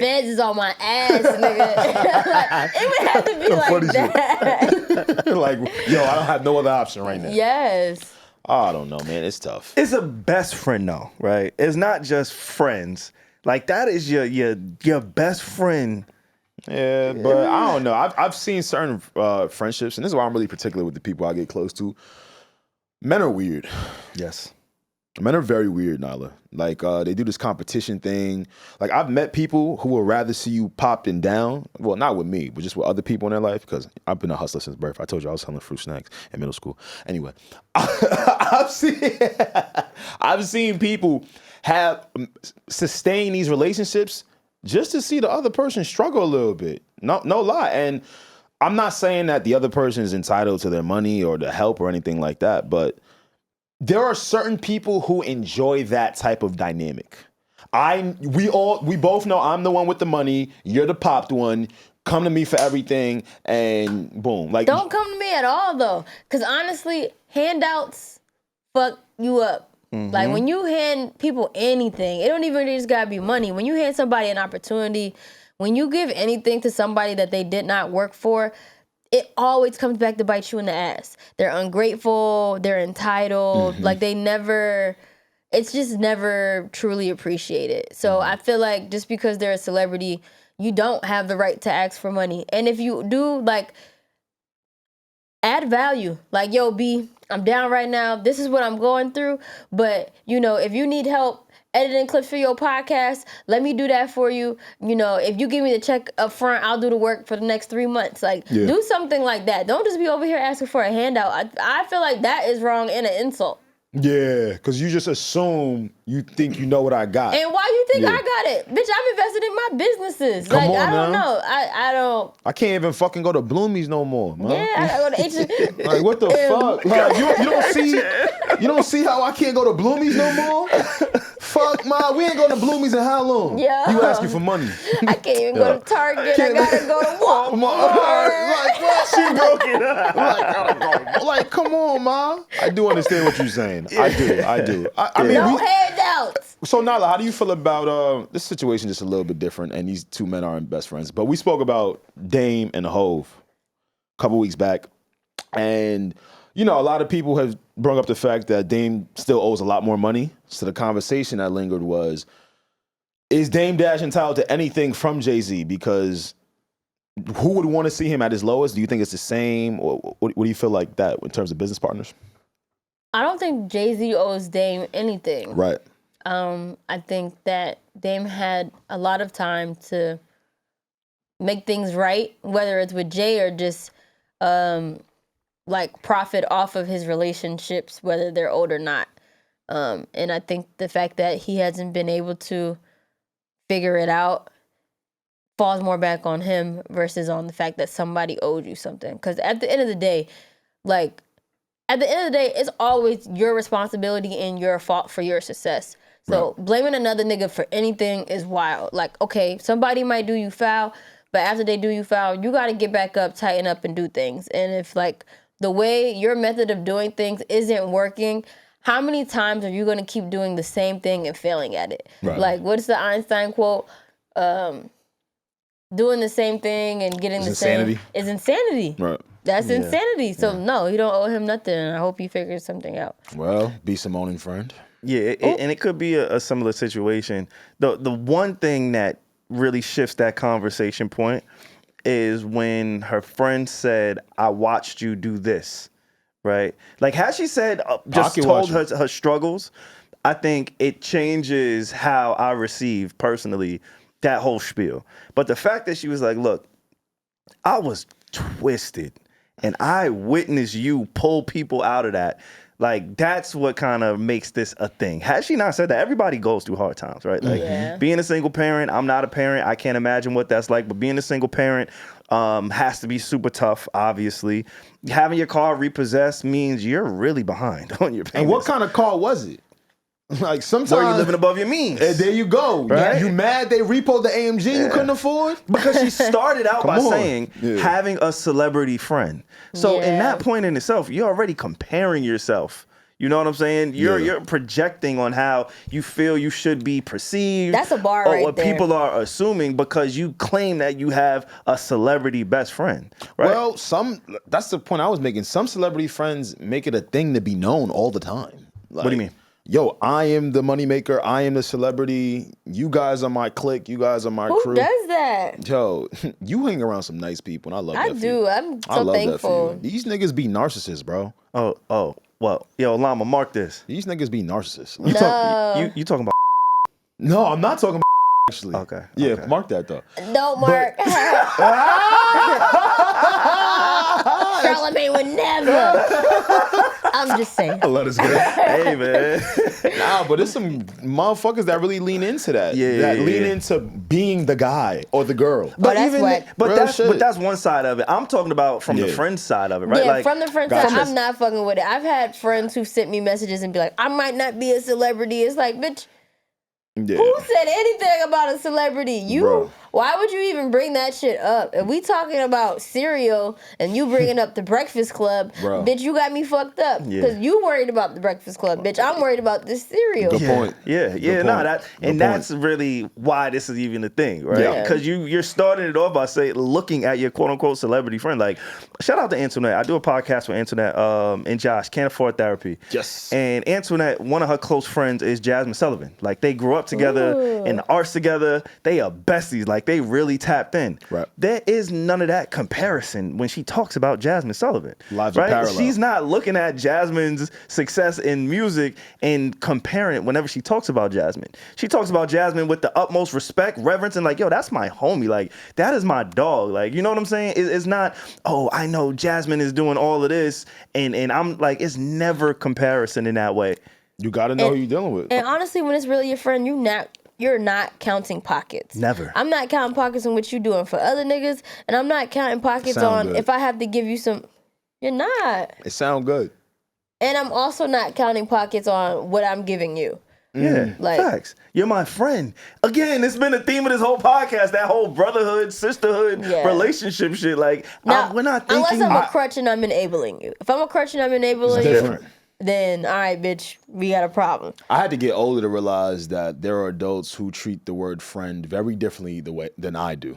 Feds is on my ass, nigga. Like, it would have to be like funny shit. that. Like, yo, I don't have no other option right now. Yes. Oh, I don't know, man. It's tough. It's a best friend though, right? It's not just friends. Like that is your best friend. Yeah, but I don't know. I've seen certain friendships, and this is why I'm really particular with the people I get close to. Men are weird. Yes. Men are very weird, Nyla. Like, they do this competition thing. Like, I've met people who would rather see you pop than down. Well, not with me, but just with other people in their life, because I've been a hustler since birth. I told you I was selling fruit snacks in middle school. Anyway, I've seen people sustain these relationships just to see the other person struggle a little bit. No lie. And I'm not saying that the other person is entitled to their money or the help or anything like that, but there are certain people who enjoy that type of dynamic. We both know I'm the one with the money, you're the popped one. Come to me for everything, and boom. Like, Don't come to me at all though, because honestly, handouts fuck you up. Like when you hand people anything, it don't even just gotta be money. When you hand somebody an opportunity, when you give anything to somebody that they did not work for, it always comes back to bite you in the ass. They're ungrateful, they're entitled, like it's just never truly appreciated. So I feel like just because they're a celebrity, you don't have the right to ask for money. And if you do, like, add value. Like, yo, B, I'm down right now. This is what I'm going through. But, you know, if you need help editing clips for your podcast, let me do that for you. You know, if you give me the check up front, I'll do the work for the next 3 months. Like, do something like that. Don't just be over here asking for a handout. I feel like that is wrong and an insult. Yeah, because you just assume you think you know what I got. And why you think I got it? Bitch, I'm invested in my businesses. Come like, on, I don't now. know. I don't. I can't even fucking go to Bloomies no more, man. Yeah, I gotta go to H. Like, what the fuck? Like, you don't see how I can't go to Bloomies no more? Fuck, ma, we ain't going to Bloomies in how long? Yeah. You asking for money. I can't even go to Target. I gotta go to Walmart. Like, what? She broke it up. Like, come on, ma. I do understand what you're saying. I do. I mean, No handouts. So, Nyla, how do you feel about this situation? Just a little bit different, and these two men aren't best friends. But we spoke about Dame and Hove a couple weeks back, and you know, a lot of people have brought up the fact that Dame still owes a lot more money. So the conversation that lingered was, is Dame Dash entitled to anything from Jay-Z? Because who would want to see him at his lowest? Do you think it's the same? Or what do you feel like that in terms of business partners? I don't think Jay-Z owes Dame anything. Right. I think that Dame had a lot of time to make things right, whether it's with Jay or just like profit off of his relationships, whether they're old or not. And I think the fact that he hasn't been able to figure it out falls more back on him versus on the fact that somebody owed you something. Because at the end of the day, it's always your responsibility and your fault for your success. So blaming another nigga for anything is wild. Like, okay, somebody might do you foul, but after they do you foul, you got to get back up, tighten up, and do things. And if, like, the way your method of doing things isn't working, how many times are you going to keep doing the same thing and failing at it? Right. Like, what's the Einstein quote? Doing the same thing and getting the insanity. same is insanity. Right. That's insanity. So, no, you don't owe him nothing. And I hope he figures something out. Well, be Simone and friend. Yeah, and it could be a similar situation. The one thing that really shifts that conversation point is when her friend said, I watched you do this, right? Like, had she said, just told her struggles, I think it changes how I receive, personally, that whole spiel. But the fact that she was like, look, I was twisted, and I witnessed you pull people out of that. Like, that's what kind of makes this a thing. Had she not said that, everybody goes through hard times, right? Like, being a single parent, I'm not a parent. I can't imagine what that's like. But being a single parent has to be super tough, obviously. Having your car repossessed means you're really behind on your payments. And what kind of car was it? Like, sometimes Where you living above your means. There you go. Right? You mad they repoed the AMG you couldn't afford? Because she started out by on. saying having a celebrity friend. So in that point in itself, you're already comparing yourself. You know what I'm saying? You're projecting on how you feel you should be perceived. That's a bar or right what there. people are assuming because you claim that you have a celebrity best friend. Right? Well, that's the point I was making. Some celebrity friends make it a thing to be known all the time. Like, what do you mean? Yo, I am the moneymaker. I am the celebrity. You guys are my clique. You guys are my Who crew. does that? Yo, you hang around some nice people, and I love that I for do. you. I'm I so love that for thankful. you. These niggas be narcissists, bro. Oh, well, yo, Llama, mark this. These niggas be narcissists. You talking about? No, I'm not talking about actually. Okay. Yeah, okay. mark that though. No, Mark. Charlamagne would never. I'm just saying. Let us go. Hey, man. Nah, but there's some motherfuckers that really lean into that. That lean into being the guy or the girl. But that's even whack. but that's one side of it. I'm talking about from the friend side of it, right? Yeah, Like, from the friend side, I'm not fucking with it. I've had friends who sent me messages and be like, I might not be a celebrity. It's like, bitch, who said anything about a celebrity? You? Bro. Why would you even bring that shit up? If we talking about cereal and you bringing up the Breakfast Club, Bro. bitch, you got me fucked up. Because you worried about the Breakfast Club, bitch. I'm worried about this cereal. Good point. Yeah. Good No, point. that's really why this is even a thing, right? Yeah. Because you're starting it off by looking at your quote unquote celebrity friend. Like, shout out to Antoinette. I do a podcast with Antoinette and Josh, Can't Afford Therapy. Yes. And Antoinette, one of her close friends is Jasmine Sullivan. Like, they grew up together in the arts together. They are besties. Like, Like they really tapped in. Right. There is none of that comparison when she talks about Jasmine Sullivan. Lives are parallel. She's not looking at Jasmine's success in music and comparing it whenever she talks about Jasmine. She talks about Jasmine with the utmost respect, reverence, and like, yo, that's my homie. Like, that is my dog. Like, you know what I'm saying? It's not, oh, I know Jasmine is doing all of this, and I'm like, it's never comparison in that way. You got to know who you're dealing with. And honestly, when it's really your friend, you're not counting pockets. Never. I'm not counting pockets on what you doing for other niggas, and I'm not counting pockets on if I have to give you some. You're not. It sound good. And I'm also not counting pockets on what I'm giving you. Yeah, Like, facts. You're my friend. Again, it's been the theme of this whole podcast, that whole brotherhood, sisterhood, relationship shit. Like, now, we're not thinking... unless I'm a crutch and I'm enabling you. If I'm a crutch and I'm enabling you, different. then, all right, bitch, we got a problem. I had to get older to realize that there are adults who treat the word friend very differently than I do.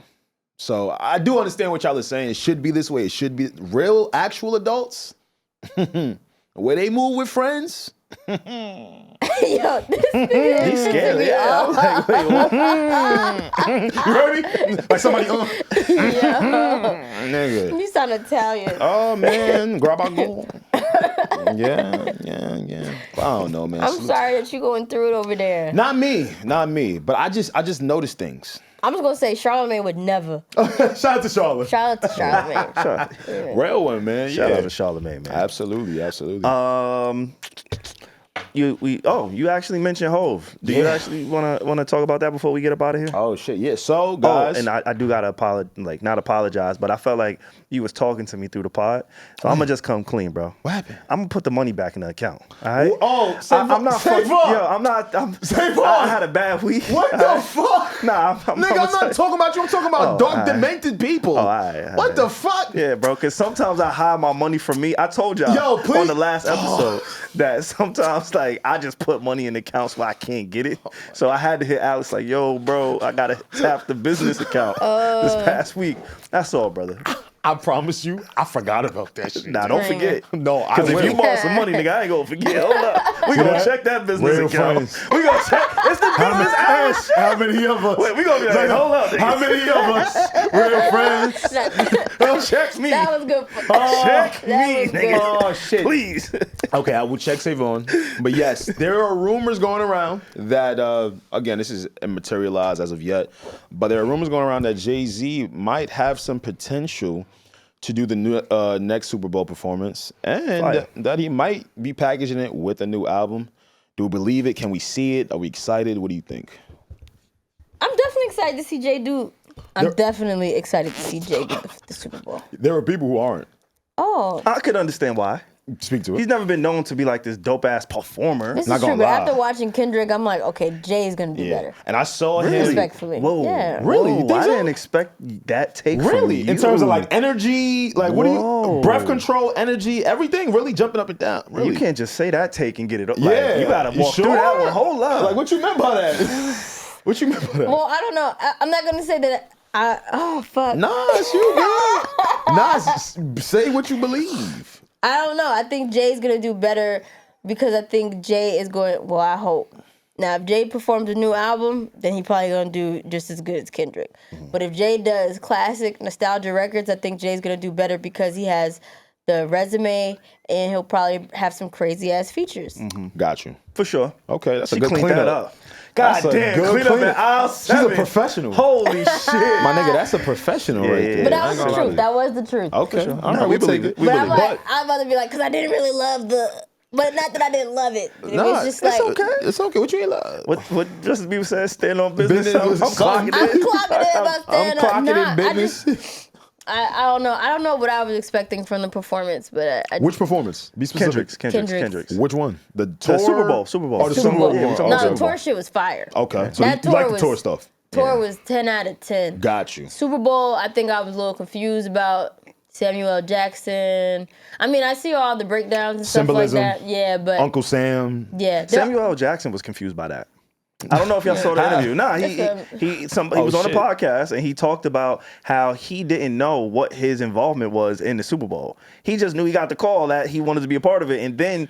So I do understand what y'all are saying. It should be this way. It should be real, actual adults. Where they move with friends. Yo, this nigga. He's scared. Yeah, I was like, wait, what? You heard me? Like somebody, nigga. You sound Italian. Oh, man. Grabago. Yeah. I don't know, man. I'm sorry that you're going through it over there. Not me. But I just noticed things. I'm just going to say Charlamagne would never. Shout out to Charlotte. Shout out to Charlamagne. Real one, man. Shout out to Charlamagne, man. Absolutely. You actually mentioned Hove. Do you actually want to talk about that before we get up out of here? Oh shit, yeah. So guys, and I do gotta not apologize, but I felt like you was talking to me through the pod, so I'm gonna just come clean, bro. What happened? I'm gonna put the money back in the account. All right. Oh, I'm not. Save I had a bad week. What the fuck? Nah, Nigga, I'm not talking about you. I'm talking about dark, demented people. What the fuck? Yeah, bro. Because sometimes I hide my money from me. I told y'all on the last episode that sometimes like I just put money in accounts where I can't get it. So I had to hit Alex like, yo, bro, I gotta tap the business account this past week. That's all, brother. I promise you, I forgot about that shit. Nah, don't forget. No, I Because if will. you borrow some money, nigga, I ain't gonna forget. Hold up. We gonna check that business Real account. friends. We gonna check. It's the business ass. How many of us? Wait, we gonna be like, hold up, nigga. How many of us? Real friends. Don't check me. That was good. Check me, was nigga. Oh shit. Please. Okay, I will check Symone. But yes, there are rumors going around that, again, this is immaterialized as of yet, but there are rumors going around that Jay-Z might have some potential to do the new next Super Bowl performance, and that he might be packaging it with a new album. Do we believe it? Can we see it? Are we excited? What do you think? I'm definitely excited to see Jay do. I'm definitely excited to see Jay do the Super Bowl. There are people who aren't. Oh. I could understand why. Speak to it. He's never been known to be like this dope ass performer. This Not is true, gonna but lie. after watching Kendrick, I'm like, okay, Jay's gonna do better. And I saw him. Respectfully. Whoa. Yeah. Really? You Whoa, think I so? didn't expect that take Really? from you. In terms of like energy, like what do you, Whoa. breath control, energy, everything really jumping up and down. Really. You can't just say that take and get it up. Yeah. Like, you gotta walk sure? through that one. Hold up. Like what you meant by that? What you meant by that? Well, I don't know. I'm not gonna say that. Oh fuck. Nah, it's you, girl. Nah, say what you believe. I don't know. I think Jay's gonna do better because I think Jay is going. Well, I hope. Now, if Jay performs a new album, then he probably gonna do just as good as Kendrick. But if Jay does classic nostalgia records, I think Jay's gonna do better because he has the resume and he'll probably have some crazy ass features. Got you. For sure. Okay, that's She a good cleaned cleanup. that up. God That's a damn, good clean up in cleanup. aisle She's 7. a professional. Holy shit. My nigga, that's a professional right there. But that I was ain't the gonna lie truth. to That was the truth. you. Okay, all No, right, we we believe take it. it. But I'm like, I'm about to be like, because I didn't really love but not that I didn't love it. It was just like, okay. It's okay. What you ain't love? What Justin Bieber said, stand on business. I'm Business, clocking I'm it. clocking it about I'm stand up. clocking Nah, in business. I don't know. I don't know what I was expecting from the performance, but Which performance? Be specific. Kendrick's. Which one? The tour? Super Bowl. Oh, the Super Super Bowl. Bowl. Yeah, we talking No, about the Super Bowl. tour shit was fire. Okay, so That you like tour the was- tour stuff. Tour was 10 out of 10. Got you. Super Bowl, I think I was a little confused about Samuel L. Jackson. I mean, I see all the breakdowns and Symbolism. stuff like that. Yeah, but Uncle Sam. yeah. Samuel L. Jackson was confused by that. I don't know if y'all saw the interview. Nah, he was on a shit. podcast and he talked about how he didn't know what his involvement was in the Super Bowl. He just knew he got the call that he wanted to be a part of it, and then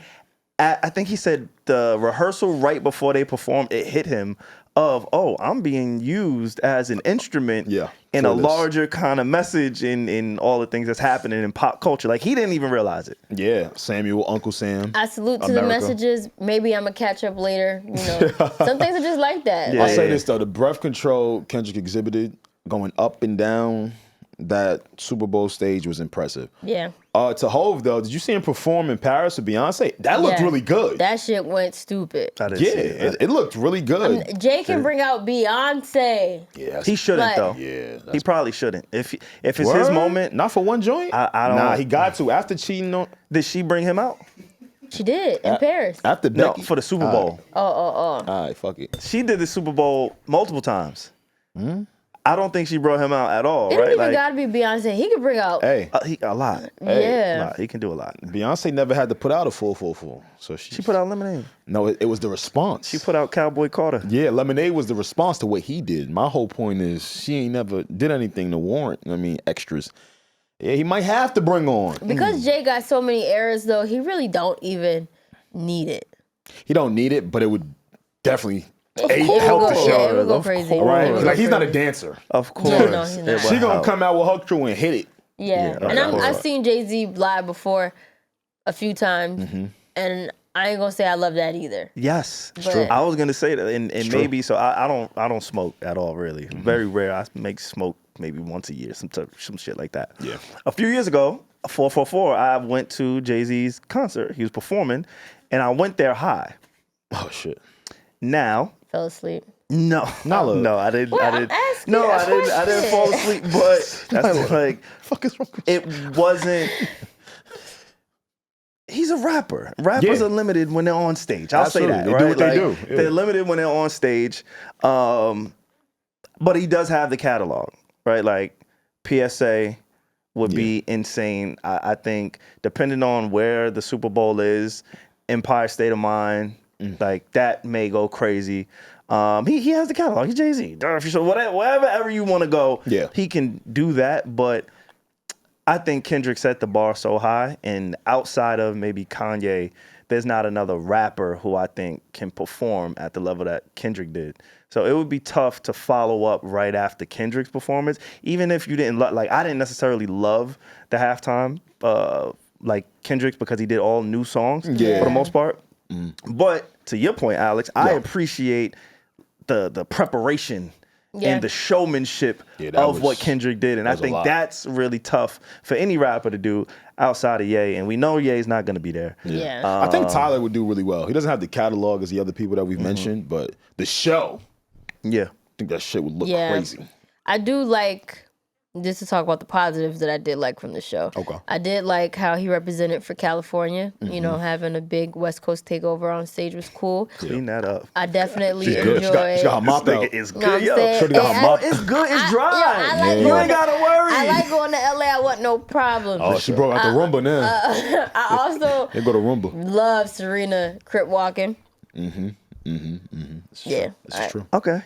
I think he said the rehearsal right before they performed, it hit him of, oh, I'm being used as an instrument in a larger kind of message in all the things that's happening in pop culture. Like, he didn't even realize it. Yeah, Samuel, Uncle Sam. I salute to the messages. Maybe I'm going to catch up later. You know, some things are just like that. I'll say this, though. The breath control Kendrick exhibited going up and down that Super Bowl stage was impressive. Yeah. To Hove, though, did you see him perform in Paris with Beyonce? That looked really good. That shit went stupid. It looked really good. Jay can bring out Beyonce. Yeah, he shouldn't, though. Yeah, he probably shouldn't. If it's his moment. Not for one joint? I don't Nah, he got to. After cheating on... Did she bring him out? She did, in Paris. After Becky? No, for the Super Bowl. All right, fuck it. She did the Super Bowl multiple times. I don't think she brought him out at all, It right? don't even gotta be Beyonce. He could bring out. Hey. A lot. Yeah. A lot. He can do a lot. Beyonce never had to put out a full. So she put out Lemonade. No, it was the response. She put out Cowboy Carter. Yeah, Lemonade was the response to what he did. My whole point is she ain't never did anything to warrant, extras. Yeah, he might have to bring on. Because Jay got so many errors, though, he really don't even need it. He don't need it, but it would definitely help the show. Yeah, it would go crazy. Right? Like, he's not a dancer. Of course. Yeah, no, he's not. She gonna come out with her crew and hit it. Yeah. And I've seen Jay-Z live before a few times, and I ain't gonna say I love that either. Yes, it's true. I was gonna say that, and maybe so. I don't smoke at all, really. Very rare. I make smoke maybe once a year, some shit like that. Yeah. A few years ago, 444, I went to Jay-Z's concert. He was performing, and I went there high. Oh shit. Now. Fell asleep. No, I didn't. Well, I didn't fall asleep. But that's like, fuck is wrong with it wasn't. He's a rapper. Rappers are limited when they're on stage. I'll say that. They right? do what they do. Yeah. They're limited when they're on stage. But he does have the catalog, right? Like PSA would be insane. I think depending on where the Super Bowl is, Empire State of Mind. Like that may go crazy. He has the catalog. He's Jay-Z. So wherever you want to go, he can do that. But I think Kendrick set the bar so high, and outside of maybe Kanye, there's not another rapper who I think can perform at the level that Kendrick did. So it would be tough to follow up right after Kendrick's performance, even if you didn't I didn't necessarily love the halftime like Kendrick's because he did all new songs for the most part. But to your point, Alex, I appreciate the preparation and the showmanship of what Kendrick did. And I think that's really tough for any rapper to do outside of Ye. And we know Ye's not going to be there. I think Tyler would do really well. He doesn't have the catalog as the other people that we've mentioned, but the show, I think that shit would look crazy. I do like... Just to talk about the positives that I did like from the show. Okay. I did like how he represented for California. You know, having a big West Coast takeover on stage was cool. Clean that up. I definitely enjoyed. She got her mop out. It's good, It's good. It's dry. I like you ain't gotta worry. I like going to LA. I want no problem. Oh, she broke out the Roomba now. I also they go to Roomba. love Serena crip walking. Yeah, It's true. Okay.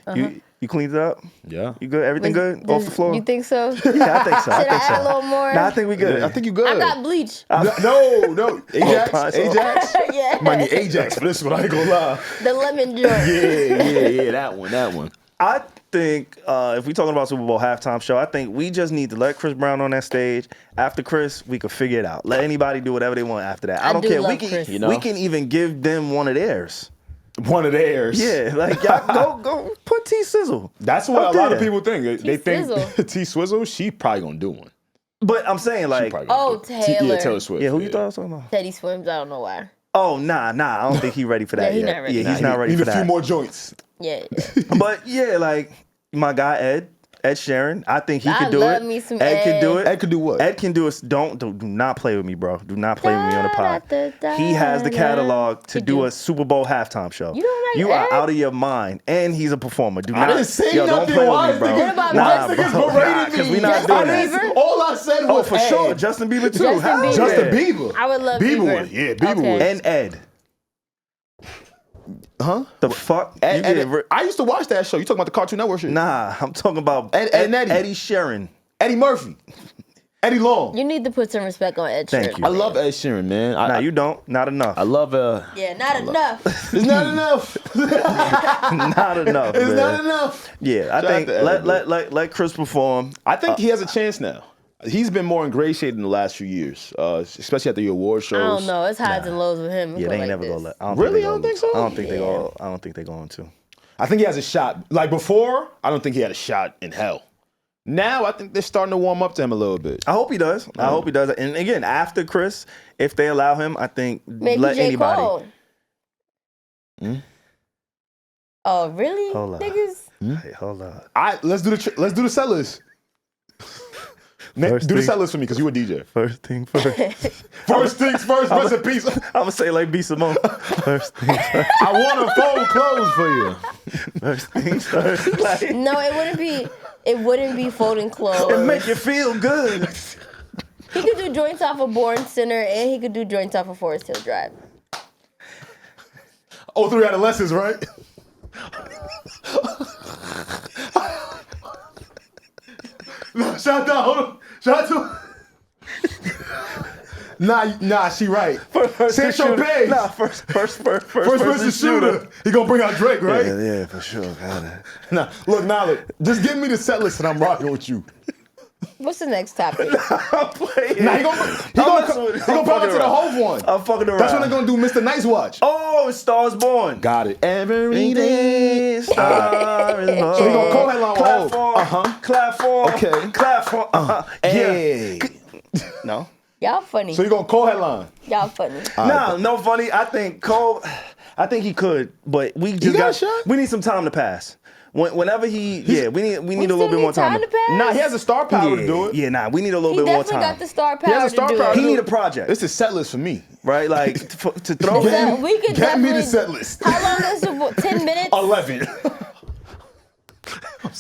You cleaned it up? Yeah. You good? Everything good? Off the floor? You think so? Yeah, I think so. Should I add a little more? Nah, I think we good. I think you good. I got bleach. No. Ajax. Yeah. Might need Ajax for this one. I ain't gonna lie. The lemon joint. Yeah. That one. I think if we're talking about Super Bowl halftime show, I think we just need to let Chris Brown on that stage. After Chris, we can figure it out. Let anybody do whatever they want after that. I don't care. We can even give them one of theirs. One of theirs. Yeah, like y'all go put T Sizzle. That's what a lot of people think. They think T-Sizzle. T Swizzle, she probably gonna do one. But I'm saying like, Oh, Taylor. Taylor Swift. yeah, who you thought I was talking about? Teddy Swims. I don't know why. Oh, nah, I don't think he's ready for that Yeah, he yet. not ready. Yeah, he's not ready Need for a that. few more joints. Yeah. But yeah, like my guy Ed Sheeran, I think he could do love it. me some Ed can do it. Ed could do what? Ed can do it. Do not play with me, bro. Do not play with me on the pod. He has the catalog to do a Super Bowl halftime show. You don't like You Ed? are out of your mind, and he's a performer. Do not. I didn't say Yo, don't nothing. play Why with me, bro. is the Nah, niggas bro. berating Because me? we not Justin doing Bieber? this. All I said was Oh, for Ed. sure. Justin Bieber too. Justin Hell Bieber. Justin yeah. Bieber. I would love Bieber Bieber. would. Yeah, Bieber Okay. would. And Ed. Huh? The fuck? I used to watch that show. You talking about the Cartoon Network shit? Nah, I'm talking about Ed and Eddie. Eddie Sheeran. Eddie Murphy. Eddie Long. You need to put some respect on Ed Sheeran. Thank you. I love Ed Sheeran, man. Nah, you don't. Not enough. I love Yeah, not enough. It's not enough. Not enough. It's man. not enough. Yeah, I Shout think out to let Chris perform. I think he has a chance now. He's been more ingratiated in the last few years, especially at the award shows. I don't know. It's highs and lows with him. Yeah, they ain't never this. gonna let. I Don't think so? I don't think they go. I don't think they're going to. I think he has a shot. Like before, I don't think he had a shot in hell. Now I think they're starting to warm up to him a little bit. I hope he does. I hope he does. And again, after Chris, if they allow him, I think Maybe let J. anybody. Cole. Oh, really? Hold on. Niggas? Hey, hold on. Let's do the set list. First Do the thing- set list for me because you a DJ. First thing first. First things first. Rest in peace. I'm gonna say like B Simone. First thing first. I want to fold clothes for you. First things first. Like, No, it wouldn't be. It wouldn't be folding clothes. it make you feel good. He could do joints off of Born Center, and he could do joints off of Forest Hill Drive. 03 adolescents, right? No, shout out. Hold on. Shout out to. Nah, she right. Sancho Page. Nah, first person shooter. He gonna bring out Drake, right? Yeah, for sure. Got it. Nah, look, just give me the set list and I'm rocking with you. What's the next topic? I'm playing. Nah, he gonna pop into the Hove one. I'm fucking around. That's when they're gonna do Mr. Nice Watch. Oh, Stars Born. Got it. Every day. Star is born. So he gonna co-headline with Clap Hov. for. Clap for. Okay. Clap for. Hey. Yeah. No. Y'all funny. So you gonna co-headline? Y'all funny. No, no funny. I think Cole. I think he could, but we just got a shot? We need some time to pass. Whenever we need a We little bit more time. to pass? Nah, he has the star power to do it. Yeah, nah, we need a little He bit more definitely time. got the star He has power a star to do power. it. He need a project, This is set list for me. right? Like to throw So him. we could Get me the definitely- set list. How long is the 10 minutes? 11.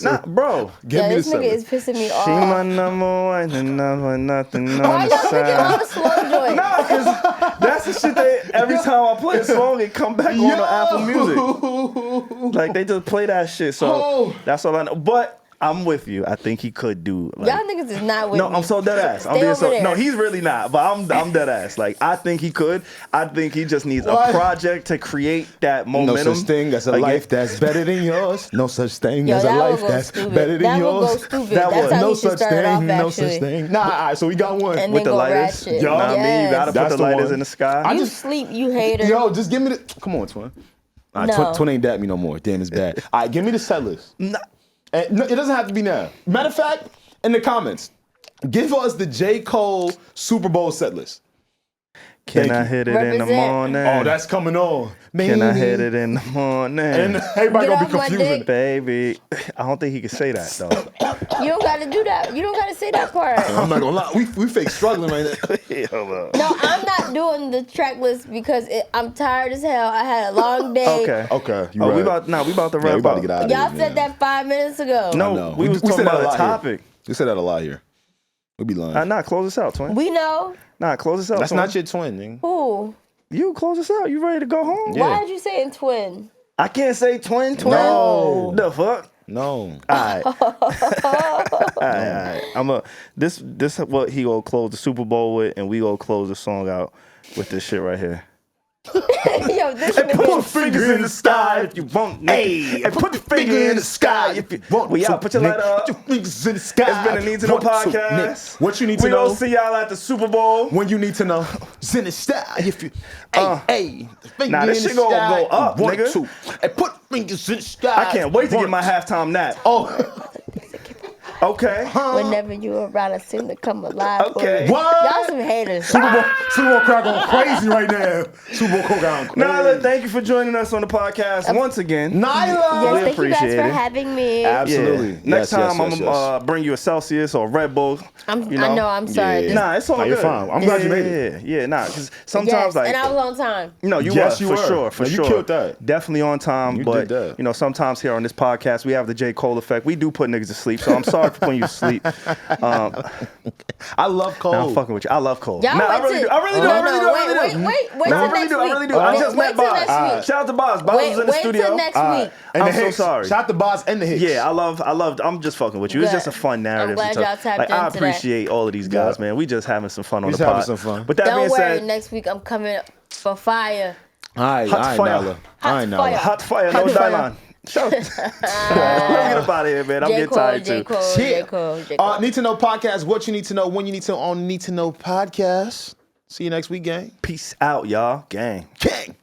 Nah, bro. Get Yeah, me the this set nigga list. is pissing me She off. my number one and nothing on Why the y'all picking all side. the slow joints? Nah, cause that's the shit that every time I play a song, it come back on Apple Music. Like they just play that shit. So Oh. that's all I know. But I'm with you. I think he could do. Like, Y'all niggas is not with no, me. I'm so dead ass. I'm Stay being over so there. no, he's really not. But I'm dead ass. Like I think he could. I think he just needs Why? a project to create that No momentum. such thing as a Like, life that's better than yours. No such thing Yo, as a that life would go that's stupid. better than That would yours. go stupid. That That's would. how No he should such start it off, thing. No actually. such thing. Nah, all right, so we got one. And with then the go lighters. ratchet. You know what I mean? You gotta That's put the the lighters one. in the sky. You sleep, you hater. Yo, just give me the. Come on, Twin. All right, No. Twin ain't that me no more. Damn, it's bad. All right, give me the set list. Nah. And no, it doesn't have to be now. Matter of fact, in the comments, give us the J. Cole Super Bowl set list. Can Thank I you. hit it in the Represent. morning? Oh, that's coming on. Can I hit it in the morning? And everybody Get gonna be off my confusing. dick. Baby, I don't think he can say that though. You don't gotta do that. You don't gotta say that part. I'm not gonna lie. We fake struggling right now. Hold up. No, I'm not doing the track list because I'm tired as hell. I had a long day. Okay. Okay, you Oh, right. we about to Yeah, wrap we about up. to get out of Y'all here, said man. that 5 minutes ago. No, I know. we was talking said that about a a lot topic. Here. We said that a lot here. We be lying. Nah, close us out, twin. We know. Nah, close us out. That's twin. not your twin, nigga. Who? You close us out. You ready to go home? Yeah. Why did you say in twin? I can't say twin. No. The fuck? No. Alright. Alright. This is what he gonna close the Super Bowl with, and we gonna close the song out with this shit right here. Yo, this Put nigga. fingers in the sky if you want. Hey, and put your finger in the sky if you want. We out. Put your lighter up. Put your fingers in the sky. It's been a Need to Know podcast. What you need to We know. gonna see y'all at the Super Bowl. When you need to know. It's in the sky. If you. Hey. Nah, this shit gonna go up, One, nigga. two. And put fingers in the sky. I can't wait to get my halftime nap. Oh. Okay. Whenever you around, I seem to come alive. Okay. What? Y'all some haters. Super Bowl crowd going crazy right now. Super Bowl crowd going crazy. Nyla, thank you for joining us on the podcast once again. Nyla. Yes, We thank you guys appreciate for it. having me. Absolutely. Yeah. Next Yes, time, yes, I'm yes. gonna bring you a Celsius or Red Bull. I know, I'm sorry. Yeah. Nah, it's all Nah, good. you're fine. I'm glad you made it. Yeah, nah, because Yes, sometimes like and I was on time. no, you Yes, were you for were. sure, for No, you sure. killed that. Definitely on time, You but did that. you know, sometimes here on this podcast we have the J. Cole effect. We do put niggas to sleep, so I'm sorry when you sleep. I love Cole. I'm fucking with you. I love Cole. Y'all Nah, I wait really till- do. I really do. No, I really do. I really do. wait till No, I next really do. I week. really do. I just Wait met till Boz. next week. Shout out to Boz. Boz was in the Wait studio. till next week. And I'm the so Hicks. sorry. Shout out to Boz and the Hicks. Yeah, I love. I'm just fucking with you. It's Good. just a fun narrative. I'm glad y'all tapped I into that. appreciate all of these guys, man. We just having some fun on We the just pod. having some fun. With that Don't being worry, said, next week I'm coming for fire. All right, Hot fire. Nyla. All right, fire. Nyla. hot fire, no Dylan. Shout. Let's get up out of here, man. I'm J. getting Cole, tired J. too. Cole, Yeah. J. Cole, J. Cole. Need to Know Podcast. What you need to know, when you need to know on Need to Know Podcast. See you next week, gang. Peace out, y'all. Gang. Gang.